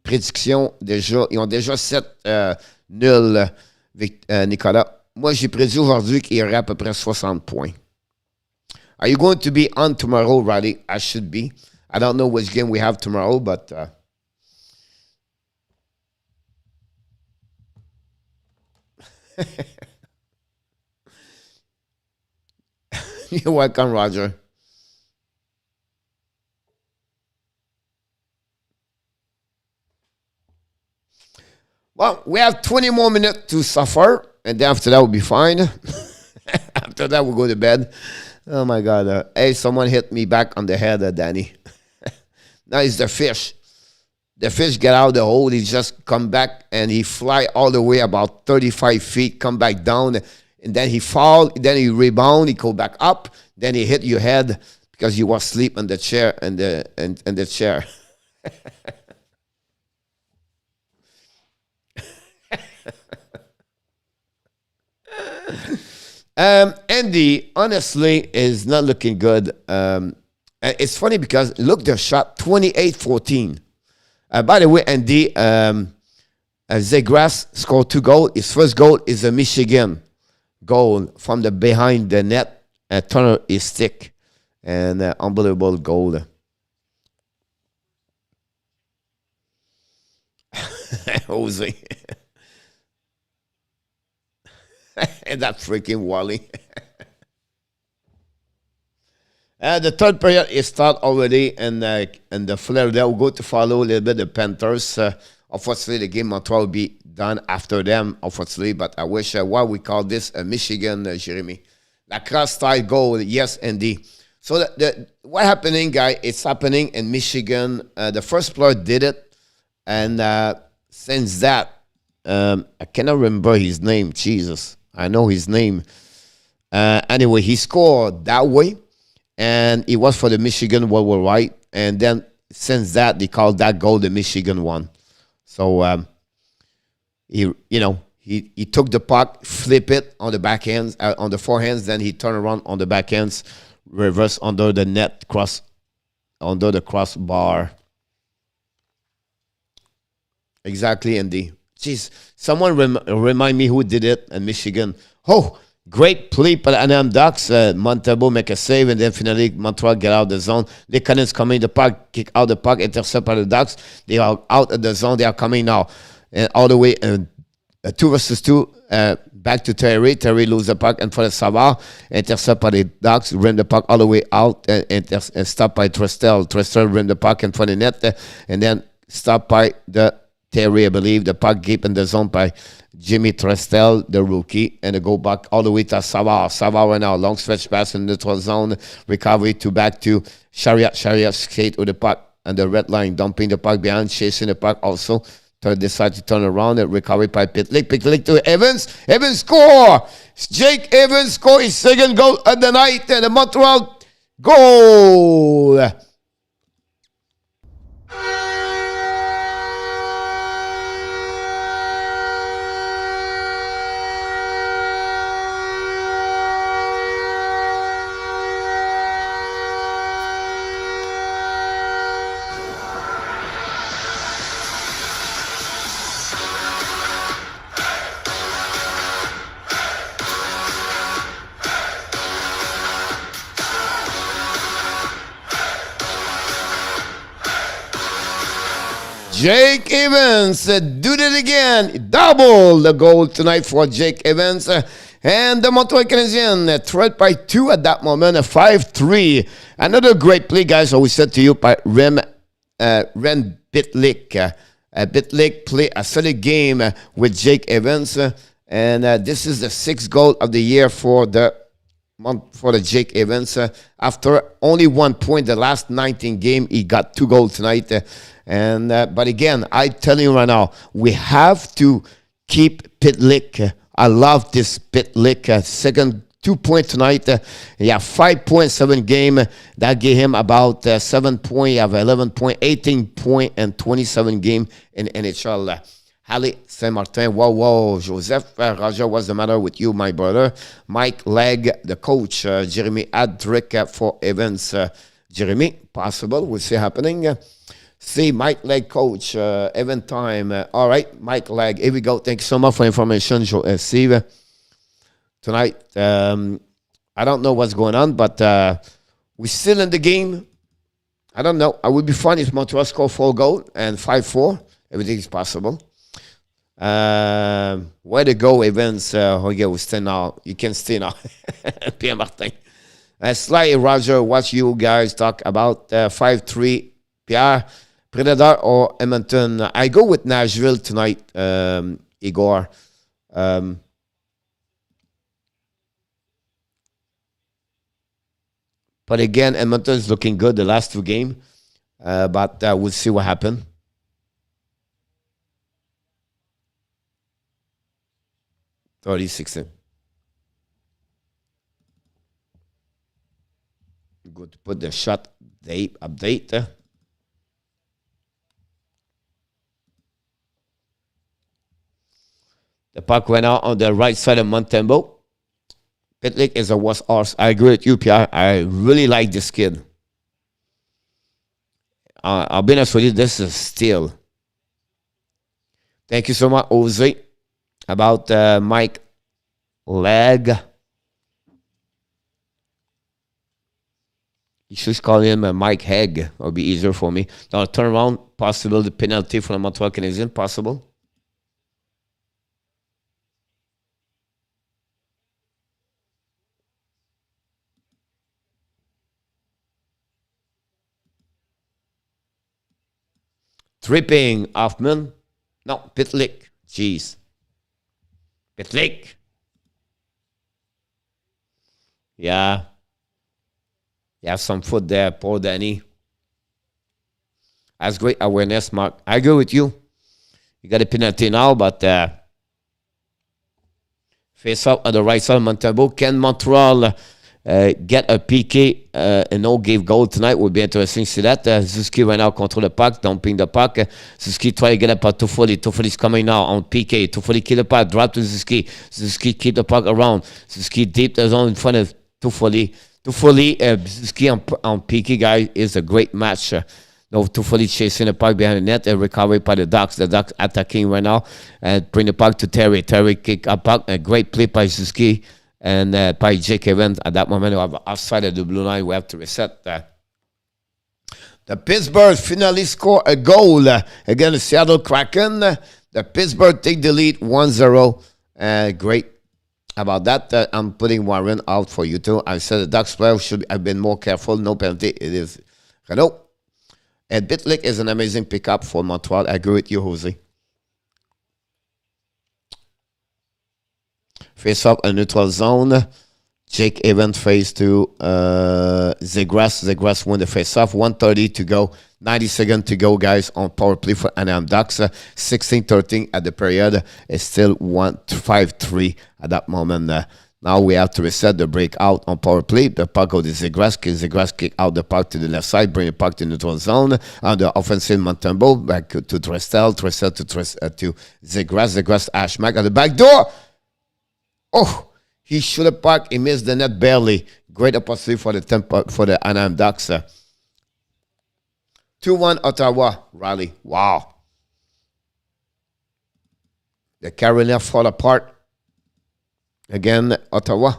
prédictions. Ils ont déjà 7 nuls, Nicolas. Moi, j'ai prédit aujourd'hui qu'il y aurait à peu près 60 points. Are you going to be on tomorrow, Riley? I should be. I don't know which game we have tomorrow, but... You're welcome, Roger. Well, we have 20 more minutes to suffer, and then after that, we'll be fine. After that, we'll go to bed. Oh, my God. Hey, someone hit me back on the head, Danny. Now it's the fish. The fish get out of the hole. He just come back, and he fly all the way about 35 feet, come back down, and then he fall. Then he rebound. He go back up. Then he hit your head because you was asleep in the chair and the chair. Andy, honestly, is not looking good. It's funny because look, the shot 28-14. By the way, Andy, Zegras scored 2 goals. His first goal is a Michigan goal from the behind the net. Turner his stick. And unbelievable goal. Jose. And that freaking Wally. The third period is start already, and the Flair there will go to follow a little bit the Panthers. Unfortunately, the game Montreal will be done after them, unfortunately. But I wish why we call this a Michigan, Jeremy. Lacrosse-style goal, yes, indeed. So what happening, guy? It's happening in Michigan. The first player did it, and since that, I cannot remember his name. Jesus, I know his name. Anyway, he scored that way. And it was for the Michigan worldwide. And then since that, they called that goal the Michigan one. So, he took the puck, flip it on the backhands, on the forehands. Then he turned around on the backhands, reverse under the net, under the crossbar. Exactly, Andy. Jeez, someone remind me who did it in Michigan. Oh, great play by the Anaheim Ducks. Montebo make a save, and then finally Montreal get out of the zone. The Canadiens coming the puck, kick out the puck, intercept by the Ducks. They are out of the zone. They are coming now. And all the way, 2 versus 2, back to Terry. Terry lose the puck, and for the Savard, intercept by the Ducks, rim the puck all the way out, and stop by Trestel. Trestel rim the puck in front of the net, and then stop by the Terry, I believe. The puck kept in the zone by Jimmy Trestel, the rookie, and it go back all the way to Savard. Savard right now, long stretch pass in the neutral zone, recovery to back to Chariot. Chariot skate with the puck and the red line, dumping the puck behind, chasing the puck also. Decide to turn around and recovery by Pitlick. Pitlick to Evans. Evans score! Jake Evans score his second goal of the night, and the Montreal goal! Jake Evans do it again. Double the goal tonight for Jake Evans. And the Montreal Canadiens trailed by 2 at that moment, a 5-3. Another great play, guys, always said to you by Ren Pitlick. Pitlick play a solid game with Jake Evans. And this is the 6th goal of the year for the Jake Evans. After only 1 point the last 19 game, he got 2 goals tonight. But again, I tell you right now, we have to keep Pitlick. I love this Pitlick. Second 2 point tonight. He have 5.7 game. That gave him about 7 point. He have 11 point, 18 point, and 27 game in NHL. Ali Saint-Martin, whoa, Joseph, Roger, what's the matter with you, my brother? Mike Legg, the coach, Jeremy Adrick for Evans. Jeremy, possible, we'll see happening. See, Mike Legg, coach, Evan time. All right, Mike Legg, here we go. Thank you so much for information, Steve. Tonight, I don't know what's going on, but we're still in the game. I don't know. It would be fun if Montreal score 4 goals and 5-4. Everything is possible. Way to go, Evans. We stay now. You can stay now. Pierre Martin. Sly Roger, what you guys talk about? 5-3. Pierre, Predator or Edmonton? I go with Nashville tonight, Igor. But again, Edmonton is looking good the last 2 games. But we'll see what happens. Go to put the shot date update. The puck went out on the right side of Montembeault. Pitlick is a worse horse. I agree with you, Pierre. I really like this kid. I'll be honest with you, this is a steal. Thank you so much, Jose. About Mike Legg. You should call him Mike Hegg. It'll be easier for me. Now, turn around. Possible the penalty for the Montreal Canadiens. Possible. Tripping Hoffman. No, Pitlick. Jeez. Pitlick. Yeah. You have some foot there, poor Danny. That's great awareness, Mark. I agree with you. You got a penalty now, but face up on the right side of Montembeault. Can Montreal get a PK and no give goal tonight? Would be interesting to see that. Zuski right now control the puck, dumping the puck. Zuski try to get up at Toffoli. Toffoli's coming now on PK. Toffoli kill the puck, drop to Zuski. Zuski keep the puck around. Zuski deep the zone in front of Toffoli. Toffoli, Zuski on PK, guy, is a great match. No, Toffoli chasing the puck behind the net and recovery by the Ducks. The Ducks attacking right now and bring the puck to Terry. Terry kick a puck. A great play by Zuski. And by Jake Evans, at that moment, we have outside of the blue line. We have to reset that. The Pittsburgh finally score a goal against the Seattle Kraken. The Pittsburgh take the lead 1-0. Great about that. I'm putting Warren out for you too. I said the Ducks player should have been more careful. No penalty. It is Renault. And Pitlick is an amazing pickup for Montreal. I agree with you, Jose. Face up a neutral zone. Jake Evans face to Zegras. Zegras won the face-off. 1:30 to go. 90 seconds to go, guys, on power play for Anaheim Ducks. 16-13 at the period. It's still 1-5-3 at that moment. Now we have to reset the breakout on power play. The puck goes to Zegras. Zegras kick out the puck to the left side, bring the puck to neutral zone. On the offensive Montembeault, back to Trestel. Trestel to Zegras. Zegras Ashmack at the back door. Oh! He should have puck. He missed the net barely. Great opportunity for the Anaheim Ducks. 2-1 Ottawa rally. Wow. The Carolina fall apart. Again, Ottawa.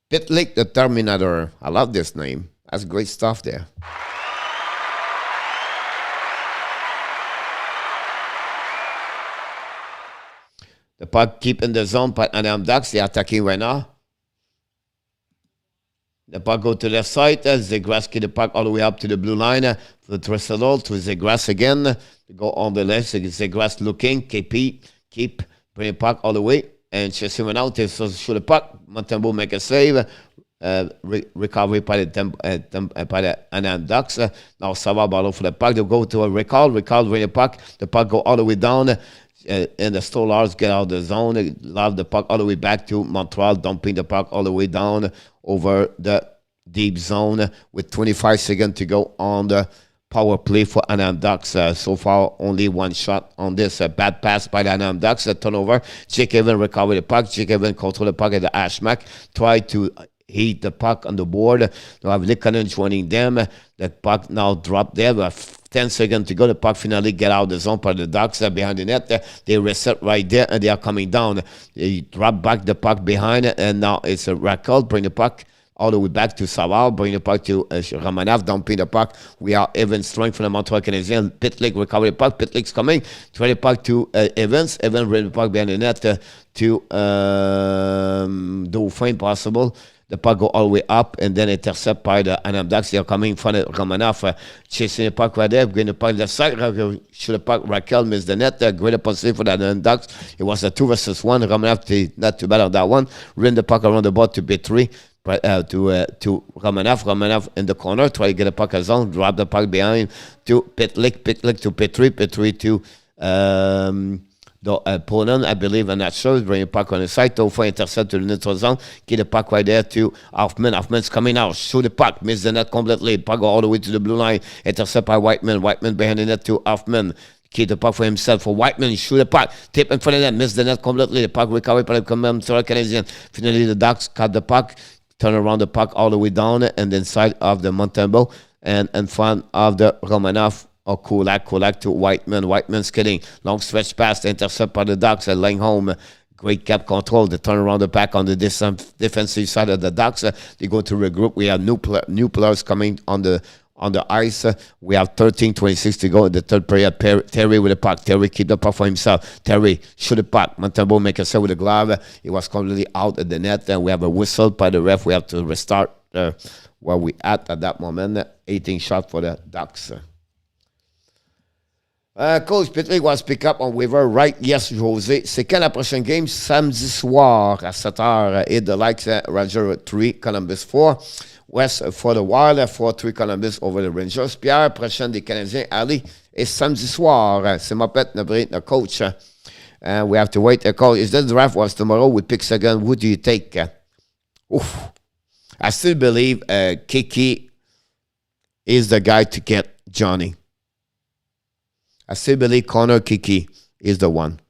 Pitlick the Terminator. I love this name. That's great stuff there. The puck keep in the zone, but Anaheim Ducks, they're attacking right now. The puck go to the side. Zegras keep the puck all the way up to the blue line. For Trestle to Zegras again. They go on the left. Zegras looking. Keep bring the puck all the way. And chasing him out. So shoot the puck. Montembeault make a save. Recovery by the Anaheim Ducks. Now Sava ball for the puck. They go to a recall. Recall bring the puck. The puck go all the way down. And the Stolarz get out of the zone, lob the puck all the way back to Montreal, dumping the puck all the way down over the deep zone with 25 seconds to go on the power play for Anaheim Ducks. So far, only one shot on this. Bad pass by the Anaheim Ducks. A turnover. Jake Evans recover the puck. Jake Evans control the puck at the Ashmack. Try to hit the puck on the board. Now have Likanen joining them. The puck now dropped there. We have 10 seconds to go. The puck finally get out of the zone by the Ducks behind the net. They reset right there and they are coming down. They drop back the puck behind and now it's a record. Bring the puck all the way back to Savard. Bring the puck to Romanov. Dumping the puck. We are Evans strength from the Montreal Canadiens. Pitlick recover the puck. Pitlick's coming. Try the puck to Evans. Evans bring the puck behind the net to Dauphin possible. The puck go all the way up and then intercept by the Anaheim Ducks. They are coming in front of Romanov, chasing the puck right there, bringing the puck left side. Shoot the puck, Raquel missed the net. Great opportunity for the Anaheim Ducks. It was a 2 versus 1. Romanov not too bad on that one. Ran the puck around the board to B3. To Romanov. Romanov in the corner, try to get the puck a zone, drop the puck behind to Pitlick. Pitlick to Petrie. Petrie to the opponent, I believe, I'm not sure. Bring the puck on the side. Tofa intercept to the neutral zone. Get the puck right there to Hoffman. Hoffman's coming out. Shoot the puck. Miss the net completely. Puck go all the way to the blue line. Intercept by Whiteman. Whiteman behind the net to Hoffman. Keep the puck for himself. For Whiteman, shoot the puck. Tip in front of the net. Miss the net completely. The puck recovered by the Montreal Canadiens. Finally, the Ducks cut the puck. Turn around the puck all the way down and inside of the Montembeault and in front of the Romanov. Or Kulak to Whiteman. Whiteman skidding. Long stretch pass. Intercept by the Ducks. Laying home. Great cap control. They turn around the back on the defensive side of the Ducks. They go to regroup. We have new players coming on the ice. We have 13:26 to go in the third period. Terry with the puck. Terry keep the puck for himself. Terry shoot the puck. Montembeault make a save with the glove. It was completely out at the net. And we have a whistle by the ref. We have to restart where we at that moment. 18 shot for the Ducks. Coach Pitlick was picked up on waiver, right? Yes, José. C'est quand la prochaine game? Samedi soir à 7h. Et the likes Ranger 3, Columbus 4. West for the Wild, 4-3 Columbus over the Rangers. Pierre, prochaine des Canadiens, Ali. Et samedi soir, c'est ma pet, the coach. And we have to wait a call. Is that the draft was tomorrow? We pick second. Who do you take? Oof. I still believe Kiki is the guy to get Johnny. I still believe Connor Kiki is the one.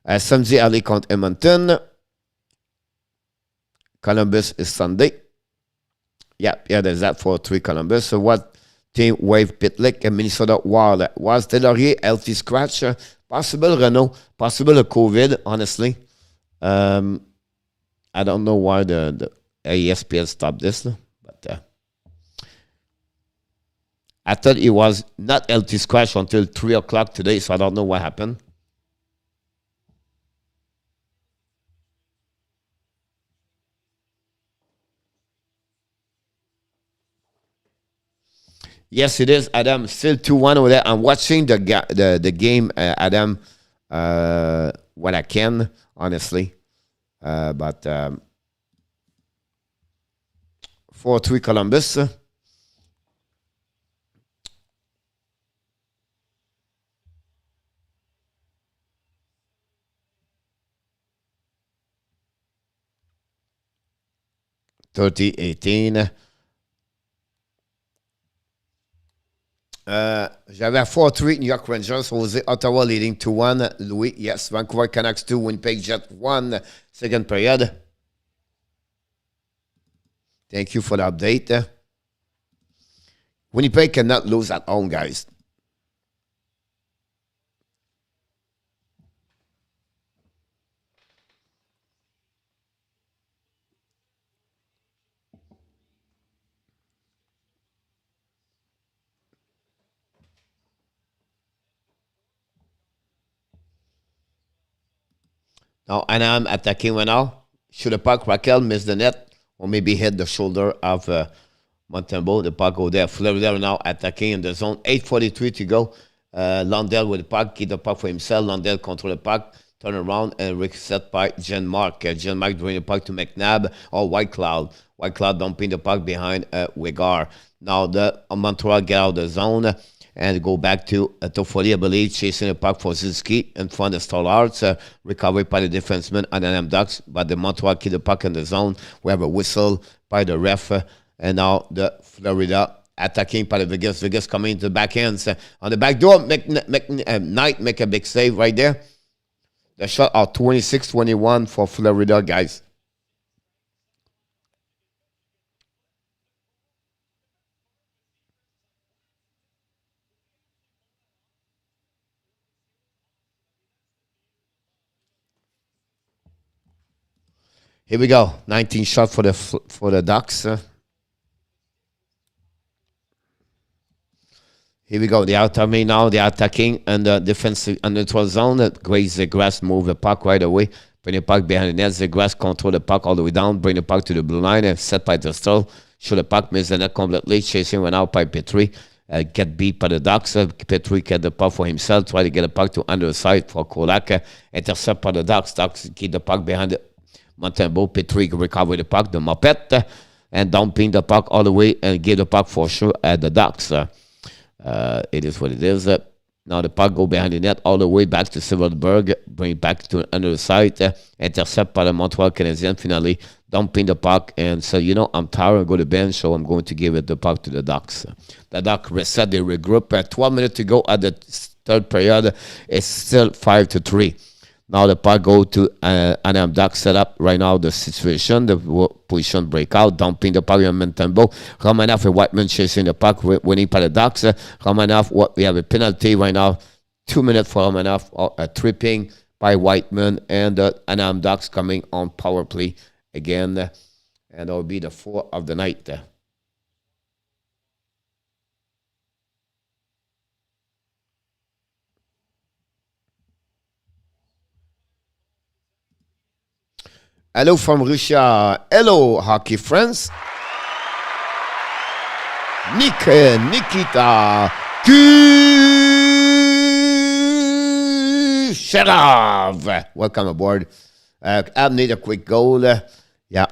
Samedi, Ali contre Edmonton. Columbus is Sunday. Yeah, there's that 4-3 Columbus. So what team wave Pitlick and Minnesota Wild? Was Delorier healthy scratch? Possible Renault. Possible COVID, honestly. I don't know why the ESPN stopped this, but I thought it was not healthy scratch until 3 o'clock today, so I don't know what happened. Yes, it is, Adam. Still 2-1 over there. I'm watching the game, Adam, what I can, honestly. But 4-3 Columbus. $30-18. J'avais 4-3 New York Rangers, Jose Ottawa leading 2-1. Louis, yes, Vancouver Canucks 2, Winnipeg Jet 1, second period. Thank you for the update. Winnipeg cannot lose at home, guys. Now, Anaheim attacking right now. Shoot the puck, Raquel missed the net, or maybe hit the shoulder of Montembeault. The puck go there. Florida now attacking in the zone. 8:43 to go. Lundell with the puck, keep the puck for himself. Lundell control the puck, turn around, and reset by Jean-Marc. Jean-Marc bring the puck to McNabb or White Cloud. White Cloud dumping the puck behind Wegar. Now the Montreal get out of the zone and go back to Toffoli, I believe, chasing the puck for Zinski in front of Stolarz. Recovered by the defenseman and Anaheim Ducks, but the Montreal keep the puck in the zone. We have a whistle by the ref, and now the Florida attacking by the Vegas. Vegas coming into the backhands. On the back door, Knight make a big save right there. The shot out 26-21 for Florida, guys. Here we go. 19 shot for the Ducks. Here we go. They are coming now. They are attacking and the defensive and neutral zone. Grace Zegras move the puck right away. Bring the puck behind the net. Zegras control the puck all the way down. Bring the puck to the blue line and set by the stall. Shoot the puck, miss the net completely. Chasing went out by Petrie. Get beat by the Ducks. Petrie get the puck for himself. Try to get the puck to under the side for Kolak. Intercept by the Ducks. Ducks keep the puck behind the Montembeault. Petrie recover the puck, the Mopette, and dumping the puck all the way and give the puck for sure at the Ducks. It is what it is. Now the puck go behind the net all the way back to Silverberg, bring it back to under the side, intercept by the Montreal Canadiens, finally dumping the puck, and so, you know, I'm tired, I go to bench, so I'm going to give it the puck to the Ducks. The Ducks reset, they regroup. 12 minutes to go at the third period. It's still 5-3. Now the puck go to Anaheim Ducks set up right now the situation, the position breakout, dumping the puck in Montembeault. Romanov and Whiteman chasing the puck, winning by the Ducks. Romanov, we have a penalty right now, 2 minutes for Romanov, a tripping by Whiteman, and the Anaheim Ducks coming on power play again, and that will be the 4th of the night. Hello from Russia. Hello, hockey friends. Nikita Kucherov. Welcome aboard. I need a quick goal. Yeah.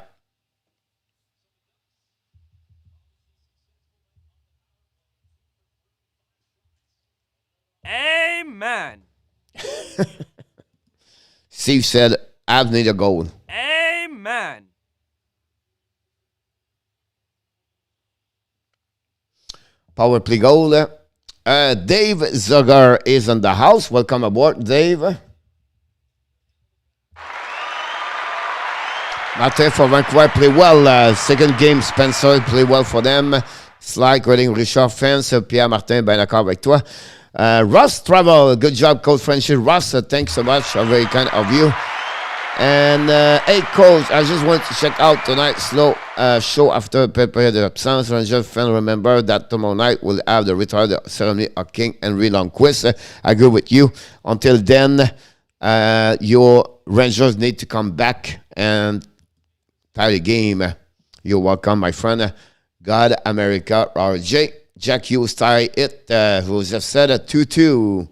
Amen. Steve said, I need a goal. Amen. Power play goal. Dave Zucker is in the house. Welcome aboard, Dave. Martin for Vancouver play well. Second game, Spencer play well for them. Slide, Reading, Richard, fans. Pierre Martin, ben d'accord avec toi. Ross Travel, good job, Coach Frenchy. Ross, thanks so much. Very kind of you. And hey, Coach, I just want to check out tonight's slow show after period of absence. Ranger fan, remember that tomorrow night we'll have the retired ceremony of King Henry Lundqvist. I agree with you. Until then, your Rangers need to come back and tie the game. You're welcome, my friend. God, America, RJ. Jack Hughes tie it. Who just said 2-2.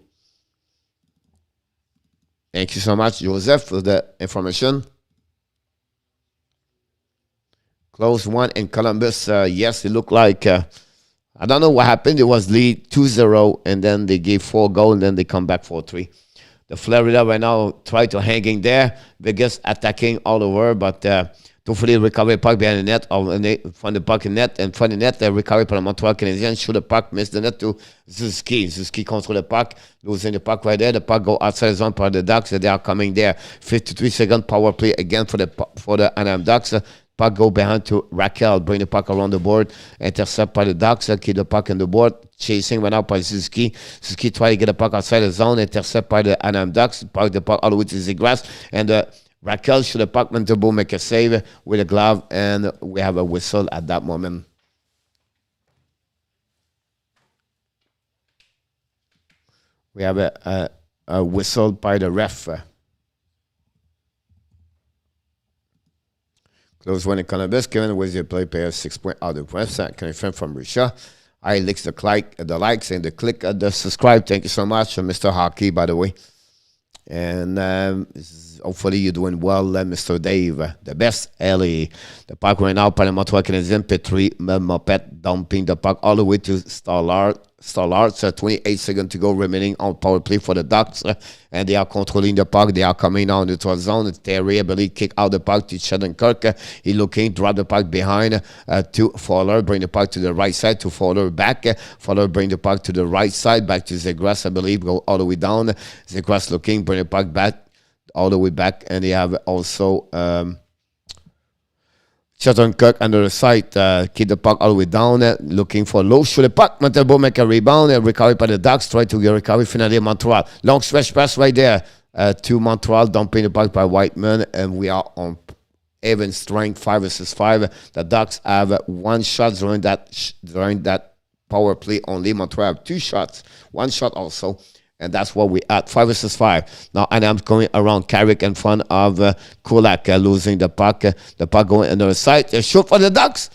Thank you so much, Joseph, for the information. Close one in Columbus. Yes, it looked like, I don't know what happened. It was lead 2-0, and then they gave 4 goals, and then they come back 4-3. The Florida right now try to hang in there. Vegas attacking all over, but hopefully recovery puck behind the net, or from the puck in net, and from the net, recovery par le Montreal Canadiens, shoot the puck, miss the net to Zuski. Zuski control the puck, losing the puck right there. The puck go outside the zone for the Ducks. They are coming there. 53-second power play again for the Anaheim Ducks. Puck go behind to Raquel, bring the puck around the board, intercept by the Ducks, keep the puck on the board, chasing right now by Suzuki. Suzuki try to get the puck outside the zone, intercept by the Anaheim Ducks, park the puck all the way to Zegras, and Raquel shoot the puck, Montalbo make a save with a glove, and we have a whistle at that moment. We have a whistle by the ref. Close one in Columbus. Kevin, where's your play pair? 6 point out of website. Confirm from Risha. I licks the likes and the click the subscribe. Thank you so much, Mr. Hockey, by the way. And hopefully you're doing well, Mr. Dave. The best, Ellie. The puck right now, par le Montreal Canadiens, Petri, Mopet, dumping the puck all the way to Stolarz. 28 seconds to go remaining on power play for the Ducks. And they are controlling the puck. They are coming now in the neutral zone. Terry, I believe, kick out the puck to Shattenkirk. He looking, drop the puck behind to Fowler. Bring the puck to the right side to Fowler back. Fowler bring the puck to the right side. Back to Zegras, I believe. Go all the way down. Zegras looking, bring the puck back all the way back. And they have also Shattenkirk under the side, keep the puck all the way down, looking for low, shoot the puck. Montalbo make a rebound, recovery by the Ducks, try to get recovery, finally Montreal. Long stretch pass right there to Montreal, dumping the puck by Whiteman, and we are on even strength, 5 versus 5. The Ducks have 1 shot during that power play only. Montreal have 2 shots, 1 shot also. And that's what we at 5 versus 5. Now, and I'm going around Carrick in front of Kulak, losing the puck. The puck going on the side. Shoot for the Ducks.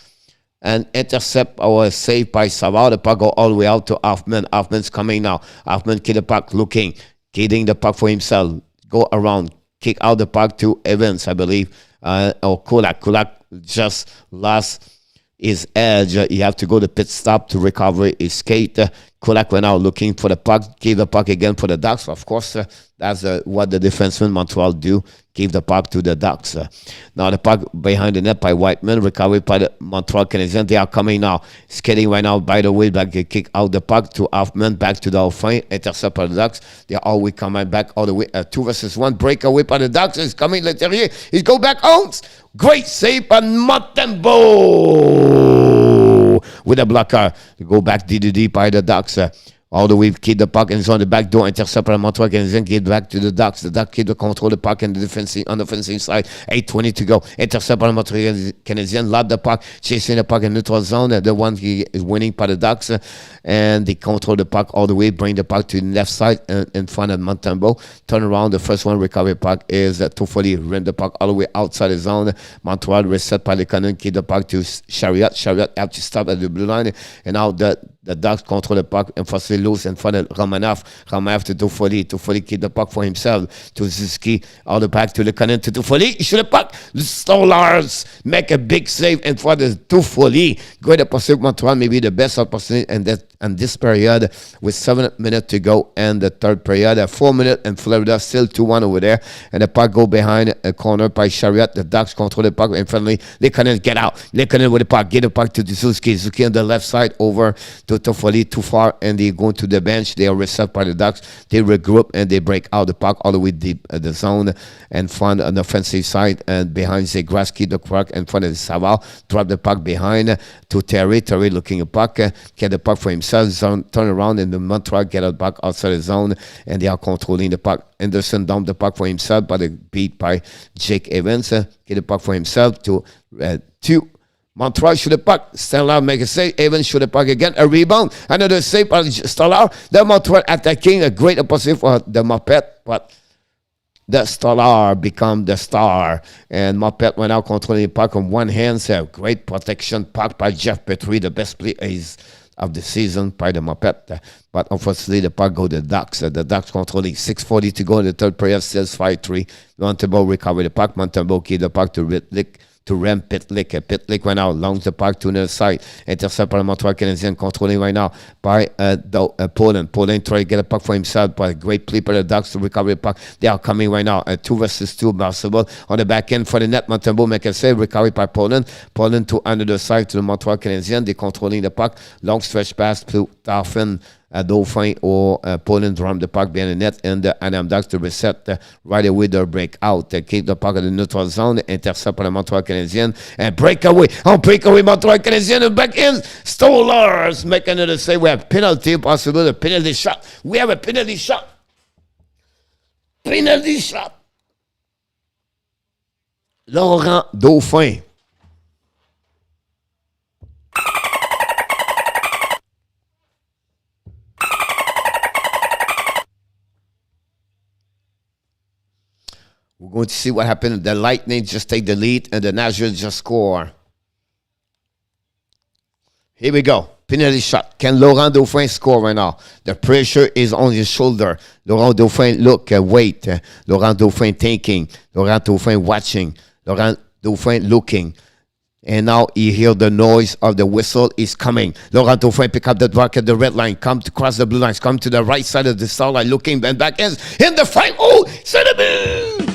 And intercept or save by Savard. The puck go all the way out to Hoffman. Hoffman's coming now. Hoffman kick the puck, looking, getting the puck for himself. Go around, kick out the puck to Evans, I believe. Or Kulak. Kulak just lost his edge. You have to go to pit stop to recover his skate. Kulak went out looking for the puck, gave the puck again for the Ducks. Of course, that's what the defenseman Montreal do, give the puck to the Ducks. Now the puck behind the net by Whiteman, recovered by the Montreal Canadiens. They are coming now, skating right now, by the way, back kick out the puck to Hoffman, back to the Dauphin, intercept by the Ducks. They are always coming back all the way, 2 versus 1, breakaway by the Ducks. It's coming, Leterrier, he's go back out. Great save by Montembeault with a blocker. Go back DDD by the Ducks. All the way, keep the puck and it's on the back door, intercept by Montreal Canadiens, get back to the Ducks. The Ducks keep the control the puck on the offensive side. 8:20 to go. Intercept by Montreal Canadiens, lob the puck, chasing the puck in neutral zone. The one he is winning by the Ducks, and they control the puck all the way, bring the puck to the left side in front of Montembeault. Turn around, the first one recovery puck is Toffoli, ran the puck all the way outside the zone. Montreal reset by the cannon, keep the puck to Chariot. Chariot have to stop at the blue line, and now the Ducks control the puck and force it loose in front of Romanov. Romanov to Toffoli. Toffoli keep the puck for himself to Ziski. All the back to the cannon to Toffoli. He shoot the puck. Stolarz make a big save in front of Toffoli. Great opportunity. Montreal maybe the best opportunity in this period with 7 minutes to go and the third period. 4 minutes and Florida still 2-1 over there. And the puck go behind a corner by Chariot. The Ducks control the puck in front of Lekanen. Get out. Lekanen with the puck. Get the puck to Zuski. Zuski on the left side over to Toffoli, too far, and they go to the bench. They are reset by the Ducks. They regroup and they break out the puck all the way deep at the zone and front on the offensive side and behind Zegras, keep the puck in front of Savard. Drop the puck behind to Terry. Terry looking a puck, get the puck for himself. Zone, turn around and the Montreal get the puck outside the zone and they are controlling the puck. Anderson dumped the puck for himself, but beat by Jake Evans. Get the puck for himself to Montreal shoot the puck. Stolarz make a save. Evans shoot the puck again. A rebound. Another save by Stolarz. The Montreal attacking. A great opportunity for the Muppet. But the Stolarz become the star. And Muppet went out controlling the puck on one hand. So great protection puck by Jeff Petrie. The best play is of the season by the Muppet. But unfortunately, the puck go to the Ducks. The Ducks controlling 6:40 to go in the third period, still 5-3. Montreal recover the puck. Montreal keep the puck to Ritlick. To Rem Pitlick. Pitlick right now longs the puck to the side. Intercept by the Montreal Canadiens, controlling right now by Poland. Poland trying to get a puck for himself, but a great play by the Ducks to recover the puck. They are coming right now. 2 versus 2 basketball on the back end for the net. Montreal make a save, recovered by Poland. Poland to another side to the Montreal Canadiens. They controlling the puck. Long stretch pass to Tarfin. Dauphin or Poland drum the puck behind the net, and the Anaheim Ducks to reset right away their breakout. Keep the puck in the neutral zone, intercept by the Montreal Canadiens, and breakaway Montreal Canadiens, back in. Stolarz making another save. We have penalty, possible a penalty shot. We have a penalty shot. Penalty shot. Laurent Dauphin. We're going to see what happened. The Lightning just take the lead and the Nationals just score. Here we go. Penalty shot. Can Laurent Dauphin score right now? The pressure is on his shoulder. Laurent Dauphin look, wait. Laurent Dauphin thinking. Laurent Dauphin watching. Laurent Dauphin looking. And now he hear the noise of the whistle is coming. Laurent Dauphin pick up the puck at the red line. Come to cross the blue lines. Come to the right side of the star line. Looking and back ends. In the fight. Oh, centimeter.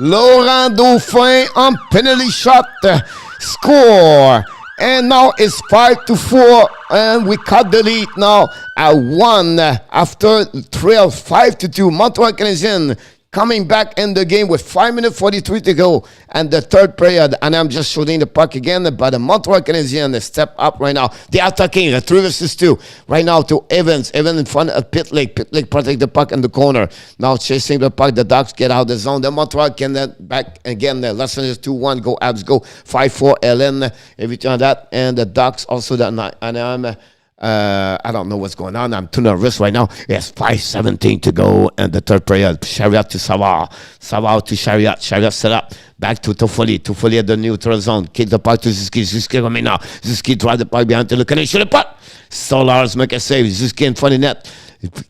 Laurent Dauphin on penalty shot score. And now it's 5-4, and we cut the lead now at 1 after trail 5-2. Montreal Canadiens coming back in the game with 5 minutes 43 to go, and the third period, and I'm just shooting the puck again, but the Montreal Canadiens step up right now. They are attacking 3 versus 2 right now to Evans in front of Pitlick protect the puck in the corner, now chasing the puck. The Ducks get out of the zone. The Montreal can back again. The lesson is 2-1 go Abs go 5-4 Ellen, everything like that. And the Ducks also that, and I don't know what's going on. I'm too nervous right now. Yes, 5:17 to go and the third period. Chariot to Savard. Savard to Chariot. Chariot set up. Back to Toffoli. Toffoli at the neutral zone. Kick the puck to Zuski. Zuski coming now. Zuski drive the puck behind to the connection. The puck. Stolarz make a save. Zuski in front of the net.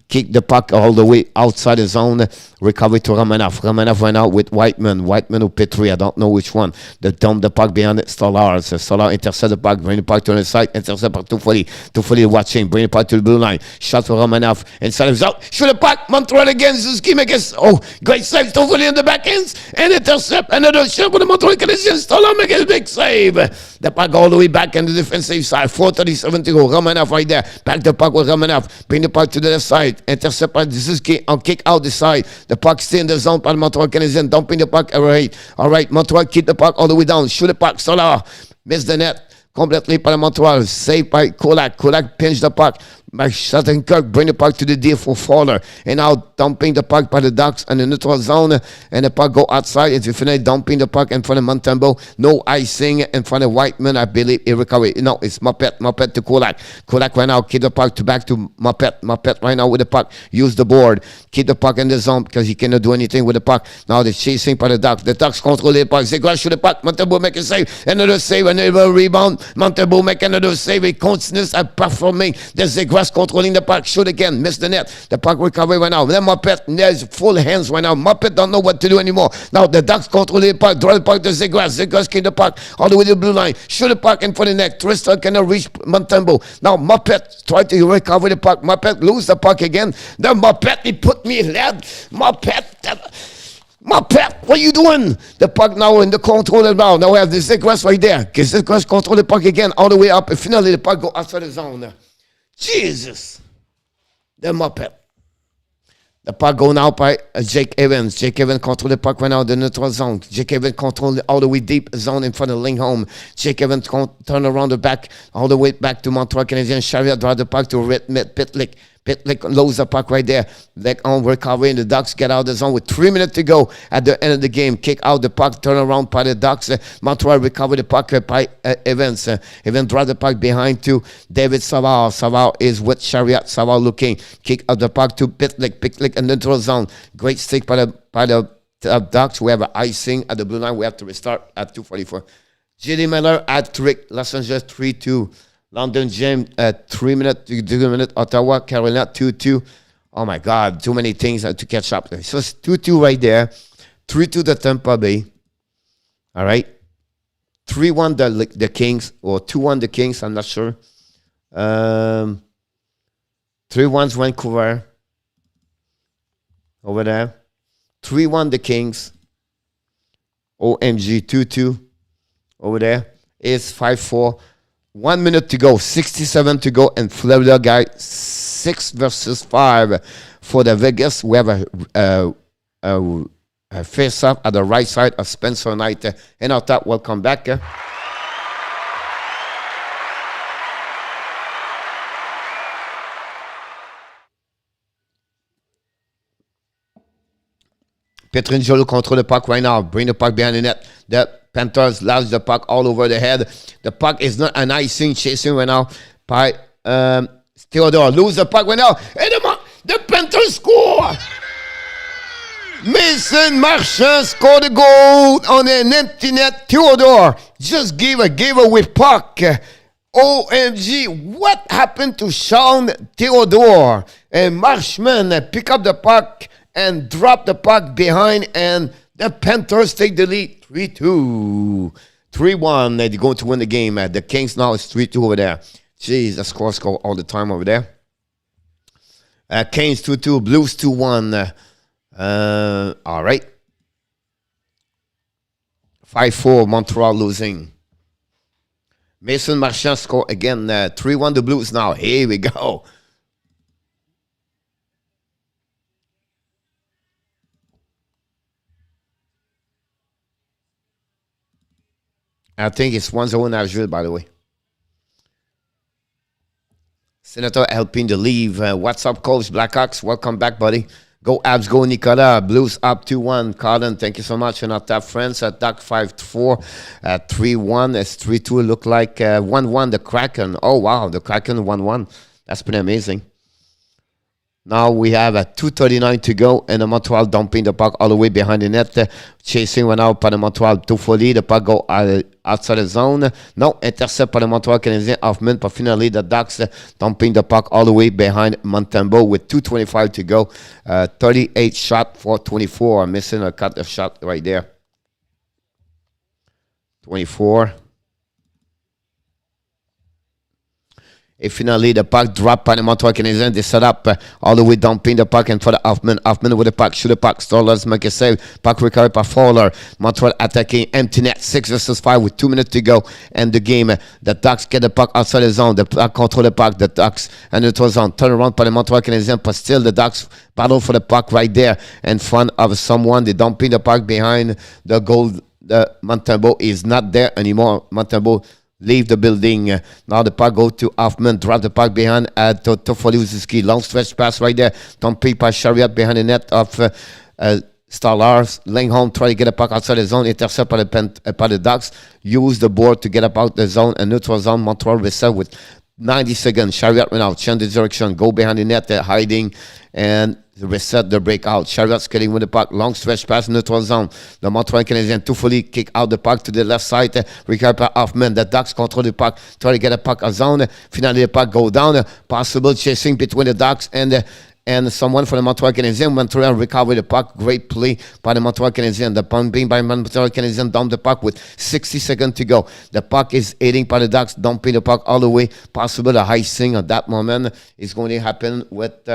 Kick the puck all the way outside the zone. Recovery to Romanov. Romanov went out with Whiteman. Whiteman or Petrie. I don't know which one. They dump the puck behind it. Stolarz. Stolarz intercept the puck. Bring the puck to the side. Intercept by Toffoli. Toffoli watching. Bring the puck to the blue line. Shot for Romanov. Inside of out. Shoot the puck. Montreal again. Zuski make a... Oh, great save. Toffoli in the back ends. And intercept. Another shot for the Montreal Canadiens. Stolarz make a big save. The puck all the way back in the defensive side. 4:37 to go. Romanov right there. Back the puck with Romanov. Bring the puck to the left side. Intercept by Zuski on kick out the side. The puck stay in the zone by the Montreal Canadiens. Dumping the puck. All right. Montreal keep the puck all the way down. Shoot the puck. Stolarz miss the net. Completely by the Montreal. Saved by Kulak. Kulak pinch the puck. By Shattenkirk, bring the puck to the D for Fowler. And now dumping the puck by the Ducks in the neutral zone. And the puck go outside. It's finish dumping the puck in front of Montembeau. No icing in front of Whiteman. I believe he recovered. No, it's Muppet. Muppet to Kulak. Kulak right now keep the puck back to Muppet. Muppet right now with the puck. Use the board. Keep the puck in the zone because he cannot do anything with the puck. Now they're chasing by the Ducks. The Ducks control the puck. Zegras shoot the puck. Montembeau make a save. Another save. Another rebound. Montembeau make another save. He continues at performing. The Zegras controlling the puck, shoot again, miss the net. The puck recovery right now. Then Muppet, there's full hands right now. Muppet don't know what to do anymore. Now the Ducks control the puck, draw the puck to Zegras. Zegras keep the puck all the way to the blue line. Shoot the puck in front of the net. Tristan cannot reach Montembeau. Now Muppet try to recover the puck. Muppet lose the puck again. The Muppet, he put me lad. Muppet, what are you doing? The puck now in the control now. Now we have the Zegras right there. Because Zegras control the puck again all the way up. And finally the puck go outside the zone. Jesus, the Muppet. The puck go now by Jake Evans. Jake Evans control the puck right now in the neutral zone. Jake Evans control all the way deep zone in front of Lindholm. Jake Evans turn around the back all the way back to Montreal Canadiens. Chariot drive the puck to Pitlick. Pitlick loses the puck right there. Like on recovery, and the Ducks get out of the zone with 3 minutes to go at the end of the game. Kick out the puck, turn around by the Ducks. Montreal recover the puck by Evans. Evans drive the puck behind to David Savard. Savard is with Chariot. Savard looking. Kick out the puck to Pitlick. Pitlick in the neutral zone. Great stick by the Ducks. We have an icing at the blue line. We have to restart at 2:44. J.D. Miller at trick. Los Angeles 3-2. London James 3 minutes, 2 minutes. Ottawa, Carolina 2-2. Oh my God, too many things to catch up. So it's 2-2 right there. 3-2 the Tampa Bay. All right. 3-1 the Kings, or 2-1 the Kings, I'm not sure. 3-1's Vancouver. Over there. 3-1 the Kings. OMG 2-2. Over there. It's 5-4. 1 minute to go, 67 to go, and Florida guy 6 versus 5 for the Vegas. We have a face-off at the right side of Spencer Knight. And our top, welcome back. Pietrangelo control the puck right now. Bring the puck behind the net. The Panthers lost the puck all over the head. The puck is not an icing, chasing right now by Theodore. Lose the puck right now. And the Panthers score! Mason Marchand scored a goal on an empty net. Theodore just gave away puck. OMG, what happened to Sean Theodore? And Marchand pick up the puck and drop the puck behind, and the Panthers take the lead 3-2. 3-1, they're going to win the game. The Kings now is 3-2 over there. Jeez, the scores go all the time over there. Kings 2-2, Blues 2-1. All right. 5-4, Montreal losing. Mason Marchand score again. 3-1 the Blues now. Here we go. I think it's 1-0 Nashville, by the way. Senator helping the leave. What's up, Coach Blackhawks? Welcome back, buddy. Go Abs, go Nicolas. Blues up 2-1. Colin, thank you so much. And our top friends at Duck 5-4. 3-1. It's 3-2. Look like 1-1 the Kraken. Oh, wow. The Kraken 1-1. That's pretty amazing. Now we have 2:39 to go, and the Montreal dumping the puck all the way behind the net. Chasing one out by the Montreal Toffoli. The puck go outside the zone. No, intercept by the Montreal Canadiens. Hoffman, but finally the Ducks dumping the puck all the way behind Montembeault with 2:25 to go. 38 shot for 24. Missing a cut of shot right there. 24. And finally, the puck dropped by the Montreal Canadiens. They set up all the way dumping the puck in for the Hoffman. Hoffman with the puck, shoot the puck. Stolarz make a save. Puck recovered by Fowler. Montreal attacking empty net. 6 versus 5 with 2 minutes to go. And the game, the Ducks get the puck outside the zone. The puck control the puck. The Ducks and the neutral zone. Turn around by the Montreal Canadiens. But still, the Ducks battle for the puck right there in front of someone. They dumping the puck behind the goal. The Montembeault is not there anymore. Montembeault leave the building. Now the puck go to Hoffman. Drop the puck behind at Toffoli. Long stretch pass right there. Dumping by Chariot behind the net of Stolarz. Lindholm try to get a puck outside the zone. Intercept by the Ducks. Use the board to get up out the zone. And neutral zone. Montreal reset with 90 seconds. Chariot went out. Change the direction. Go behind the net. They're hiding. And reset the breakout. Chariot skating with the puck. Long stretch pass neutral zone. The Montreal Canadiens Toffoli kick out the puck to the left side. Recovered by Hoffman. The Ducks control the puck. Try to get a puck a zone. Finally the puck go down. Possible chasing between the Ducks and someone for the Montreal Canadiens. Montreal recover the puck. Great play by the Montreal Canadiens. The pumping by Montreal Canadiens down the puck with 60 seconds to go. The puck is hitting by the Ducks. Dumping the puck all the way. Possible the icing at that moment is going to happen with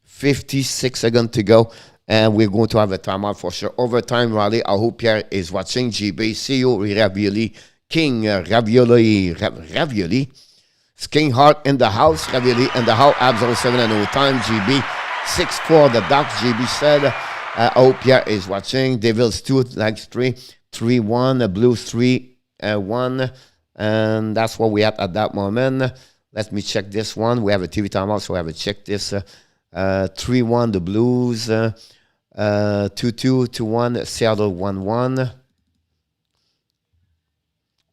56 seconds to go, and we're going to have a timeout for sure. Overtime, Raleigh. I hope Pierre is watching. GB, CEO, Ravioli, King, Ravioli. King Heart in the house, Ravioli in the house, Abs 07 and overtime, GB. 6-4 the Ducks, JB said. I hope Pierre is watching. Devils 2, Lags 3, 3-1, Blues 3-1. And that's what we at that moment. Let me check this one. We have a TV timeout, so I have to check this. 3-1 the Blues. 2-2 to 1, Seattle 1-1.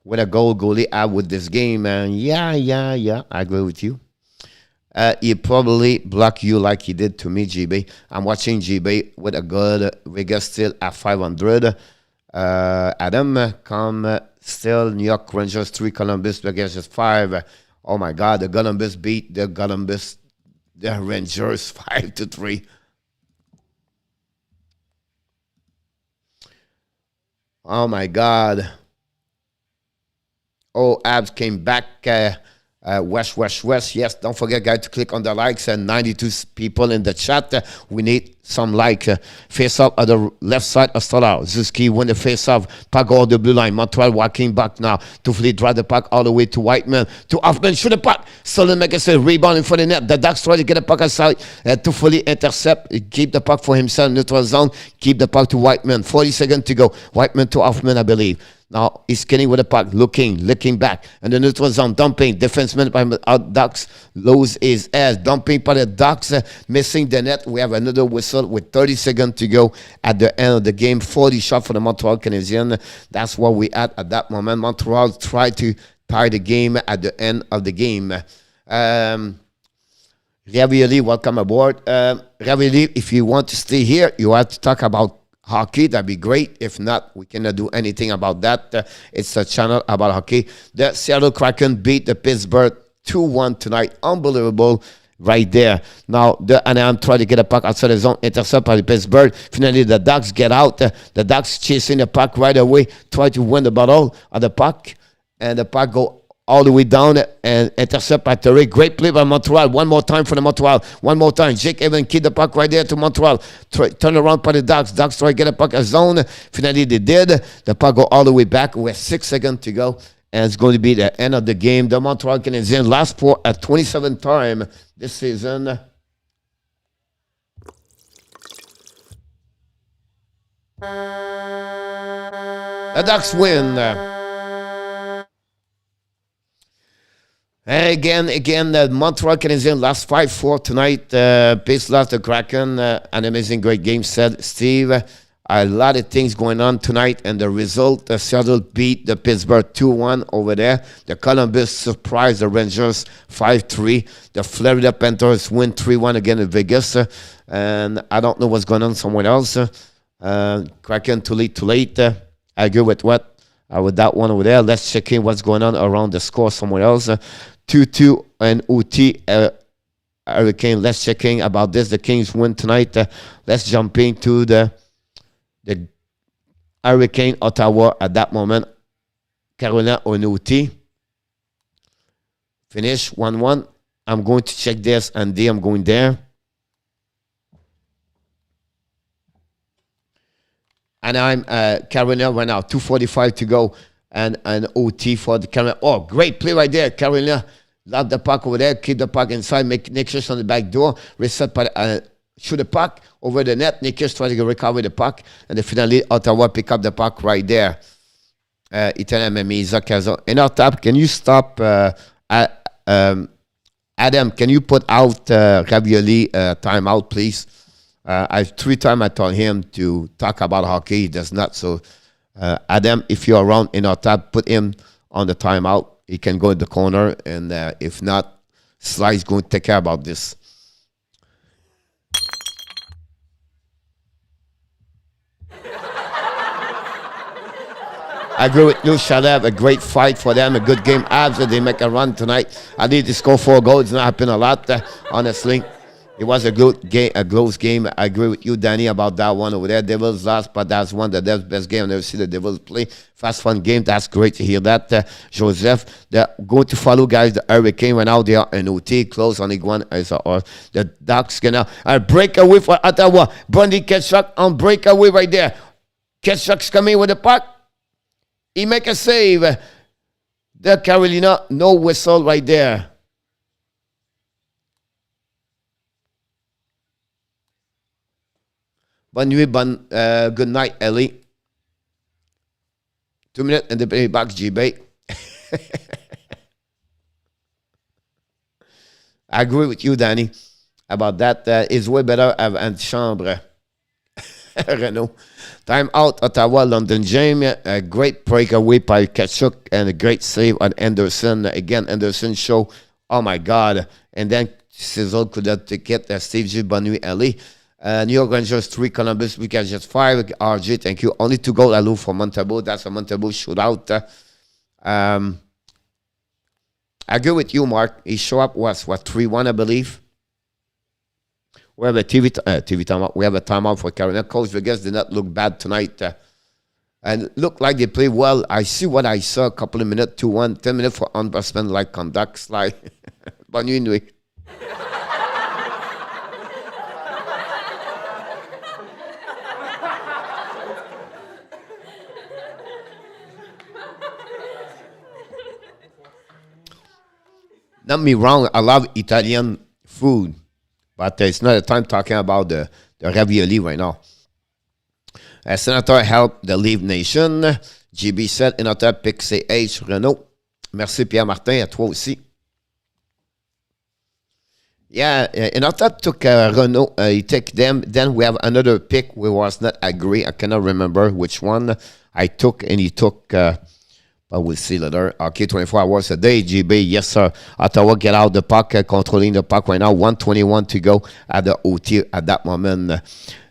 With a goalie out with this game, man. Yeah, I agree with you. He probably block you like he did to me, GB. I'm watching GB with a good Vegas still at 500. Adam, come still New York Rangers 3, Columbus Vegas 5. Oh my God, the Columbus beat the Rangers 5-3. Oh my God. Oh, Abs came back. West. Yes, don't forget, guys, to click on the likes. And 92 people in the chat. We need some like. Face off at the left side of Stolarz. Zuski win the face off. Puck over the blue line. Montreal walking back now. Toffoli drive the puck all the way to Whiteman. To Hoffman, shoot the puck. Stolen make a rebound in front of the net. The Ducks try to get the puck aside. Toffoli intercept. Keep the puck for himself. Neutral zone. Keep the puck to Whiteman. 40 seconds to go. Whiteman to Hoffman, I believe. Now he's skinny with the puck, looking back. And the neutral zone, dumping. Defenseman by Ducks lose his ass. Dumping by the Ducks, missing the net. We have another whistle with 30 seconds to go at the end of the game. 40 shot for the Montreal Canadiens. That's what we at that moment. Montreal tried to tie the game at the end of the game. Ravioli, welcome aboard. Ravioli, if you want to stay here, you have to talk about hockey. That'd be great. If not, we cannot do anything about that. It's a channel about hockey. The Seattle Kraken beat the Pittsburgh 2-1 tonight. Unbelievable right there. Now, the Anaheim try to get a puck outside the zone, intercept by the Pittsburgh. Finally, the Ducks get out. The Ducks chasing the puck right away, try to win the battle of the puck. And the puck go all the way down and intercept by Terry. Great play by Montreal. One more time for the Montreal. One more time. Jake Evans keep the puck right there to Montreal. Turn around by the Ducks. Ducks try to get a puck a zone. Finally, they did. The puck go all the way back. We have 6 seconds to go. And it's going to be the end of the game. The Montreal Canadiens last for a 27th time this season. The Ducks win. Again, the Montreal Canadiens last 5-4 tonight. Pace lost the Kraken. An amazing, great game, said Steve. A lot of things going on tonight, and the result, Seattle beat the Pittsburgh 2-1 over there. The Columbus surprised the Rangers 5-3. The Florida Panthers win 3-1 again in Vegas. And I don't know what's going on somewhere else. Kraken too late. I agree with with that one over there. Let's check in what's going on around the score somewhere else. 2-2 and OT. Hurricane, let's check in about this. The Kings win tonight. Let's jump into the Hurricane Ottawa at that moment. Carolina on OT. Finish 1-1. I'm going to check this, and I'm going there. And I'm Carolina right now, 2:45 to go, and an OT for the Carolina. Oh, great play right there, Carolina. Lob the puck over there, keep the puck inside, make Nikish on the back door, reset, shoot the puck over the net. Nikish trying to recover the puck, and then finally Ottawa pick up the puck right there. In our tap, can you stop? Adam, can you put out Ravioli timeout, please? I 3 times I told him to talk about hockey. He does not. So, Adam, if you're around in our tab, put him on the timeout. He can go in the corner. And if not, Sly's going to take care about this. I agree with you, Shalev. A great fight for them. A good game. Abs, they make a run tonight. I need to score 4 goals. It's not happening a lot, honestly. It was a good game, a close game. I agree with you, Danny, about that one over there. Devils lost, but that's one of the best game I've never seen the Devils play. Fast, fun game. That's great to hear that, Joseph. They're going to follow, guys. The Hurricane right now. They are in OT. Close on one. The Ducks gonna break away for Ottawa. Bundy Ketchuk on breakaway right there. Ketchuk's coming with the puck. He make a save. The Carolina, no whistle right there. Bonne nuit, good night, Ellie. 2 minutes in the penalty box, GB. I agree with you, Danny, about that. It's way better have Chambre. Renault. Time out, Ottawa, London James. A great breakaway by Kachuk and a great save on Anderson. Again, Anderson show, oh my God. And then Sizzle could have taken Steve G. Bonne nuit, Ellie. New York Rangers 3, Columbus, we can just 5. RJ, thank you. Only 2 goals alone for Montabo. That's a Montabo shootout. I agree with you, Mark. He showed up, what, 3-1, I believe? We have a TV timeout. We have a timeout for Carolina. Coach Vegas did not look bad tonight. And looked like they played well. I see what I saw a couple of minutes, 2-1, 10 minutes for unsportsmanlike conduct. Slide. Bonne nuit. Not me wrong, I love Italian food, but it's not a time talking about the ravioli right now. Senator helped the Leave Nation. GB said, Senator pick CH Renault. Merci Pierre-Martin, à toi aussi. Yeah, Senator took Renault, he took them. Then we have another pick we was not agree. I cannot remember which one I took, and he took... but we'll see later. Okay, 24 hours a day, GB. Yes, sir. Ottawa get out the puck, controlling the puck right now. 1:21 to go at the OT at that moment.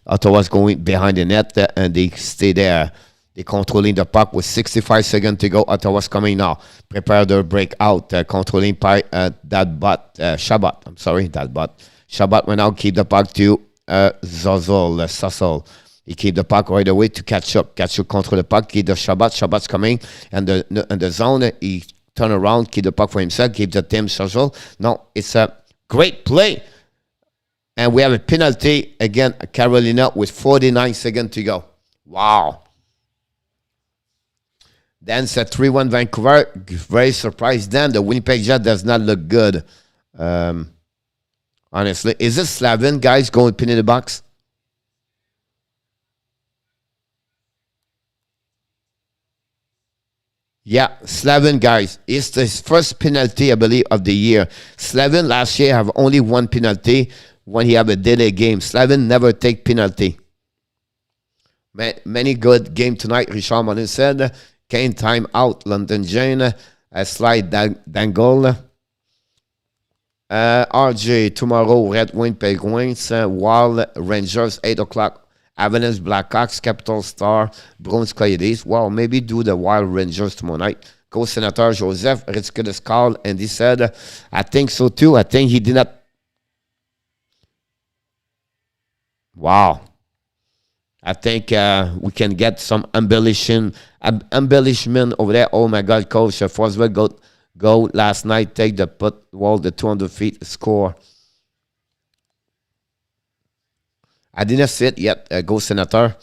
Ottawa's going behind the net, and they stay there. They're controlling the puck with 65 seconds to go. Ottawa's coming now. Prepare their breakout. Controlling by Shabbat. I'm sorry, that bot. Shabbat right now. Keep the puck to Sassol. He keep the puck right away to catch up. Catch up, control the puck. Keep the Shabbat. Shabbat's coming. And the zone, he turn around, keep the puck for himself. Keep the team social. No, it's a great play. And we have a penalty again, Carolina, with 49 seconds to go. Wow. Then it's a 3-1 Vancouver. Very surprised. Then the Winnipeg Jet does not look good. Honestly. Is this Slavin, guys, going pin in the box? Yeah, Slavin, guys. It's his first penalty, I believe, of the year. Slavin last year have only 1 penalty when he have a delay game. Slavin never take penalty. Many good game tonight, Richard Molin said. Kane time out, London Jane. A slide dangle. RJ, tomorrow, Red Wing Penguins. Wild Rangers, 8 o'clock. Avalanche, Blackhawks, Capital Star, Bruins, Coyotes. Well, maybe do the Wild Rangers tomorrow night. Go Senator Joseph, ridiculous call, and he said, I think so too. I think he did not. Wow. I think we can get some embellishment over there. Oh my God, Coach Forsberg go last night, take the put wall, the 200 feet score. I didn't see it yet. Go Senator.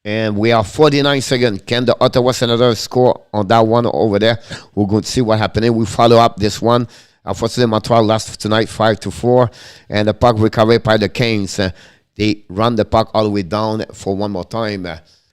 And we are 49 seconds. Can the Ottawa Senators score on that one over there? We're going to see what happening. We follow up this one. Unfortunately, Montreal lost tonight 5-4. And the puck recovered by the Canes. They run the puck all the way down for one more time.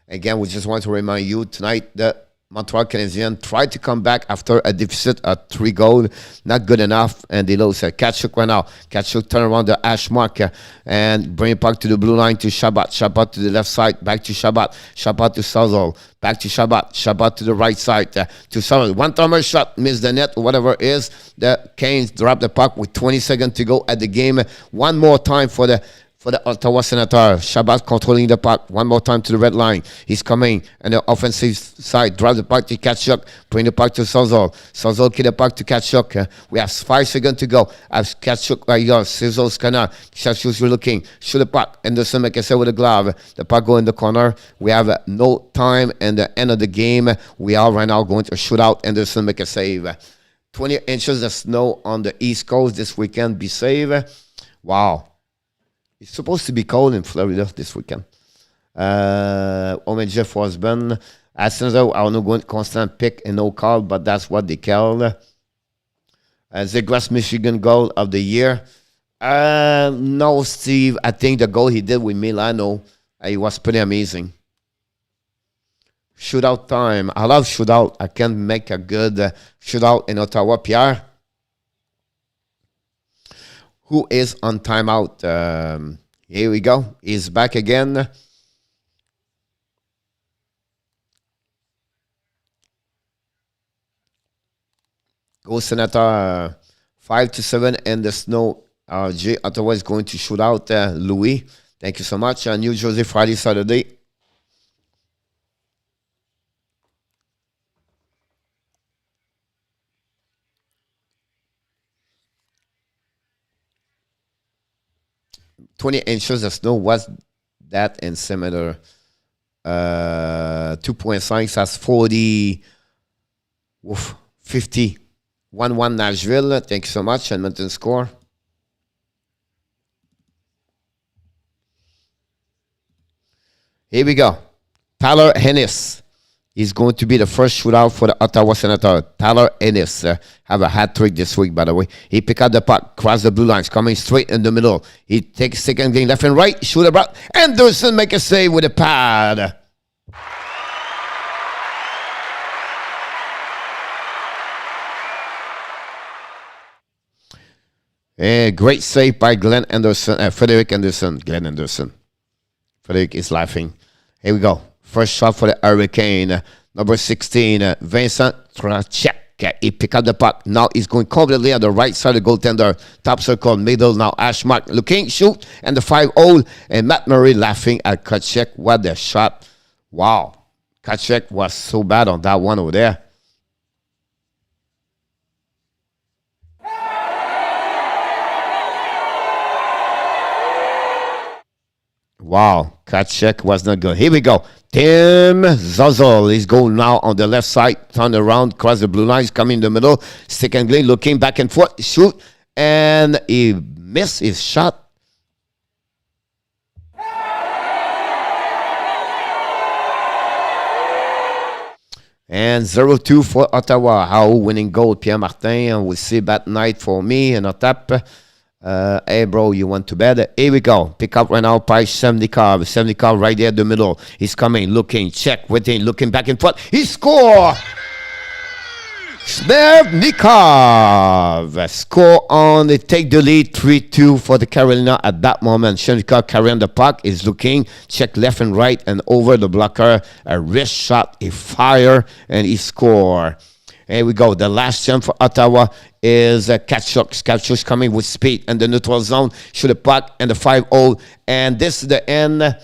Again, we just want to remind you tonight that Montreal Canadiens tried to come back after a deficit of 3 goals. Not good enough, and they lose. Kachuk right now. Kachuk turn around the hash mark and bring it back to the blue line to Shabbat. Shabbat to the left side, back to Shabbat. Shabbat to Sazol, back to Shabbat. Shabbat to the right side to Sazol. One-timer shot, miss the net, whatever it is. The Canes drop the puck with 20 seconds to go at the game. One more time for the Ottawa Senator. Shabbat controlling the puck. One more time to the red line. He's coming. And the offensive side. Drive the puck to Kachuk. Bring the puck to Sozol. Sozol kill the puck to Kachuk. We have 5 seconds to go. As Kachuk right here. Sozol's corner. Kachuk's looking. Shoot the puck. Anderson make a save with a glove. The puck go in the corner. We have no time. And the end of the game. We are right now going to shoot out. Anderson make a save. 20 inches of snow on the East Coast this weekend. Be safe. Wow. It's supposed to be cold in Florida this weekend. Jeff Forsben. As soon as I don't know going constant pick and no call, but that's what they call. Zegras Michigan goal of the year. No, Steve. I think the goal he did with Milano, it was pretty amazing. Shootout time. I love shootout. I can make a good shootout in Ottawa. Pierre, who is on timeout? Here we go. He's back again. Go Senator 5-7 in the snow. J. Ottawa is going to shoot out Louis. Thank you so much. New Jersey, Friday, Saturday. "20 inches of snow." What's that in similar? 2.5, that's 40. Oof, 50. 1-1 Nashville. Thank you so much. Edmonton score. Here we go. Tyler Ennis is going to be the first shootout for the Ottawa Senator. Tyler Ennis have a hat trick this week, by the way. He pick up the puck, cross the blue lines, coming straight in the middle. He takes second game left and right, shoot about. Anderson make a save with a pad. Great save by Glenn Anderson, Frederick Anderson. Glenn Anderson. Frederick is laughing. Here we go. First shot for the Hurricane. Number 16, Vincent Trachek. He picked up the puck. Now he's going completely on the right side of the goaltender. Top circle, middle. Now Ashmark looking, shoot. And the 5-0. And Matt Murray laughing at Trachek. What a shot. Wow. Trachek was so bad on that one over there. Wow, Trachek was not good. Here we go. Tim Zuzzle is going now on the left side, turn around, cross the blue lines, coming in the middle. Second glade, looking back and forth, shoot, and he missed his shot. And 0-2 for Ottawa. How winning goal, Pierre Martin. We'll see bad night for me and Otap. Hey, bro, you went to bed? Here we go. Pick up right now by Semnikov. Semnikov right there in the middle. He's coming, looking, check, waiting, looking back and forth. He score! Semnikov score on the take the lead 3-2 for the Carolina at that moment. Semnikov carrying the puck is looking, check left and right and over the blocker. A wrist shot, he fire, and he score. Here we go. The last chance for Ottawa is Tkachuk. Tkachuk's coming with speed in the neutral zone. Shoot the puck and the 5-0. And this is the end. The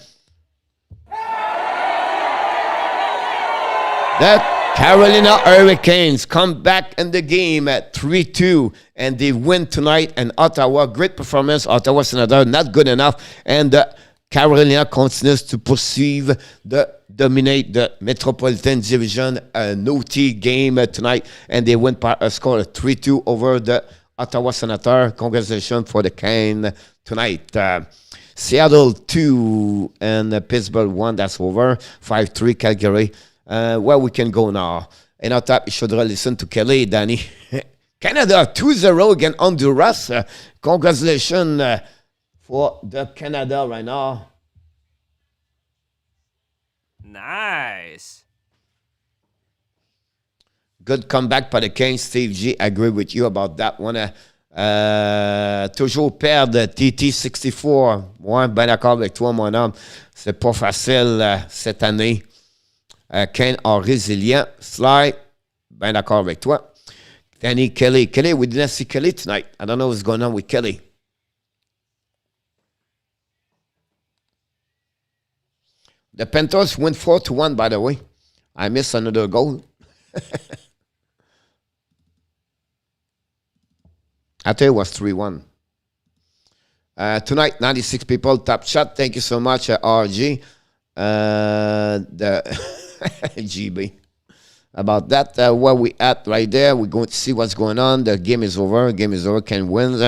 Carolina Hurricanes come back in the game at 3-2. And they win tonight. And Ottawa, great performance. Ottawa Senator, not good enough. And Carolina continues to dominate the Metropolitan Division. An OT game tonight, and they win by a score of 3-2 over the Ottawa Senator. Congratulations for the Cane tonight. Seattle 2 and Pittsburgh 1. That's over. 5-3 Calgary. Where we can go now? And on top, you should listen to Kelly, Danny. Canada 2-0 against Honduras. Congratulations for the Canada right now. Nice. Good comeback by the Canes. Steve G, I agree with you about that one. Toujours perdre TT 64. Ouais, ben d'accord avec toi, mon homme. C'est pas facile cette année. Canes are resilient. Sly, ben d'accord avec toi. Danny, Kelly. Kelly, we didn't see Kelly tonight. I don't know what's going on with Kelly. The Panthers win 4-1, by the way. I missed another goal. I thought it was 3-1. Tonight, 96 people. Top shot. Thank you so much, RG. The GB. About that, where we at right there. We're going to see what's going on. The game is over. Game is over. Ken wins.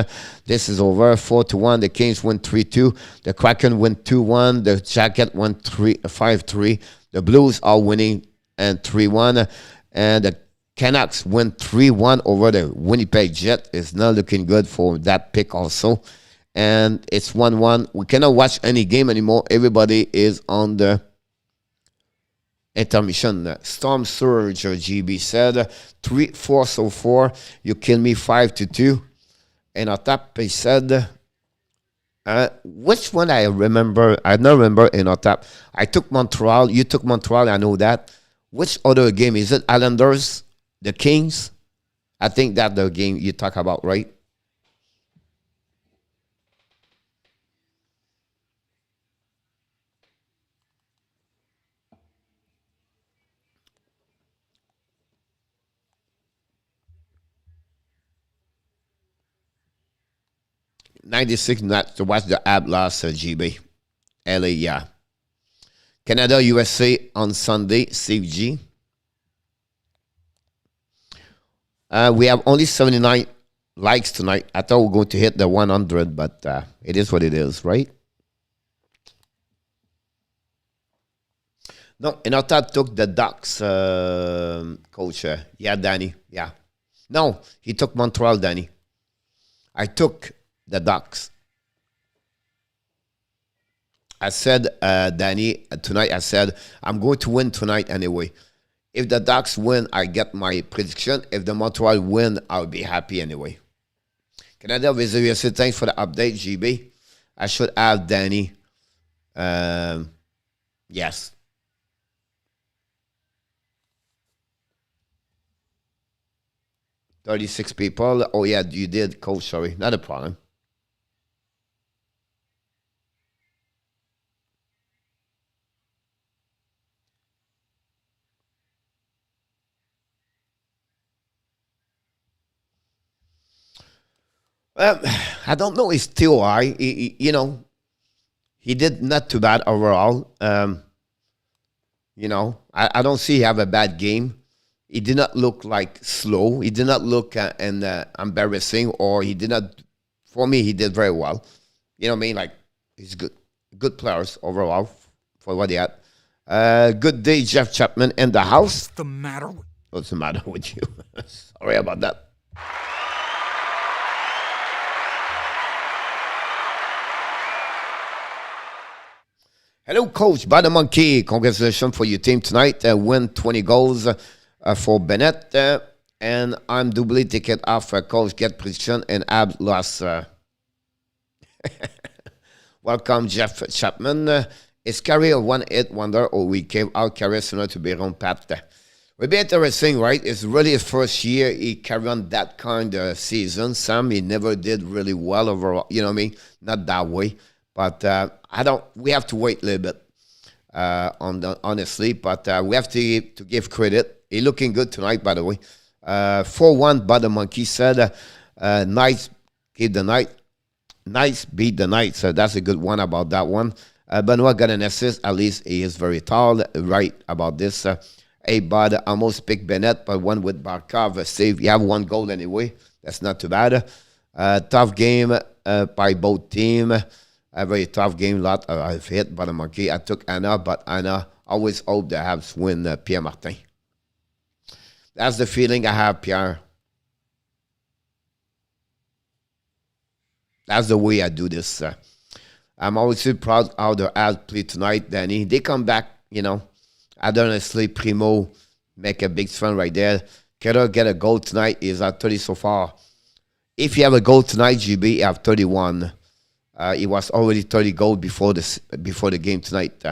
This is over. 4-1. The Kings win 3-2. The Kraken win 2-1. The Jacket won 5-3. The Blues are winning and 3-1. And the Canucks win 3-1 over the Winnipeg Jet. It's not looking good for that pick also. and it's 1-1. We cannot watch any game anymore. Everybody is on the intermission. Storm Surge, GB said 3-4 so far. You kill me 5-2. And on top, he said, which one I remember? I don't remember in our top. I took Montreal. You took Montreal. I know that. Which other game? Is it Islanders, the Kings? I think that's the game you talk about, right? '96 not to watch the app last GB. LA, yeah. Canada, USA on Sunday, Steve G. We have only 79 likes tonight. I thought we were going to hit the 100, but it is what it is, right? No, and I thought took the Ducks coach. Yeah, Danny. Yeah. No, he took Montreal, Danny. I took the Ducks. I said, Danny, tonight I said, I'm going to win tonight anyway. If the Ducks win, I get my prediction. If the Montreal win, I'll be happy anyway. Canada vs. USA, thanks for the update, GB. I should have Danny. Yes. $36 people. Oh, yeah, you did, coach. Sorry, not a problem. I don't know. He's still high. He did not too bad overall. I don't see he have a bad game. He did not look like slow. He did not look embarrassing, or he did not. For me, he did very well. You know what I mean? Like, he's good players overall for what he had. Good day, Jeff Chapman in the house. What's the matter with you? Sorry about that. Hello, Coach. By the Monkey. Congratulations for your team tonight. Win 20 goals for Bennett. And I'm doubly ticket off Coach. Get prediction and Ab loss. Welcome, Jeff Chapman. Is Carey a one-hit wonder, or we came out Carey sooner to be around Pat? Will be interesting, right? It's really his first year he carried on that kind of season. Sam, he never did really well overall. You know what I mean? Not that way. But we have to wait a little bit, honestly. But we have to give credit. He's looking good tonight, by the way. 4-1, but the Monkey said, Knights keep the night. Knights beat the Knights. So that's a good one about that one. Benoit got an assist. At least he is very tall. Right about this. Hey, Bud almost picked Bennett, but one with Barkov. Save. You have one goal anyway. That's not too bad. Tough game by both teams. A very tough game. Lot I've hit by the Monkey. I took Anna, but Anna always hope they have to win Pierre Martin. That's the feeling I have, Pierre. That's the way I do this. I'm always proud how the Avs play tonight, Danny. They come back, Honestly, Primo make a big run right there. Keller get a goal tonight. He's at 30 so far. If you have a goal tonight, GB, you have 31. He was already 30 goals before the game tonight.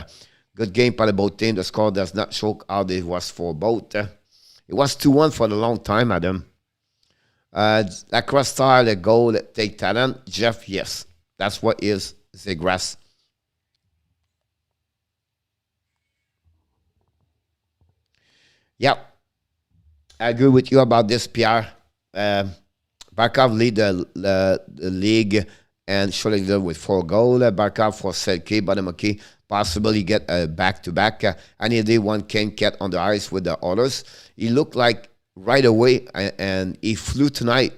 Good game by the both teams. The score does not show how it was for both. It was 2-1 for a long time, Adam. Lacrosse-style, a goal, take talent. Jeff, yes. That's what is Zegras. Yep. I agree with you about this, Pierre. Barkov lead the league and Schrödinger with 4 goals. Barkov for Selke, Badamaki, possibly get a back-to-back. Any day one can get on the ice with the others. He looked like right away, and he flew tonight.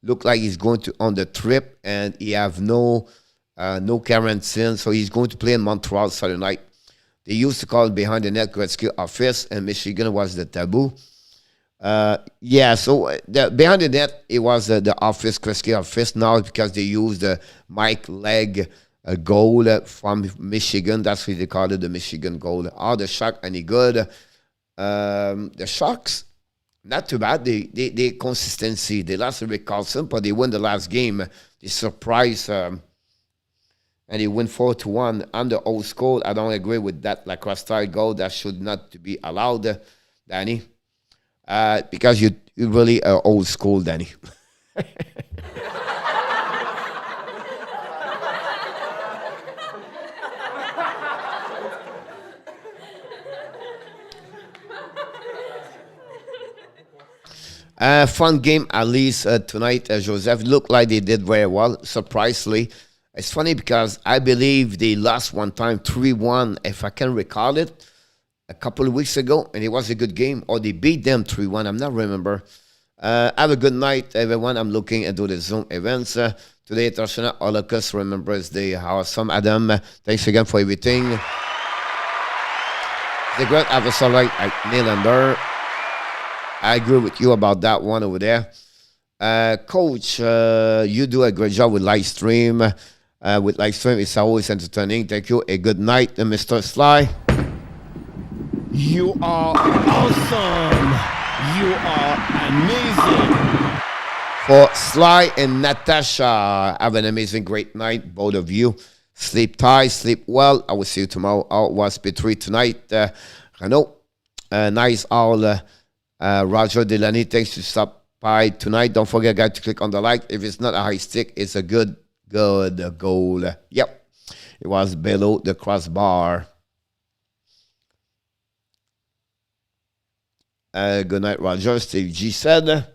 Looked like he's going to on the trip, and he have no quarantine, so he's going to play in Montreal Saturday night. They used to call him behind the net Gretzky office, and Michigan was the taboo. Yeah, so behind the net, it was the office, Kreski office now because they used the Mike Leg goal from Michigan. That's what they call it, the Michigan goal. Oh, the Sharks, any good? The Sharks, not too bad. They consistency. They lost to Rick Carlson, but they won the last game. They surprised and they win 4-1 on the old school. I don't agree with that lacrosse-style goal. That should not to be allowed, Danny. Because you really are old school, Danny. Fun game at least tonight. Joseph looked like they did very well, surprisingly. It's funny because I believe they lost one time 3-1, if I can recall it, a couple of weeks ago, and it was a good game. Or they beat them 3-1, I'm not remember. Have a good night, everyone. I'm looking into the Zoom events. Today, International Holocaust Remembrance Day. Awesome, Adam. Thanks again for everything. The great episode like Nylander. I agree with you about that one over there. Coach, you do a great job with live stream. With live stream, it's always entertaining. Thank you. A good night, Mr. Sly. You are awesome. You are amazing. For Sly and Natasha, have an amazing, great night, both of you. Sleep tight, sleep well. I will see you tomorrow. Out was P3 tonight. Renaud, nice all. Roger Delaney, thanks to stop by tonight. Don't forget, guys, to click on the like. If it's not a high stick, it's a good goal. Yep, it was below the crossbar. Good night, Roger. Steve G said.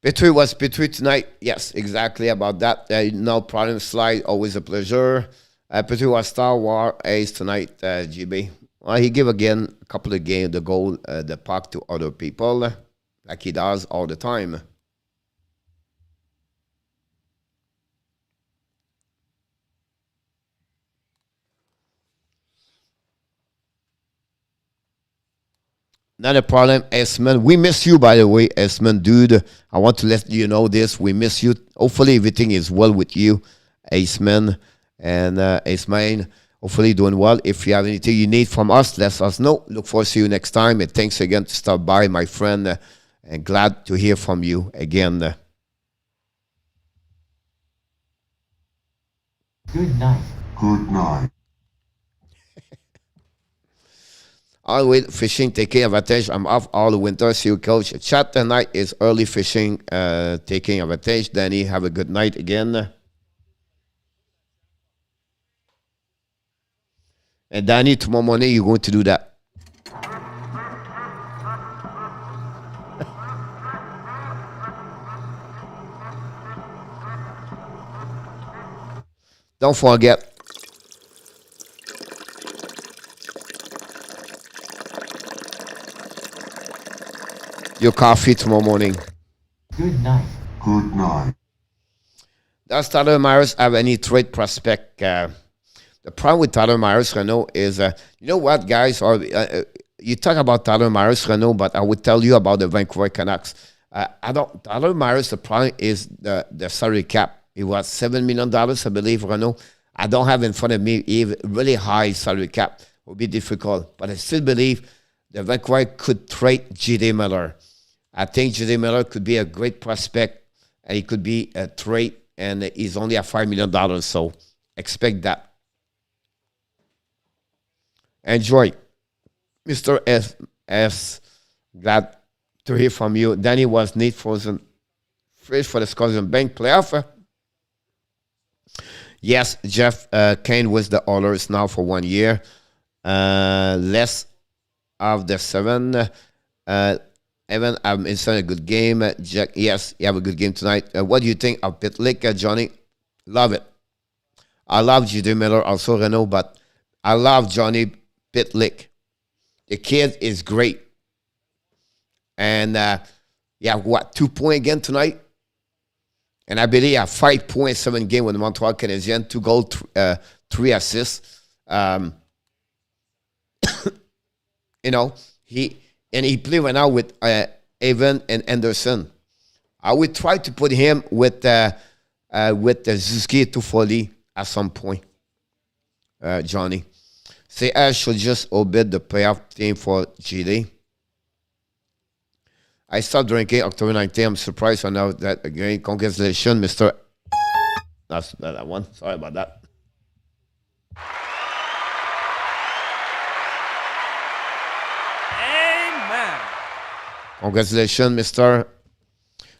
P3 was P3 tonight. Yes, exactly about that. No problem. Slide, always a pleasure. P3 was Star Wars Ace tonight, GB. Well, he give again a couple of games, the goal, the puck to other people, like he does all the time. Not a problem, S-Man. We miss you, by the way, S-Man, dude. I want to let you know this. We miss you. Hopefully, everything is well with you, Ace-Man and Ace-Man. Hopefully, doing well. If you have anything you need from us, let us know. Look forward to see you next time. And thanks again to stop by, my friend. And glad to hear from you again. Good night. Good night. Always fishing, taking advantage. I'm off all the winter. See you, coach. Chat tonight is early fishing, taking advantage. Danny, have a good night again. And Danny, tomorrow morning, you're going to do that. Don't forget. Your coffee tomorrow morning. Good night. Good night. Does Tyler Myers have any trade prospect? The problem with Tyler Myers, Renaud, is, you know what, guys? You talk about Tyler Myers, Renaud, but I would tell you about the Vancouver Canucks. Tyler Myers, the problem is the salary cap. It was $7 million, I believe, Renaud. I don't have in front of me even really high salary cap. It would be difficult. But I still believe the Vancouver could trade J.D. Miller. I think J.D. Miller could be a great prospect, and he could be a trade, and he's only at $5 million, so expect that. Enjoy. Mr. S. Glad to hear from you. Danny was neat frozen fish for the Scotian Bank playoff. Yes, Jeff Kane was the Oilers now for 1 year. Less of the 7. Evan, it's a good game. Jack, yes, you have a good game tonight. What do you think of Pitlick, Johnny? Love it. I love J.D. Miller, also Renault, but I love Johnny Pitlick. The kid is great. And you have what, 2 points again tonight? And I believe you have 5.7 game with the Montreal Canadiens, 2 goals, 3 assists. You know, he played right now with Evan and Anderson. I would try to put him with Zuski Toffoli at some point, Johnny. Say I should just obey the playoff team for GD. I stopped drinking October 19th. I'm surprised I know that again. Congratulations, Mr. That's that one. Sorry about that. Amen. Congratulations, Mr.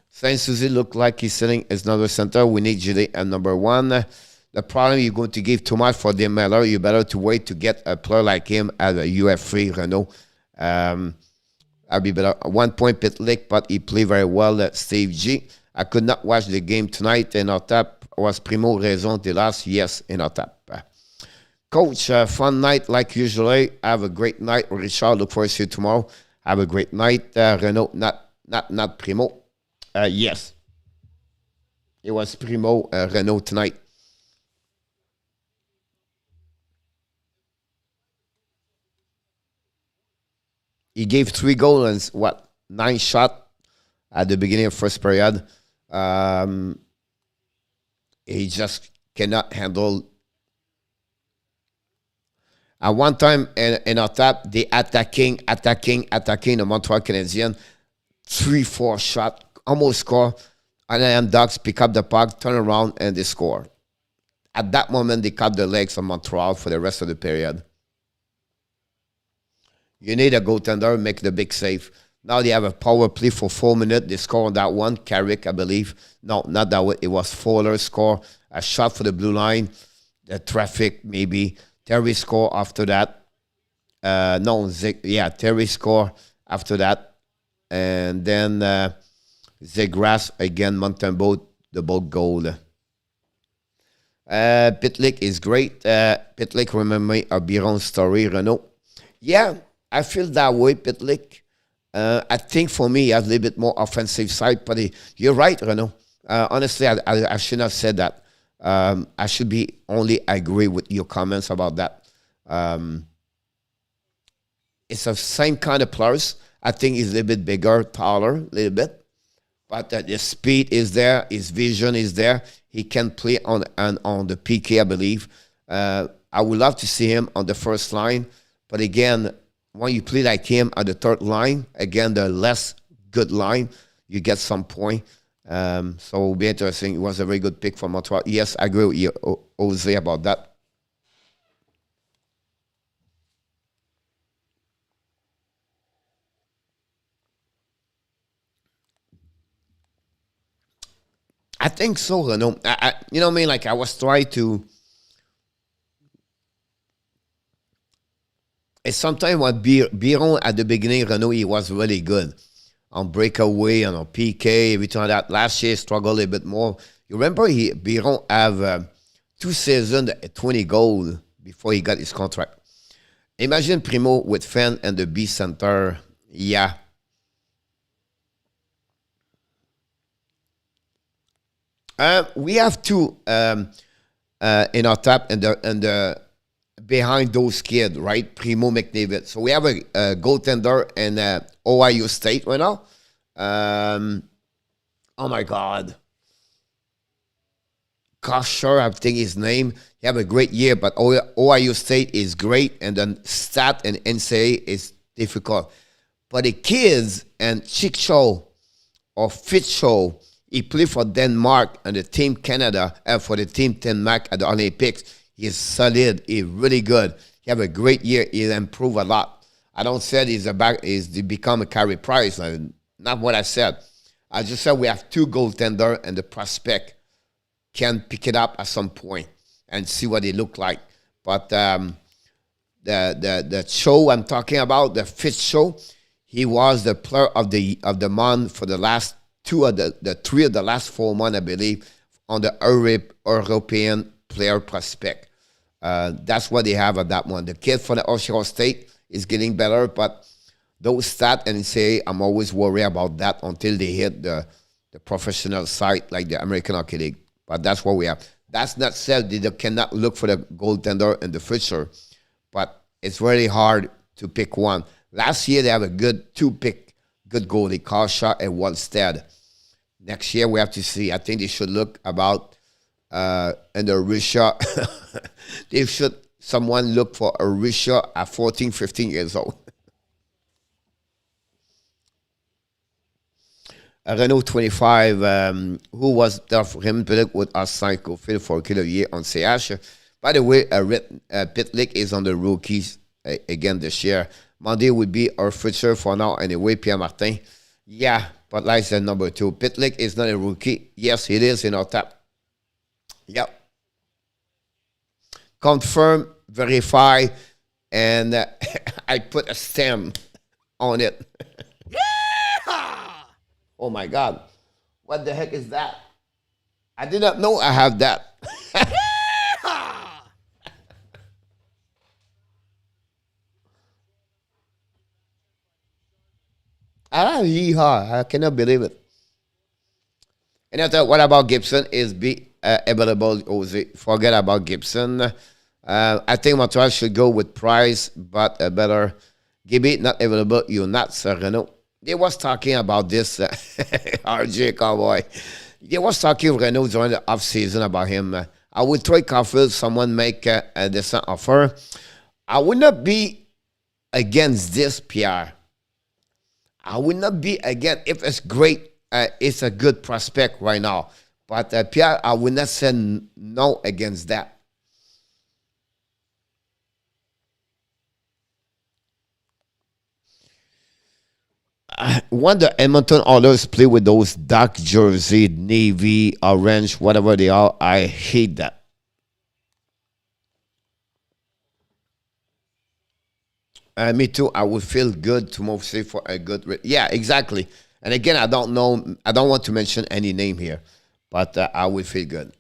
Saint Suzy look like he's sitting as another center. We need GD at number 1. The problem, you're going to give too much for Dave Miller. You better to wait to get a player like him at a UF3 Renault. I'll be better. 1 point Pitlick, but he played very well. Steve G. I could not watch the game tonight. In our tap was Primo raison de las. Yes, in our tap. Coach, fun night like usually. Have a great night. Richard, look forward to see you tomorrow. Have a great night. Renault, not Primo. Yes. It was Primo Renault tonight. He gave 3 goals and 9 shots at the beginning of first period. He just cannot handle. At one time in our tap, they attacking the Montreal Canadiens. 3-4 shot, almost score. Anaheim Ducks pick up the puck, turn around, and they score. At that moment, they cut the legs of Montreal for the rest of the period. You need a goaltender, make the big save. Now they have a power play for 4 minutes. They score on that one. Carrick, I believe. No, not that one. It was Fowler score. A shot for the blue line. The traffic, maybe. Terry score after that. Terry score after that. And then Zegras, again, mountain boat, the boat goal. Pitlick is great. Pitlick, remember me, a Biron story, Renault. Yeah. I feel that way, Pitlick. I think for me, he has a little bit more offensive side, but you're right, Renaud. Honestly, I shouldn't have said that. I should be only agree with your comments about that. It's the same kind of players. I think he's a little bit bigger, taller, a little bit. But the speed is there. His vision is there. He can play on the PK, I believe. I would love to see him on the first line. But again, when you play like him at the third line, again, the less good line, you get some point. So it'll be interesting. It was a very good pick for Montreal. Yes, I agree with you, Jose, about that. I think so, Renaud. You know what I mean? Like, I was trying to... And sometimes when Biron at the beginning, Renaud, he was really good on breakaway and on PK, everything like that. Last year, struggled a little bit more. You remember Biron have 2 seasons at 20 goals before he got his contract. Imagine Primo with Fan and the B center. Yeah. We have 2 in our tap and the behind those kids, right? Primo McDavid. So we have a goaltender in Ohio State right now. Oh my God. Kosher, I think his name. He have a great year, but Ohio State is great, and then stat and NCAA is difficult. But the kids and Chicho or Fitcho, he played for Denmark and the Team Canada and for the Team Denmark at the Olympics. He's solid. He's really good. He have a great year. He'll improve a lot. I don't say he's become a Carey Price. Not what I said. I just said we have 2 goaltender and the prospect can pick it up at some point and see what they look like. But the show I'm talking about, the fifth show, He was the player of the month for the last the 3 of the last 4 months, I believe, on the European player prospect. That's what they have at that one. The kid from the Ohio State is getting better, but those stats, and say I'm always worried about that until they hit the professional side like the American Hockey League. But that's what we have. That's not said they cannot look for the goaltender in the future, but it's really hard to pick one. Last year they have a good good goalie, Kasha and Wallstead. Next year we have to see. I think they should look about in the Russia. Someone look for a Russia at 14, 15 years old. Renault 25, who was there for him with us cycle field for a kilo year on CH. By the way, Pitlick is on the rookies again this year. Monday would be our future for now anyway, Pierre Martin. Yeah, but like I said, number 2. Pitlick is not a rookie. Yes, it is in our top. Yep. Confirm, verify, and I put a stamp on it. Oh my God. What the heck is that? I did not know I have that. Yeehaw. I cannot believe it. And I thought, what about Gibson? Is available, Jose. Forget about Gibson. I think Montreal should go with Price, but a better Gibby not available. You're not, Sir Renault. They was talking about this, RJ Cowboy. They was talking with Renault during the off-season about him. I would try Caulfield, someone make a decent offer. I would not be against this, Pierre. I would not be against, if it's great, it's a good prospect right now. But Pierre, I would not say no against that. When the Edmonton Oilers play with those dark jersey, navy, orange, whatever they are, I hate that. Me too. I would feel good to move safe for a good. Yeah, exactly. And again, I don't know. I don't want to mention any name here, but I would feel good.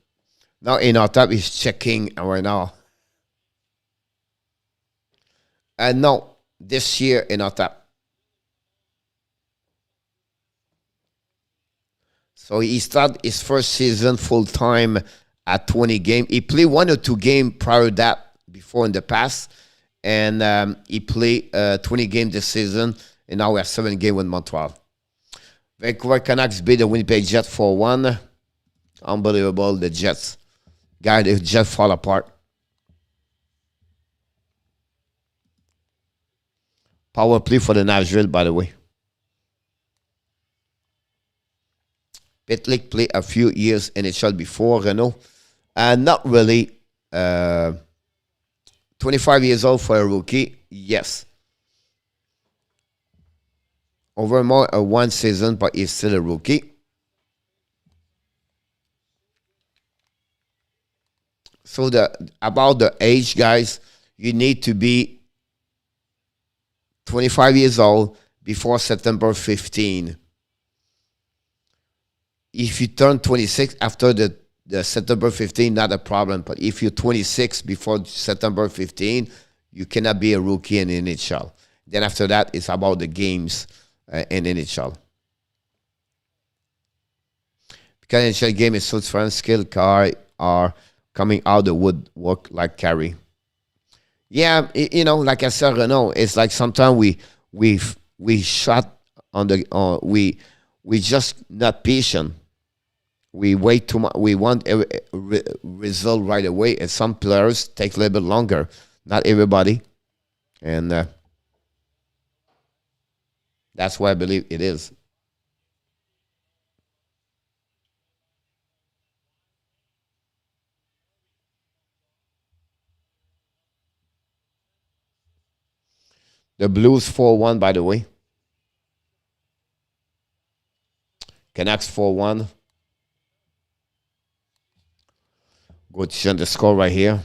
Now, in our top is checking right now. No, this year in our top. So he started his first season full-time at 20 games. He played 1 or 2 games prior to that before in the past. And he played 20 games this season. And now we have 7 games with Montreal. Vancouver Canucks beat the Winnipeg Jets 4-1. Unbelievable, the Jets. Guy, the Jets fall apart. Power play for the Nashville, by the way. Pitlick played a few years NHL before Renault. And not really. 25 years old for a rookie. Yes. Over more 1 season, but he's still a rookie. So about the age, guys, you need to be 25 years old before September 15. If you turn 26 after the September 15, not a problem. But if you're 26 before September 15, you cannot be a rookie in NHL. Then after that, it's about the games in NHL. Because NHL game is so different, skilled guys are coming out the woodwork like Carey. Yeah, you know, like I said, Renault, it's like sometimes we shot on the we just not patient. We wait too much. We want a result right away, and some players take a little bit longer. Not everybody, and that's why I believe it is. The Blues 4-1, by the way. Canucks 4-1. Go to see the score right here.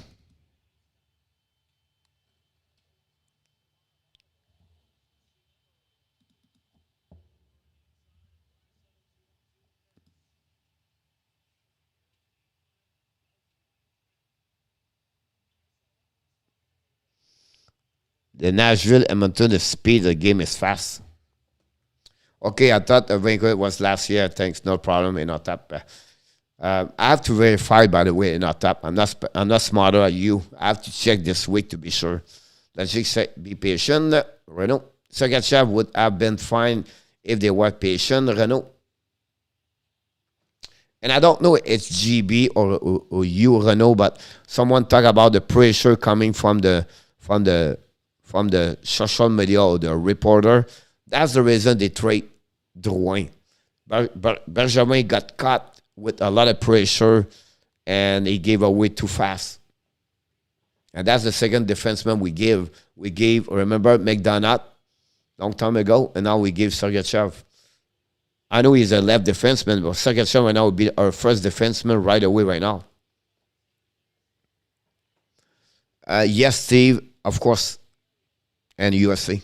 the Nashville, Edmonton, the speed of the game is fast. Okay, I thought Vancouver was last year. Thanks, no problem in our top. I have to verify, by the way, in our top. I'm not smarter than you. I have to check this week to be sure. Let's just say, be patient. Renault. Sergachev would have been fine if they were patient. Renault. And I don't know if it's GB or you, Renault, but someone talk about the pressure coming from the social media or the reporter. That's the reason they trade Drouin. Benjamin got caught with a lot of pressure, and he gave away too fast. And that's the second defenseman we gave. We gave, remember, McDonough, long time ago, and now we gave Sergachev. I know he's a left defenseman, but Sergachev right now would be our first defenseman right away right now. Yes, Steve, of course, and UFC.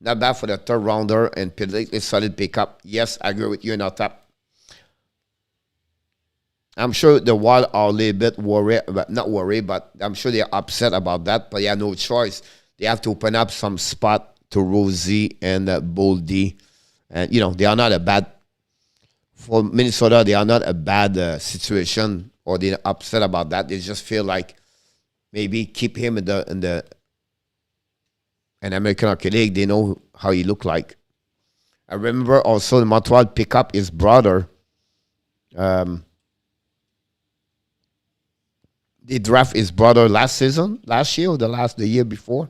Not bad for the third rounder and politically solid pickup. Yes, I agree with you in our top. I'm sure the Wild are a little bit worried, not worried, but I'm sure they're upset about that. But they have no choice. They have to open up some spot to Rosie and Boldy. And, they are not a bad, for Minnesota, they are not a bad situation, or they're upset about that. They just feel like maybe keep him in the American Hockey League. They know how he look like. I remember also the Montreal pick up his brother. They draft his brother last year or the year before.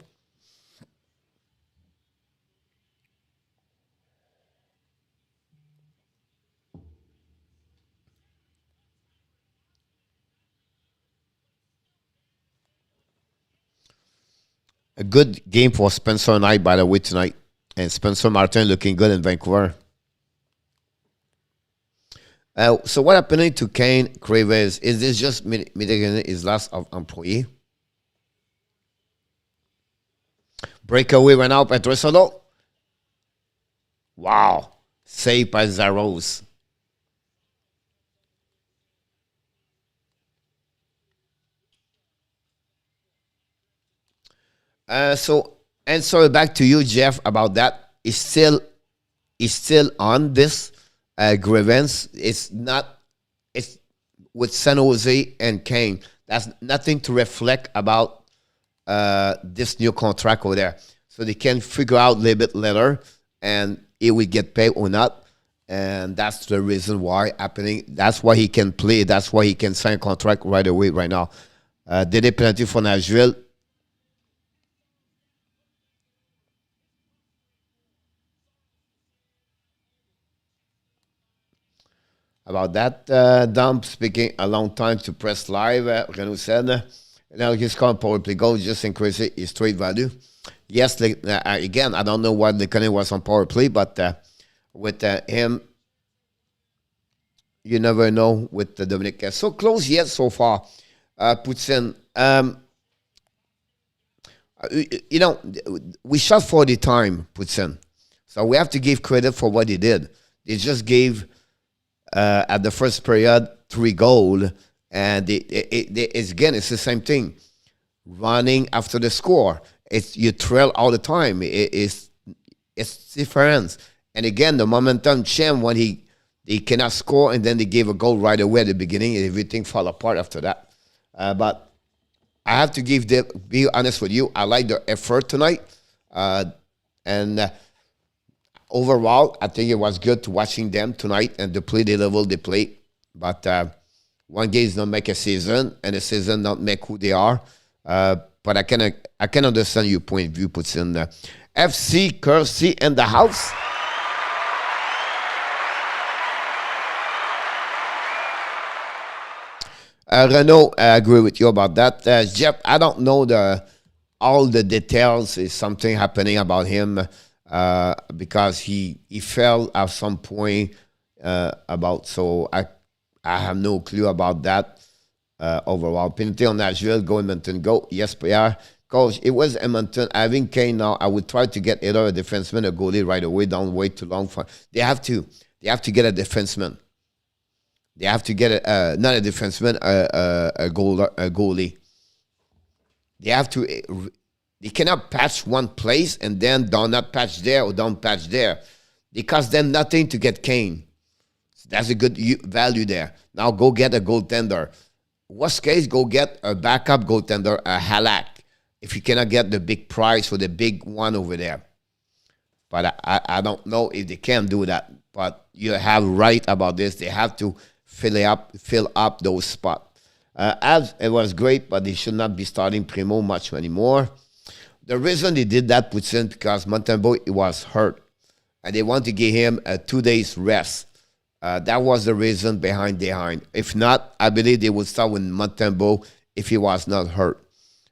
A good game for Spencer Knight, by the way, tonight. And Spencer Martin looking good in Vancouver. So what happening to Kane Cravez? Is this just mitigating his last employee? Breakaway ran out by Tresolo. Wow. Saved by Zaros. So answer back to you, Jeff, about that. Is still on this grievance. It's with San Jose and Kane. That's nothing to reflect about this new contract over there. So they can figure out a little bit later, and it will get paid or not. And that's the reason why happening. That's why he can play. That's why he can sign a contract right away, right now. Did a penalty for Nashville? About that, Dom speaking a long time to press live. Renaud said, now his current power play goal just increased his trade value. Yes, again, I don't know what the Canadian was on power play, but with him, you never know with the Dominic. So close yet so far. Puts in, we shot for the time, puts in. So we have to give credit for what he did. They just gave, at the first period, 3 goals. And it's the same thing. Running after the score. You trail all the time. It's different. And again, the momentum changed when he cannot score, and then they gave a goal right away at the beginning, and everything fell apart after that. But I have to be honest with you, I like their effort tonight. And overall, I think it was good to watching them tonight and the play the level they play. But one game does not make a season, and a season not make who they are. But I can understand your point of view. Puts in FC Kersey in the house. Renaud, I agree with you about that. Jeff, I don't know all the details. Is something happening about him because he fell at some point so I have no clue about that. Overall, penalty on Nashville, go Edmonton, go. Yes, PR. Coach, it was Edmonton. Having Kane now, I would try to get either a defenseman or goalie right away. Don't wait too long for. They have to get a defenseman. They have to get not a defenseman, a goalie. They have to They cannot patch one place and then don't not patch there or don't patch there. It costs them nothing to get Kane. So that's a good value there. Now go get a goaltender. Worst case, go get a backup goaltender, a Halak, if you cannot get the big price for the big one over there. But I don't know if they can do that. But you have right about this. They have to fill up those spots. As it was great, but they should not be starting Primo much anymore. The reason they did that was because Montembeault was hurt, and they want to give him a 2 days rest. That was the reason behind. If not, I believe they would start with Montembeault if he was not hurt.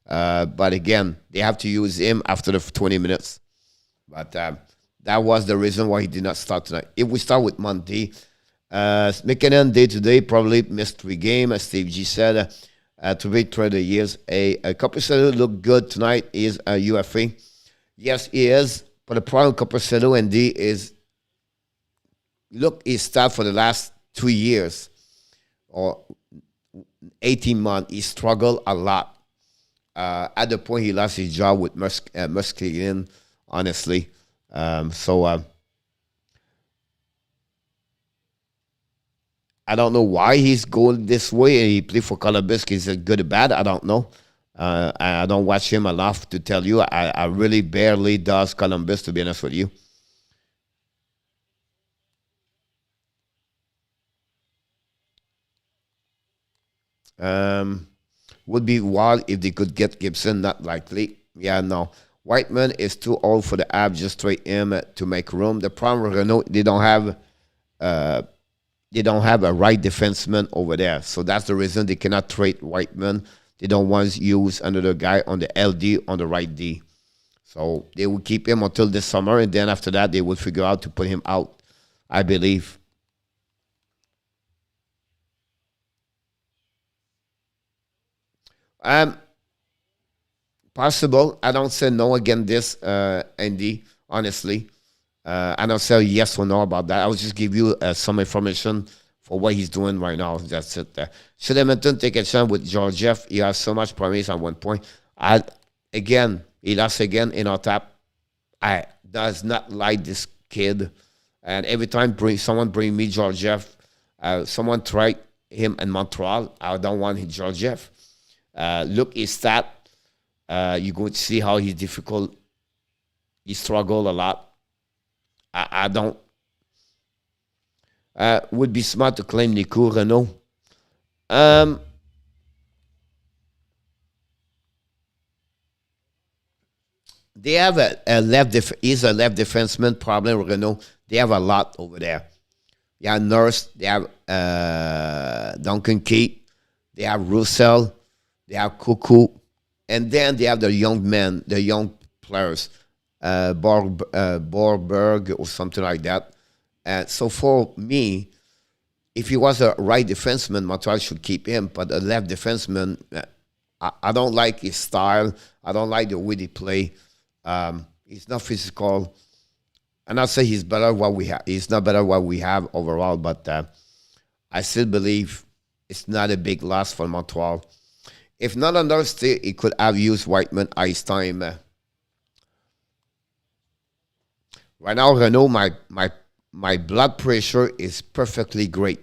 But again, they have to use him after the 20 minutes. But that was the reason why he did not start tonight. If we start with Monty, McKinnon day-to-day probably missed 3 games, as Steve G said, to be 30 years. A Capucetto looked good tonight. He is a UFA. Yes, he is. But the problem with Capucetto and D is, look his stat for the last 2 years or 18 months. He struggled a lot. At the point he lost his job with Muscatine, honestly. I don't know why he's going this way. He played for Columbus. Is it good or bad? I don't know. I don't watch him enough to tell you. I really barely does Columbus, to be honest with you. Would be wild if they could get Gibson. Not likely. Yeah, no. Whiteman is too old for the Avs. Just trade him to make room. The problem with Renault, they don't have a right defenseman over there. So that's the reason they cannot trade Whiteman. They don't want to use another guy on the LD on the right D. So they will keep him until this summer, and then after that they will figure out to put him out, I believe. Possible. I don't say no against this, Andy, honestly. I don't say yes or no about that. I will just give you some information for what he's doing right now. That's it. Should Edmonton take a chance with Georgiev? He has so much promise at one point. He lost again in our tap. I does not like this kid. And every time someone bring me Georgiev, someone tried him in Montreal. I don't want him Georgiev. Look his stat. You're going to see how he's difficult. He struggled a lot. I don't. Would be smart to claim Nico Renault. They have a left. He's a left defenseman. Problem with Renault. They have a lot over there. They have Nurse. They have Duncan Keith. They have Roussel. They have Cuckoo. And then they have the young men, the young players, Borberg or something like that. And so for me, if he was a right defenseman, Montreal should keep him. But a left defenseman, I don't like his style. I don't like the way he play. He's not physical. I'm not saying he's better what we have. He's not better what we have overall. But I still believe it's not a big loss for Montreal. If not understood, he could have used Whiteman ice time. Right now, Renault, my blood pressure is perfectly great.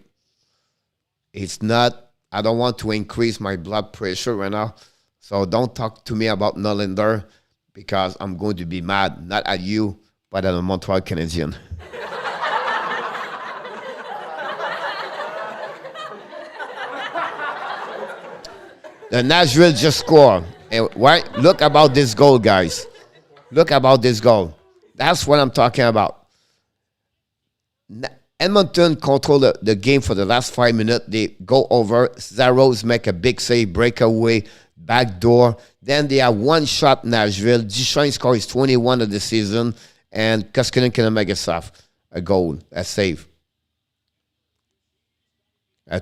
It's not, I don't want to increase my blood pressure right now. So don't talk to me about Nylander because I'm going to be mad, not at you, but at the Montreal Canadiens. The Nashville just scored. And look about this goal, guys. Look about this goal. That's what I'm talking about. Edmonton control the game for the last 5 minutes. They go over. Zaros make a big save, breakaway, backdoor. Then they have one shot, Nashville. Duchesne score his 21 of the season. And Koskinen can make a goal, a save.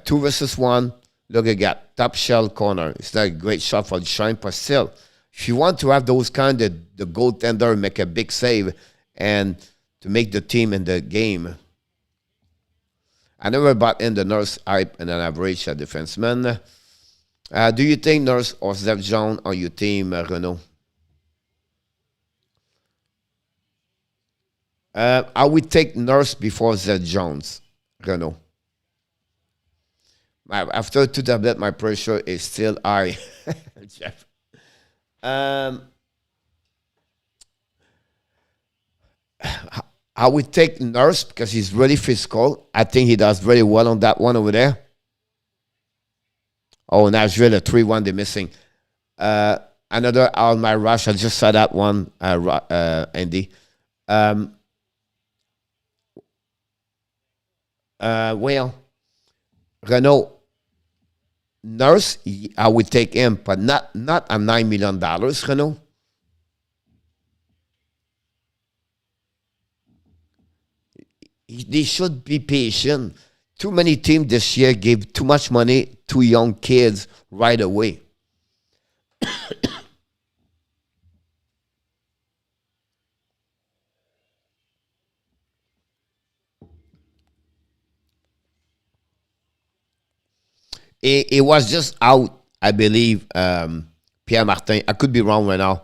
2 versus 1. Look at that. Top shell corner. It's not a great shot for Duchesne, but still, if you want to have those kind of the goaltender make a big save and to make the team in the game. I never bought in the Nurse hype and an average defenseman. Do you think Nurse or Zef Jones on your team, Renault? I would take Nurse before Zed Jones, Renault. After 2 tablets, my pressure is still high. Jeff. I would take Nurse because he's really physical. I think he does very well on that one over there. Oh, Nashville, a 3-1, they're missing. Another on my rush. I just saw that one, Andy. Well, Renault, Nurse, I would take him, but not a $9 million, Renault. They should be patient. Too many teams this year gave too much money to young kids right away. It was just out, I believe, Pierre Martin. I could be wrong right now,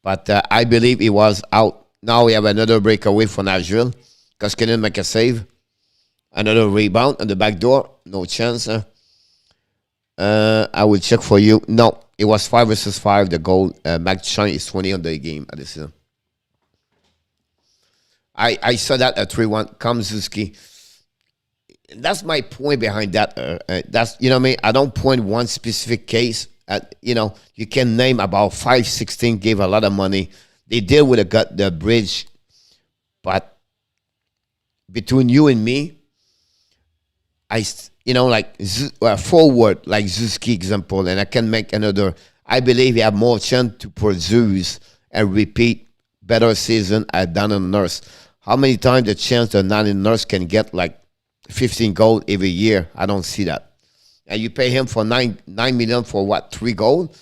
but I believe it was out. Now we have another breakaway for Nashville. Koskinen make a save. Another rebound on the back door. No chance. I will check for you. No, it was 5 versus 5. The goal. Max Chang is 20 on the game at this season. I saw that at 3-1. Kamzuski. That's my point behind that. That's, you know what I mean? I don't point one specific case. You can name about 5-16 gave a lot of money. They deal with the bridge. But between you and me, forward, like Zuski example, and I can make another. I believe you have more chance to produce and repeat better season at down in Nurse. How many times the chance that down in Nurse can get like 15 gold every year? I don't see that. And you pay him for $9 million for what, 3 gold?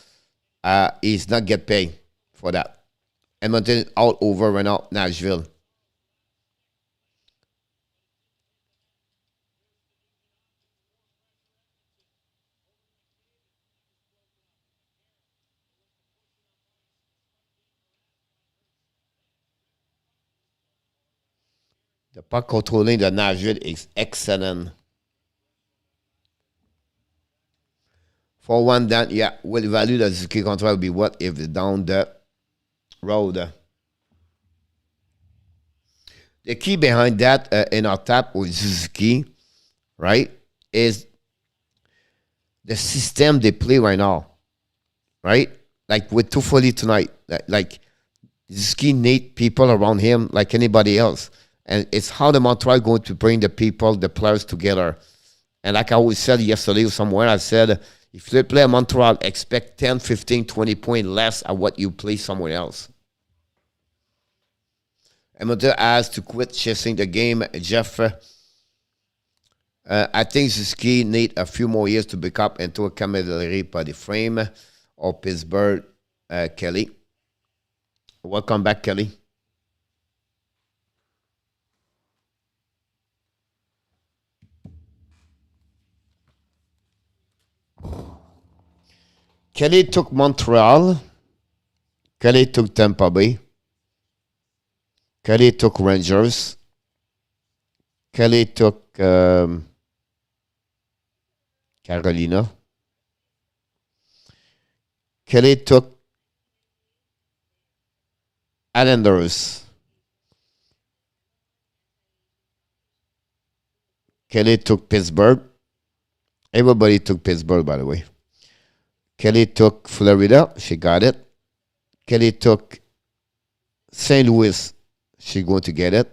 He's not get paid for that. Edmonton all over right now, Nashville. The puck controlling the Nashville is excellent. For one down, yeah, will value the Suzuki control will be what if it's down the road. The key behind that in our tap with Suzuki, right, is the system they play right now, right? Like with Toffoli tonight, like Suzuki need people around him like anybody else. And it's how the Montreal going to bring the people, the players together. And like I always said yesterday somewhere, I said, if you play Montreal, expect 10, 15, 20 points less at what you play somewhere else. Edmonton has to quit chasing the game. Jeff, I think Suzuki need a few more years to pick up into a camaraderie by the frame or Pittsburgh, Kelly. Welcome back, Kelly. Kelly took Montreal. Kelly took Tampa Bay. Kelly took Rangers. Kelly took Carolina. Kelly took Islanders. Kelly took Pittsburgh. Everybody took Pittsburgh, by the way. Kelly took Florida. She got it. Kelly took St. Louis. She's going to get it.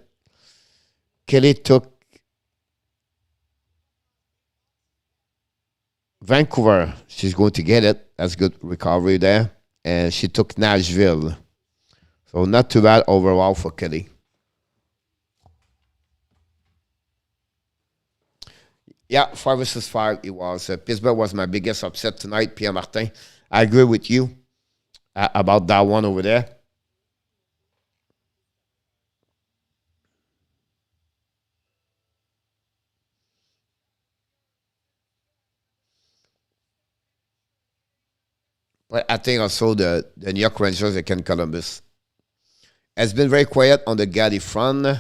Kelly took Vancouver. She's going to get it. That's good recovery there. And she took Nashville. So not too bad overall for Kelly. Yeah, 5 versus 5 it was. Pittsburgh was my biggest upset tonight, Pierre Martin. I agree with you about that one over there. But I think also the New York Rangers against Columbus. has been very quiet on the Gatti front. Do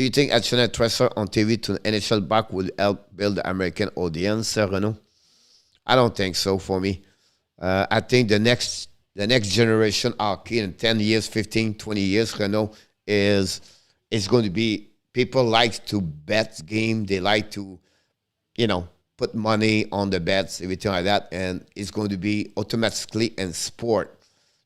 you think action and Tresser on TV to NHL back will help build the American audience, Renaud? I don't think so for me. I think the next generation hockey in 10 years, 15, 20 years, Renaud, is going to be, people like to bet game. They like to, put money on the bets, everything like that. And it's going to be automatically in sport.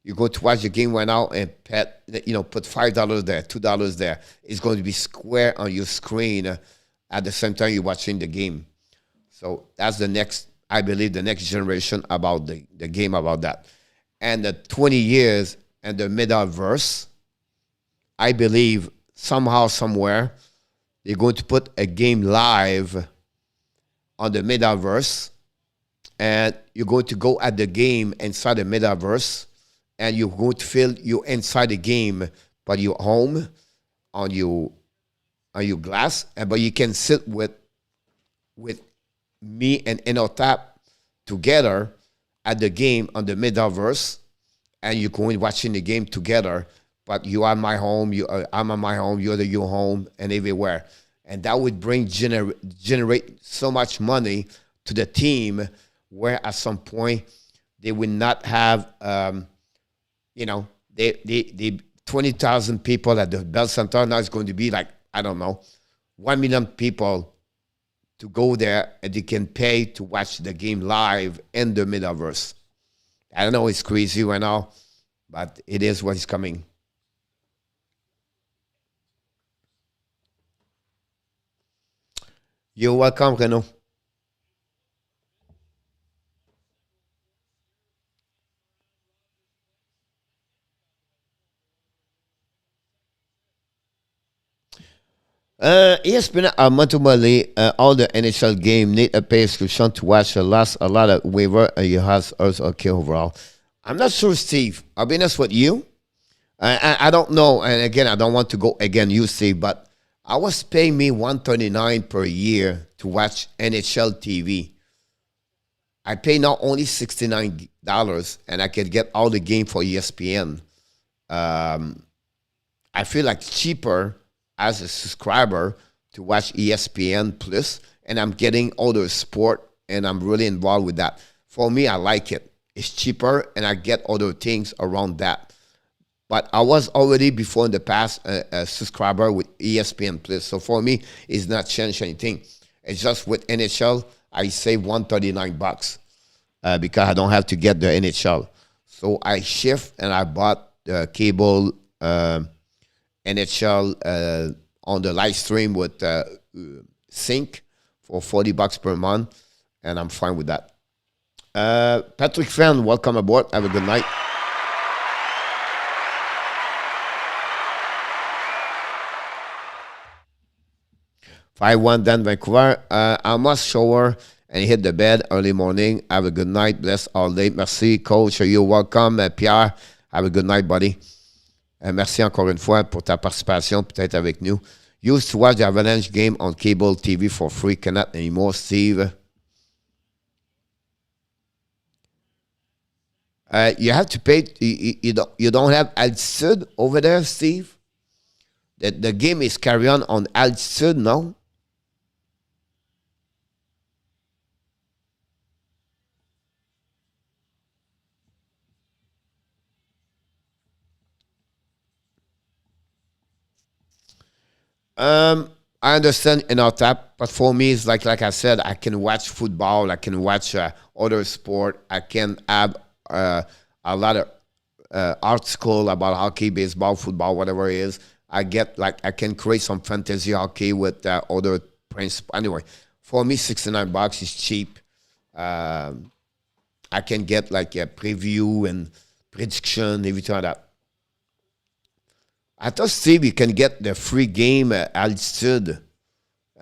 You go to watch the game right now and put $5 there, $2 there. It's going to be square on your screen at the same time you're watching the game. So that's I believe, the next generation about the game about that. And the 20 years and the metaverse, I believe somehow, somewhere, they're going to put a game live on the metaverse, and you're going to go at the game inside the metaverse, and you're going to feel you're inside the game, but you're home on your glass, but you can sit with me and Enotap together at the game on the metaverse, and you're going watching the game together, but you are my home, I'm at my home, you're at your home, and everywhere. And that would generate so much money to the team, where at some point they will not have, the 20,000 people at the Bell Center. Now it's going to be like, 1 million people to go there, and they can pay to watch the game live in the metaverse. I don't know, it's crazy right now, but it is what is coming. You're welcome, Renaud. ESPN Montreal, all the NHL game need a pay subscription to watch a lot of waiver. You has also okay overall. I'm not sure, Steve. I'll be honest with you. I don't know, and again, I don't want to go again, you, Steve, but I was paying me $139 per year to watch NHL TV. I pay now only $69, and I can get all the game for ESPN. I feel like cheaper as a subscriber to watch ESPN Plus, and I'm getting all the sport, and I'm really involved with that. For me, I like it. It's cheaper, and I get other things around that. But I was already before in the past a subscriber with ESPN Plus, so for me, it's not changed anything. It's just with NHL, I save $139 because I don't have to get the NHL. So I shift, and I bought the cable NHL on the live stream with Sync for $40 per month, and I'm fine with that. Patrick Fan, welcome aboard. Have a good night. $5-1 Dan Vancouver. I must shower and hit the bed early morning. Have a good night. Bless all day. Merci, coach. You're welcome. Pierre, have a good night, buddy. Merci encore une fois pour ta participation, peut-être avec nous. Used to watch the Avalanche game on cable TV for free. Cannot anymore, Steve. You have to pay. You don't have altitude over there, Steve? The game is carried on altitude, no? I understand in our tap, but for me, it's like I said, I can watch football, I can watch other sport, I can have a lot of article about hockey, baseball, football, whatever it is. I can create some fantasy hockey with other principles. Anyway, for me, $69 is cheap. I can get like a preview and prediction, everything like that. I thought, Steve, you can get the free game altitude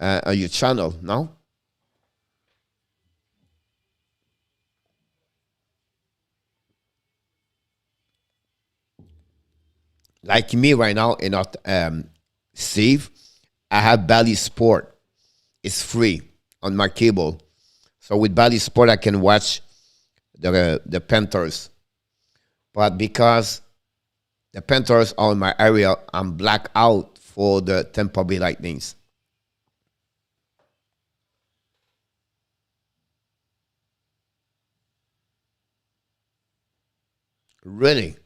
on your channel, no? Like me right now, Steve, I have Bally Sport. It's free on my cable. So with Bally Sport, I can watch the Panthers. But because The Panthers are in my area. I'm black out for the Tampa Bay Lightnings. Really?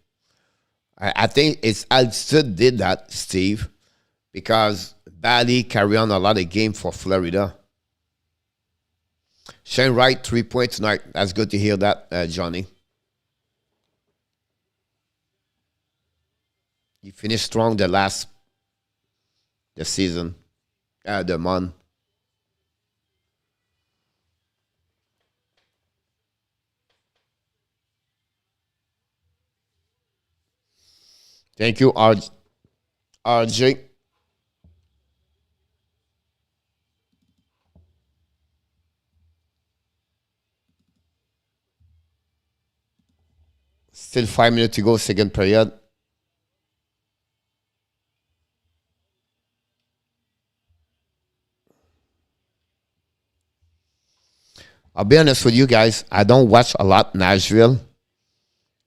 I think it's altitude did that, Steve, because Bally carry on a lot of game for Florida. Shane Wright, 3 points tonight. That's good to hear that, Johnny. He finished strong the season, the month. Thank you, RJ. Still 5 minutes to go, second period. I'll be honest with you guys. I don't watch a lot Nashville,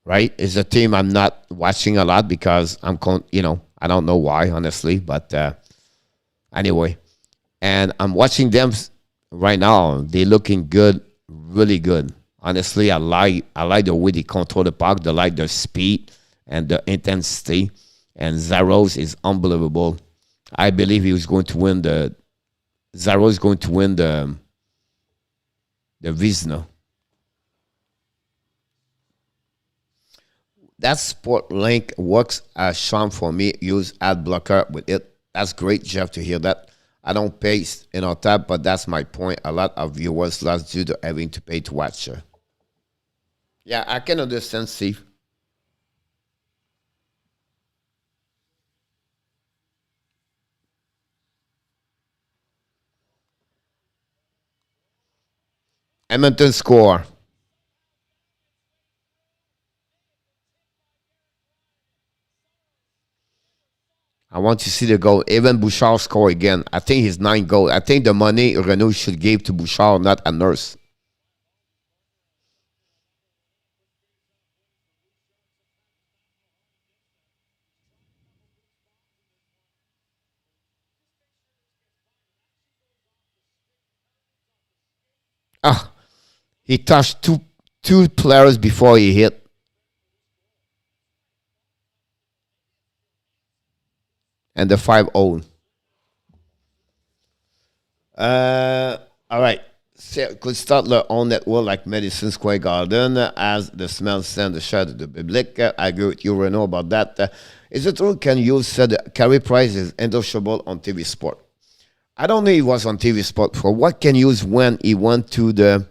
right? It's a team I'm not watching a lot because I don't know why, honestly. But anyway, and I'm watching them right now. They're looking good, really good. Honestly, I like the way they control the puck. I like their speed and the intensity. And Zegras is unbelievable. I believe Zegras is going to win the Vizina. That Sport Link works as charm for me. Use ad blocker with it. That's great, Jeff, to hear that. I don't pay in our tab, but that's my point. A lot of viewers lost due to having to pay to watch her. Yeah, I can understand, Steve. Edmonton score. I want to see the goal. Even Bouchard score again. I think he's 9 goals. I think the money Renault should give to Bouchard, not a Nurse. Ah, he touched two players before he hit. And the 5-0. All right. So, could start their own network like Madison Square Garden as the smell send the shadow to the public. I agree with you, Renault, about that. Is it true? Can you say the Carey Price is endorsable on TV Sport? I don't know if he was on TV Sport for what can use when he went to the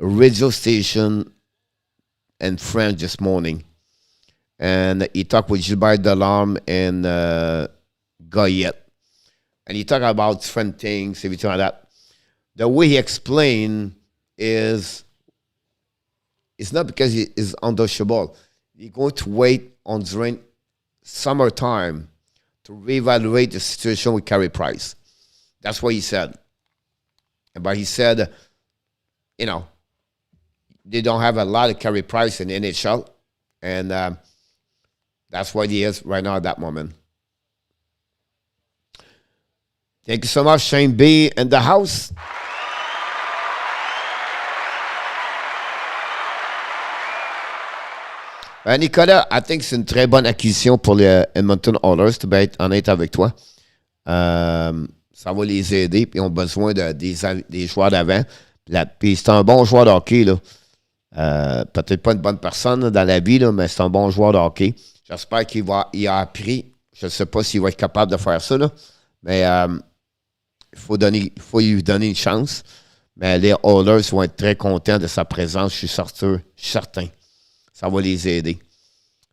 radio station in France this morning. And he talked with Gilbert Delorme and Goyette. And he talked about different things, everything like that. The way he explained is it's not because he is undouchable. He's going to wait on during summertime to reevaluate the situation with Carey Price. That's what he said. But he said, they don't have a lot of Carey Price in the NHL. And that's what he is right now at that moment. Thank you so much, Shane B. in the house. Nicolas, I think c'est une très bonne acquisition pour les Edmonton Oilers, to être honnête avec toi. Ça va les aider, puis ils ont besoin des joueurs d'avant. Puis c'est un bon joueur de hockey, là. Peut-être pas une bonne personne dans la vie, là, mais c'est un bon joueur de hockey. J'espère qu'il a appris. Je ne sais pas s'il va être capable de faire ça, là. Mais il faut lui donner une chance. Mais les Oilers vont être très contents de sa présence, je suis certain. Ça va les aider.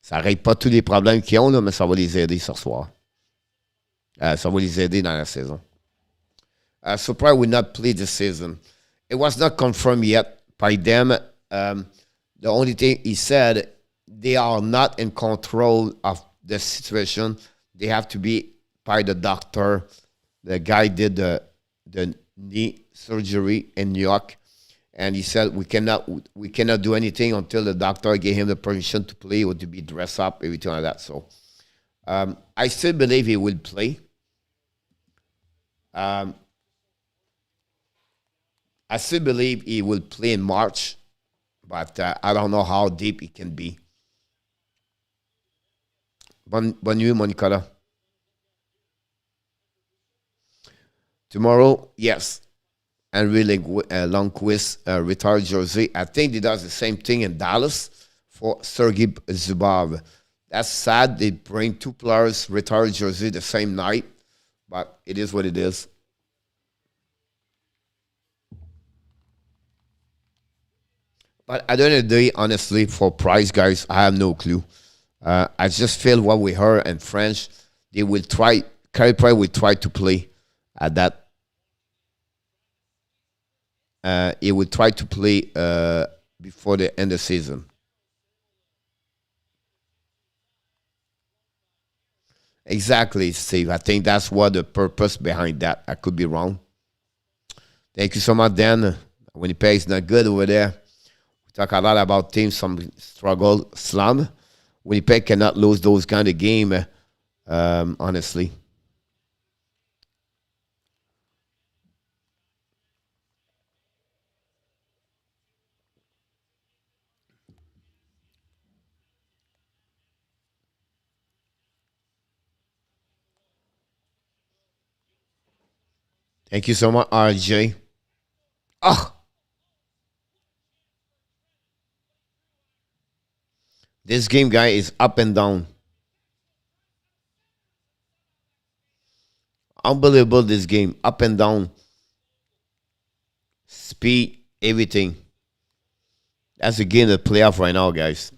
Ça ne règle pas tous les problèmes qu'ils ont, là, mais ça va les aider ce soir. Ça va les aider dans la saison. Surprise will not play this season. It was not confirmed yet by them. The only thing he said, they are not in control of the situation. They have to be by the doctor. The guy did the knee surgery in New York. and he said we cannot do anything until the doctor gave him the permission to play or to be dressed up, everything like that. So I still believe he will play. I still believe he will play in March, but I don't know how deep it can be. Bonne nuit, mon Nicolas. Tomorrow, yes. And really Lundqvist retired jersey. I think he does the same thing in Dallas for Sergei Zubov. That's sad. They bring two players retired jersey the same night, but it is what it is. But at the end of the day, honestly, for price, guys, I have no clue. I just feel what we heard in French, they will try, Carey Price will try to play at that. He will try to play before the end of the season. Exactly, Steve. I think that's what the purpose behind that. I could be wrong. Thank you so much, Dan. Winnipeg is not good over there. We talk a lot about teams, some struggle, slum. Winnipeg cannot lose those kind of game, honestly. Thank you so much, RJ. Oh, this game, guy, is up and down. Unbelievable, this game. Up and down. Speed, everything. That's the game that playoff right now, guys.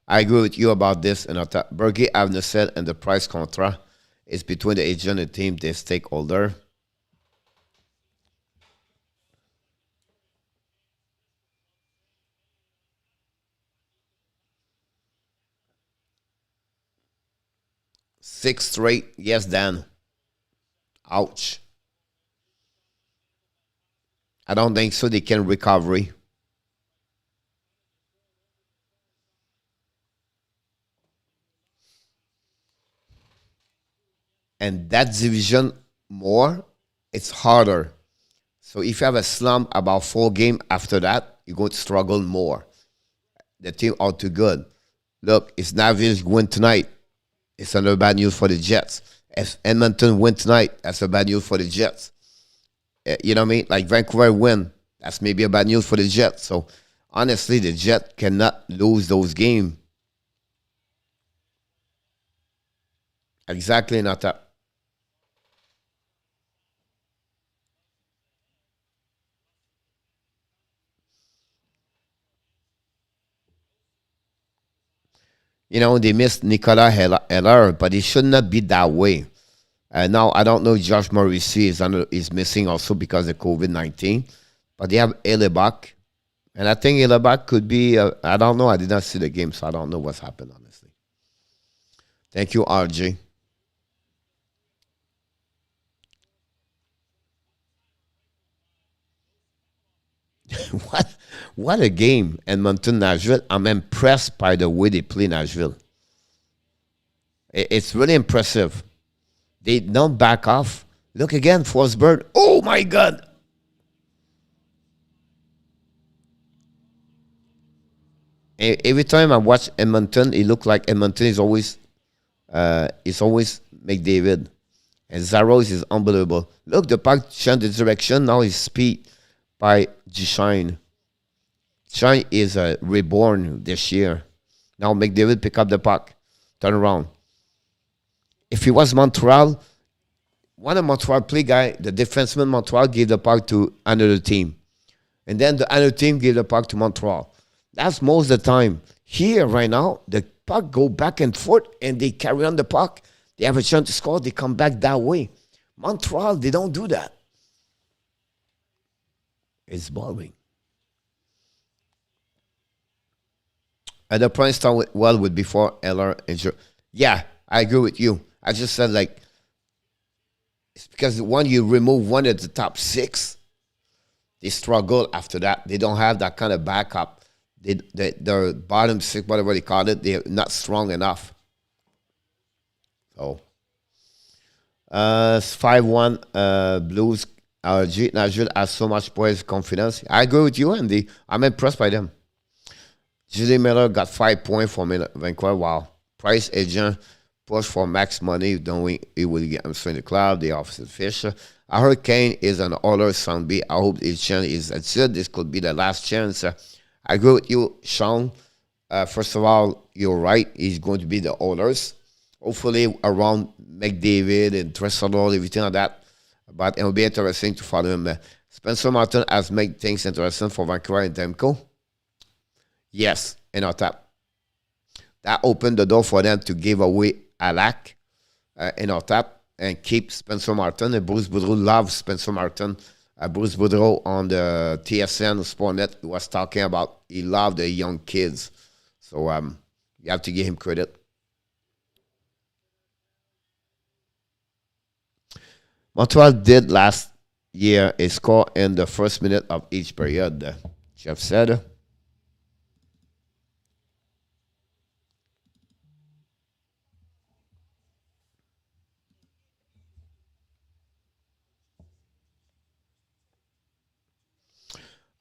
I agree with you about this. And Bergie Avner said, and the price contract is between the agent and team, the stakeholder. Six straight. Yes, Dan. Ouch. I don't think so. They can recover. And that division more, it's harder. So if you have a slump about 4 games after that, you're going to struggle more. The team are too good. Look, if Nashville win tonight, it's another bad news for the Jets. If Edmonton win tonight, that's a bad news for the Jets. You know what I mean? Like Vancouver win, that's maybe a bad news for the Jets. So honestly, the Jets cannot lose those games. Exactly, not that. You know, they missed Nicolas Heller, but it should not be that way. Now, I don't know if Josh Morrissey is missing also because of COVID-19, but they have Hellebuck. And I think Hellebuck could be, I don't know, I did not see the game, so I don't know what's happened, honestly. Thank you, RJ. What a game, Edmonton, Nashville. I'm impressed by the way they play Nashville. It's really impressive. They don't back off. Look again, Forsberg. Oh my God. Every time I watch Edmonton, it looks like Edmonton is always McDavid. And Zaros is unbelievable. Look, the puck changed the direction. Now he's speed by Duchesne. Duchesne is reborn this year. Now McDavid pick up the puck. Turn around. If it was Montreal, one of Montreal play guy, the defenseman Montreal gave the puck to another team. And then the other team gave the puck to Montreal. That's most of the time. Here, right now, the puck go back and forth and they carry on the puck. They have a chance to score. They come back that way. Montreal, they don't do that. It's boring. And the point started well with before Eller injury. Yeah, I agree with you. I just said, like, It's because when you remove one of the top six, they struggle after that. They don't have that kind of backup. Their bottom six, whatever they call it, they're not strong enough. So, it's 5-1 Blues. Nashville has so much poise confidence. I agree with you, Andy. I'm impressed by them. Julie Miller got 5 points for Vancouver. Wow. Price agent push for max money, knowing he will get him in the club. The officer Fisher. I heard Kane is an Oilers sound B. I hope his chance is assured. This could be the last chance. I agree with you, Sean. First of all, you're right. He's going to be the Oilers. Hopefully around McDavid and Tressador, everything like that. But it will be interesting to follow him. Spencer Martin has made things interesting for Vancouver and Demko. Yes, in our tap. That opened the door for them to give away Alak in our tap and keep Spencer Martin. And Bruce Boudreau loves Spencer Martin. Bruce Boudreau on the TSN Sportnet was talking about he loved the young kids. So you have to give him credit. Montreal did last year a score in the first minute of each period, Jeff said.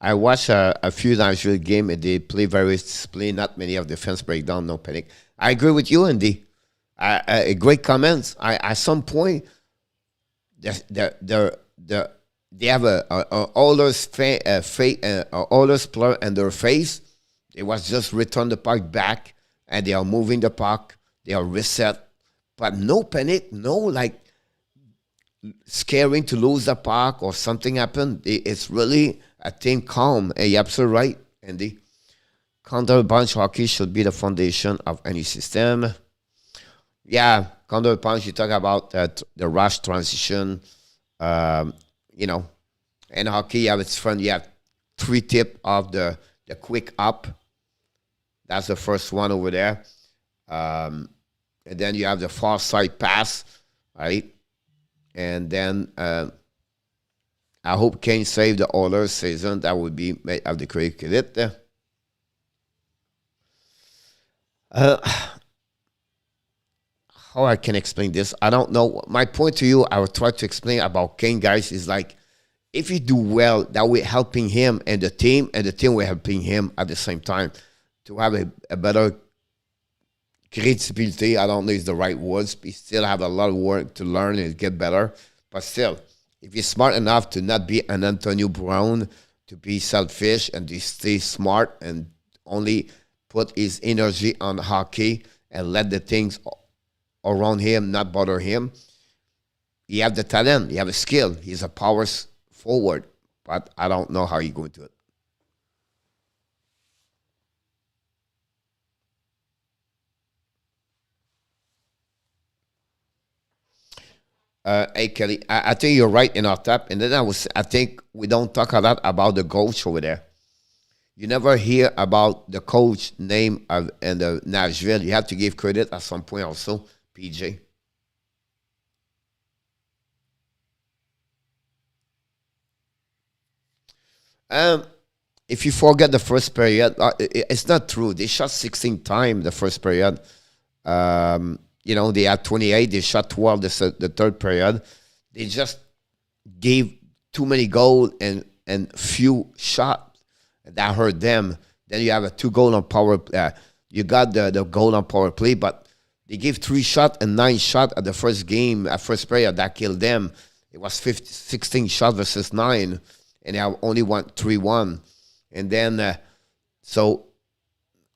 I watched a few Nashville games and they play very disciplined, not many of defense breakdown, no panic. I agree with you, Andy. Great comments. At some point, they have a Oilers player in their face. They was just return the puck back and they are moving the puck. They are reset. But no panic, no like scaring to lose the puck or something happened. It's really a team calm. And you're absolutely right, Andy. Counter-punch hockey should be the foundation of any system. Yeah, counter-punch, you talk about the rush transition. In hockey, you have its front. You have 3 tip of the quick up. That's the first one over there. And then you have the far side pass, right? And then I hope Kane saved the Oilers season. That would be made of the credit. How I can explain this, I don't know. My point to you, I will try to explain about Kane, guys, is like, if you do well, that we're helping him and the team we're helping him at the same time to have a better credibility. I don't know if it's the right words. We still have a lot of work to learn and get better. But still, if you're smart enough to not be an Antonio Brown, to be selfish and to stay smart and only put his energy on hockey and let the things around him not bother him, he have the talent, he have a skill, he's a power forward, but I don't know how he's going to do it. Hey Kelly, I think you're right in our tap, and then I think we don't talk a lot about the coach over there. You never hear about the coach name in the Nashville. You have to give credit at some point also, PJ. If you forget the first period, it's not true. They shot 16 times the first period. They had 28. They shot 12 the third period. They just gave too many goals and few shots. That hurt them. Then you have a 2 goal on power. You got the goal on power play, but they gave 3 shots and 9 shots at the first game, at first period. That killed them. It was 16 shots versus 9, and they have only won 3-1. And then, so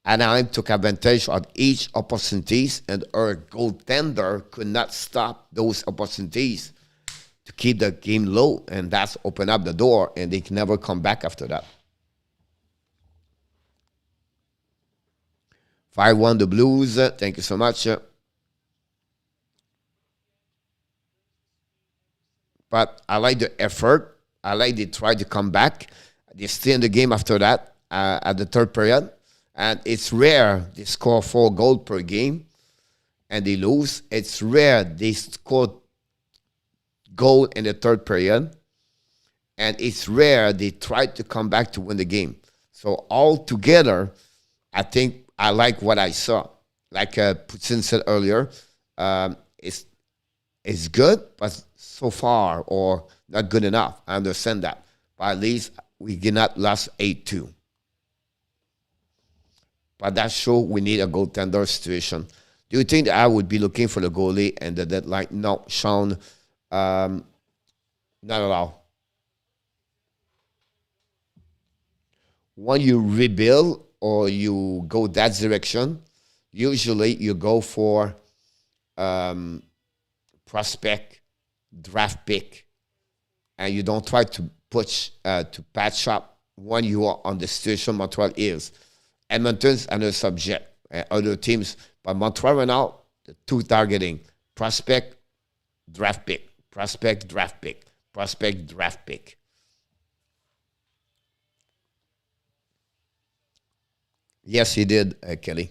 Anaheim took advantage of each opportunities, and our goaltender could not stop those opportunities to keep the game low, and that's opened up the door, and they can never come back after that. 5-1 the Blues. Thank you so much. But I like the effort. I like they try to come back. They stay in the game after that at the third period. And it's rare they score 4 goals per game and they lose. It's rare they score goal in the third period. And it's rare they tried to come back to win the game. So altogether, I think I like what I saw. Like Putin said earlier, it's good, but so far or not good enough. I understand that. But at least we did not lose 8-2. But that shows we need a goaltender situation. Do you think that I would be looking for the goalie and the deadline? No, Sean, not at all. When you rebuild or you go that direction, usually you go for prospect, draft pick, and you don't try to push to patch up when you are on the situation Montreal is. Edmonton's another subject, other teams, but Montreal right now, the two targeting, prospect, draft pick, prospect, draft pick, prospect, draft pick. Yes, he did, Kelly.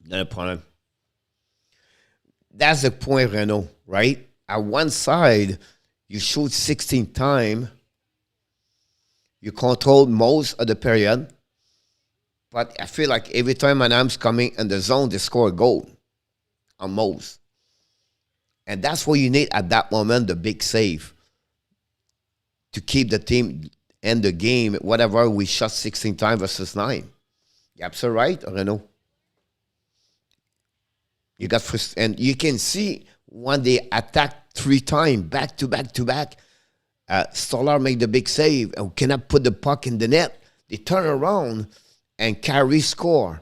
Not a problem. That's the point, Renault, right? At one side, you shoot 16 times. You control most of the period. But I feel like every time Anaheim's coming in the zone, they score a goal on most. And that's what you need at that moment, the big save. To keep the team in the game, whatever we shot 16 times versus 9. You're absolutely right, Renault. You got first, and you can see when they attack 3 times back to back to back. Stolarz make the big save and cannot put the puck in the net. They turn around and carry score,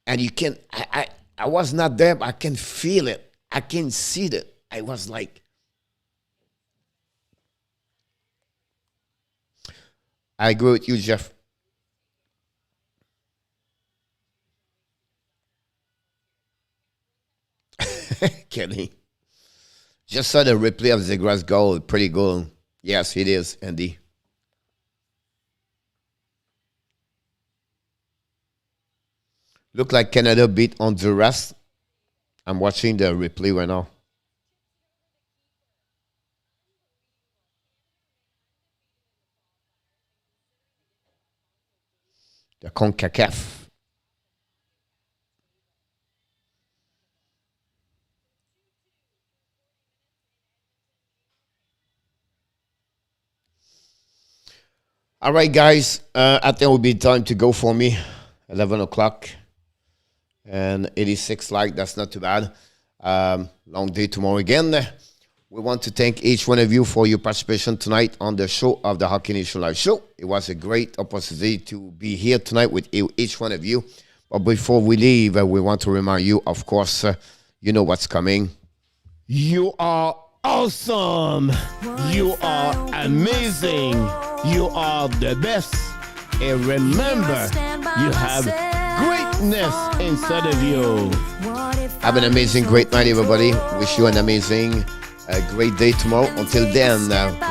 and you can. I was not there, but I can feel it. I can see it. I was like, I agree with you, Jeff. Kenny. Just saw the replay of Zegras' goal. Pretty goal. Yes, it is, Andy. Look like Canada beat Honduras. I'm watching the replay right now. The CONCACAF. All right, guys. I think it will be time to go for me. 11 o'clock. And 86 like. That's not too bad. Long day tomorrow again. We want to thank each one of you for your participation tonight on the show of the Hockey Nation Live Show. It was a great opportunity to be here tonight with each one of you. But before we leave, we want to remind you, of course, you know what's coming. You are awesome. You are amazing. You are the best. And remember, you have greatness inside of you. Have an amazing, great night, everybody. Wish you an amazing, great day tomorrow. Until then,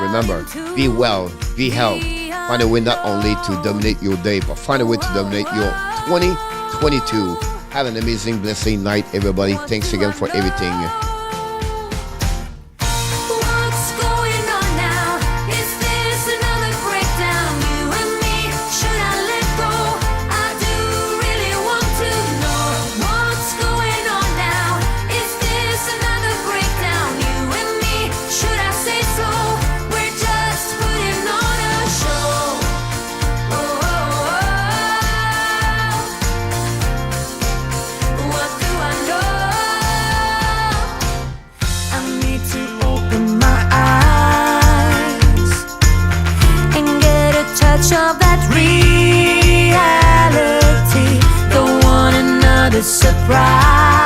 remember, be well, be healthy. Find a way not only to dominate your day, but find a way to dominate your 2022. Have an amazing, blessing night, everybody. Thanks again for everything. Of that reality, the one another surprise.